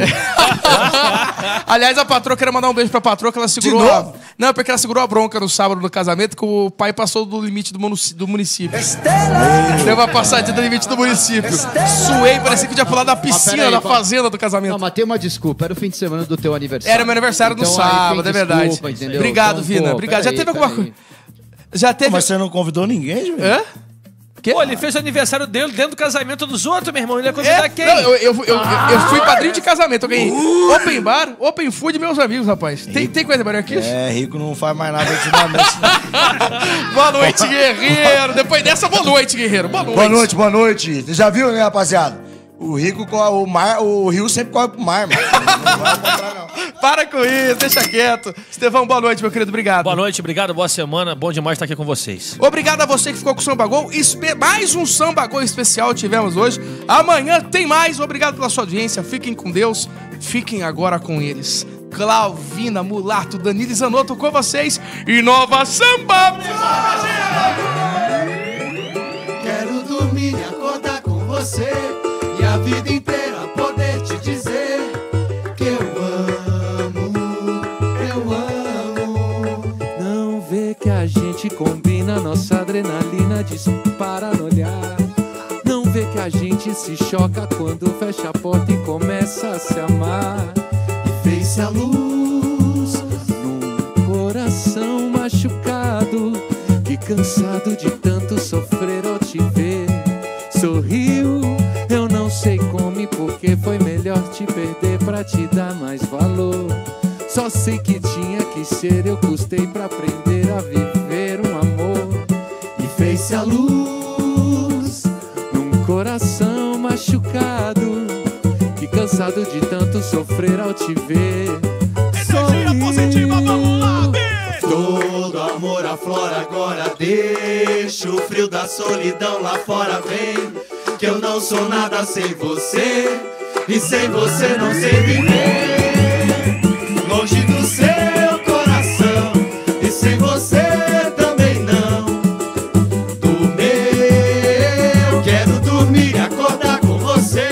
Aliás, a patroa, quero mandar um beijo pra patroa, que ela segurou... De novo? Não, porque ela segurou a bronca no sábado do casamento, que o pai passou do limite do município. Deu uma passadinha do limite do município. Suei, parecia que tinha pulado da piscina da fazenda do casamento. Não, mas tem uma desculpa. Era o fim de semana do teu aniversário. Era meu aniversário no Então, sábado, é verdade. desculpa, entendeu? Obrigado, Então, Vina. pô, Obrigado. Já peraí, teve alguma coisa? Já teve... Mas você não convidou ninguém, Juvenil? Hã? Pô, ele fez o aniversário dele dentro do casamento dos outros, meu irmão. Ele ia convidar quem? Não, eu fui padrinho de casamento. Eu ganhei open bar, open food e meus amigos, rapaz. Tem coisa melhor que isso? Rico não faz mais nada ultimamente. Boa noite, guerreiro. Depois dessa, boa noite, guerreiro. Boa noite. Boa noite. Você já viu, né, rapaziada? O Rico, o rio sempre corre pro mar, mano. Não vai comprar, não. Para com isso, deixa quieto. Estevão, boa noite, meu querido. Obrigado. Boa noite, obrigado, boa semana. Bom demais estar aqui com vocês. Obrigado a você que ficou com o Samba Gol. Mais um Samba Gol especial tivemos hoje. Amanhã tem mais. Obrigado pela sua audiência. Fiquem com Deus. Fiquem agora com eles. Clauvina, Mulato, Danilo e Zanotto com vocês. E Nova Samba! Quero dormir e acordar com você e a vida inteira poder te dizer que eu amo. Não vê que a gente combina, nossa adrenalina dispara no olhar. Não vê que a gente se choca quando fecha a porta e começa a se amar. E fez-se a luz num coração machucado, que cansado de tanto sofrer ao te ver, sorriu. Eu não sei como e porque foi melhor te perder pra te dar mais valor. Só sei que tinha que ser, eu custei pra aprender a viver um amor. e fez-se a luz Num coração machucado, que cansado de tanto sofrer ao te ver, energia positiva, vamos lá, todo amor aflora agora, deixa o frio da solidão lá fora, vem, que eu não sou nada sem você, e sem você não sei viver, longe do seu coração, e sem você também não, do meu, quero dormir e acordar com você,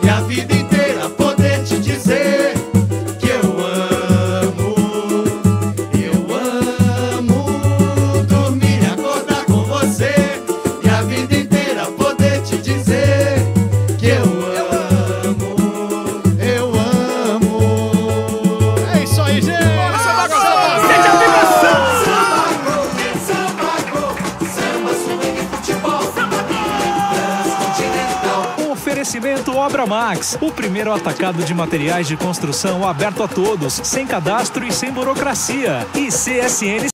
e a vida inteira poder te dizer que eu amo, dormir e acordar com você, e a vida inteira poder te dizer que eu amo. É isso aí, gente! Sente a vibração! Samba, swing, futebol, transcontinental. Oferecimento Obra Max, o primeiro atacado de materiais de construção aberto a todos, sem cadastro e sem burocracia. E CSN